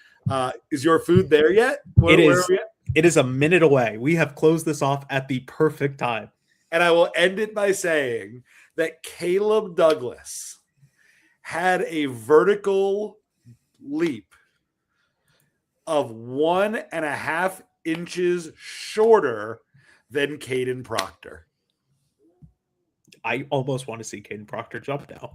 Is your food there yet? Where are we at? It is a minute away. We have closed this off at the perfect time. And I will end it by saying that Caleb Douglas had a vertical leap of 1.5 inches shorter than Caden Proctor. I almost want to see Caden Proctor jump now.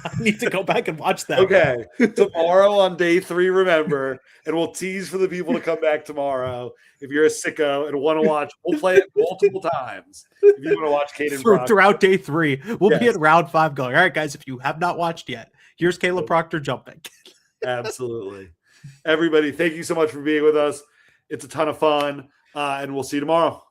I need to go back and watch that. Okay. Tomorrow on day 3, remember, and we'll tease for the people to come back tomorrow. If you're a sicko and want to watch, we'll play it multiple times. If you want to watch Caden Proctor. Throughout day 3, we'll be at round 5 going, all right, guys, if you have not watched yet, here's Caleb Proctor jumping. Absolutely. Everybody, thank you so much for being with us. It's a ton of fun, and we'll see you tomorrow.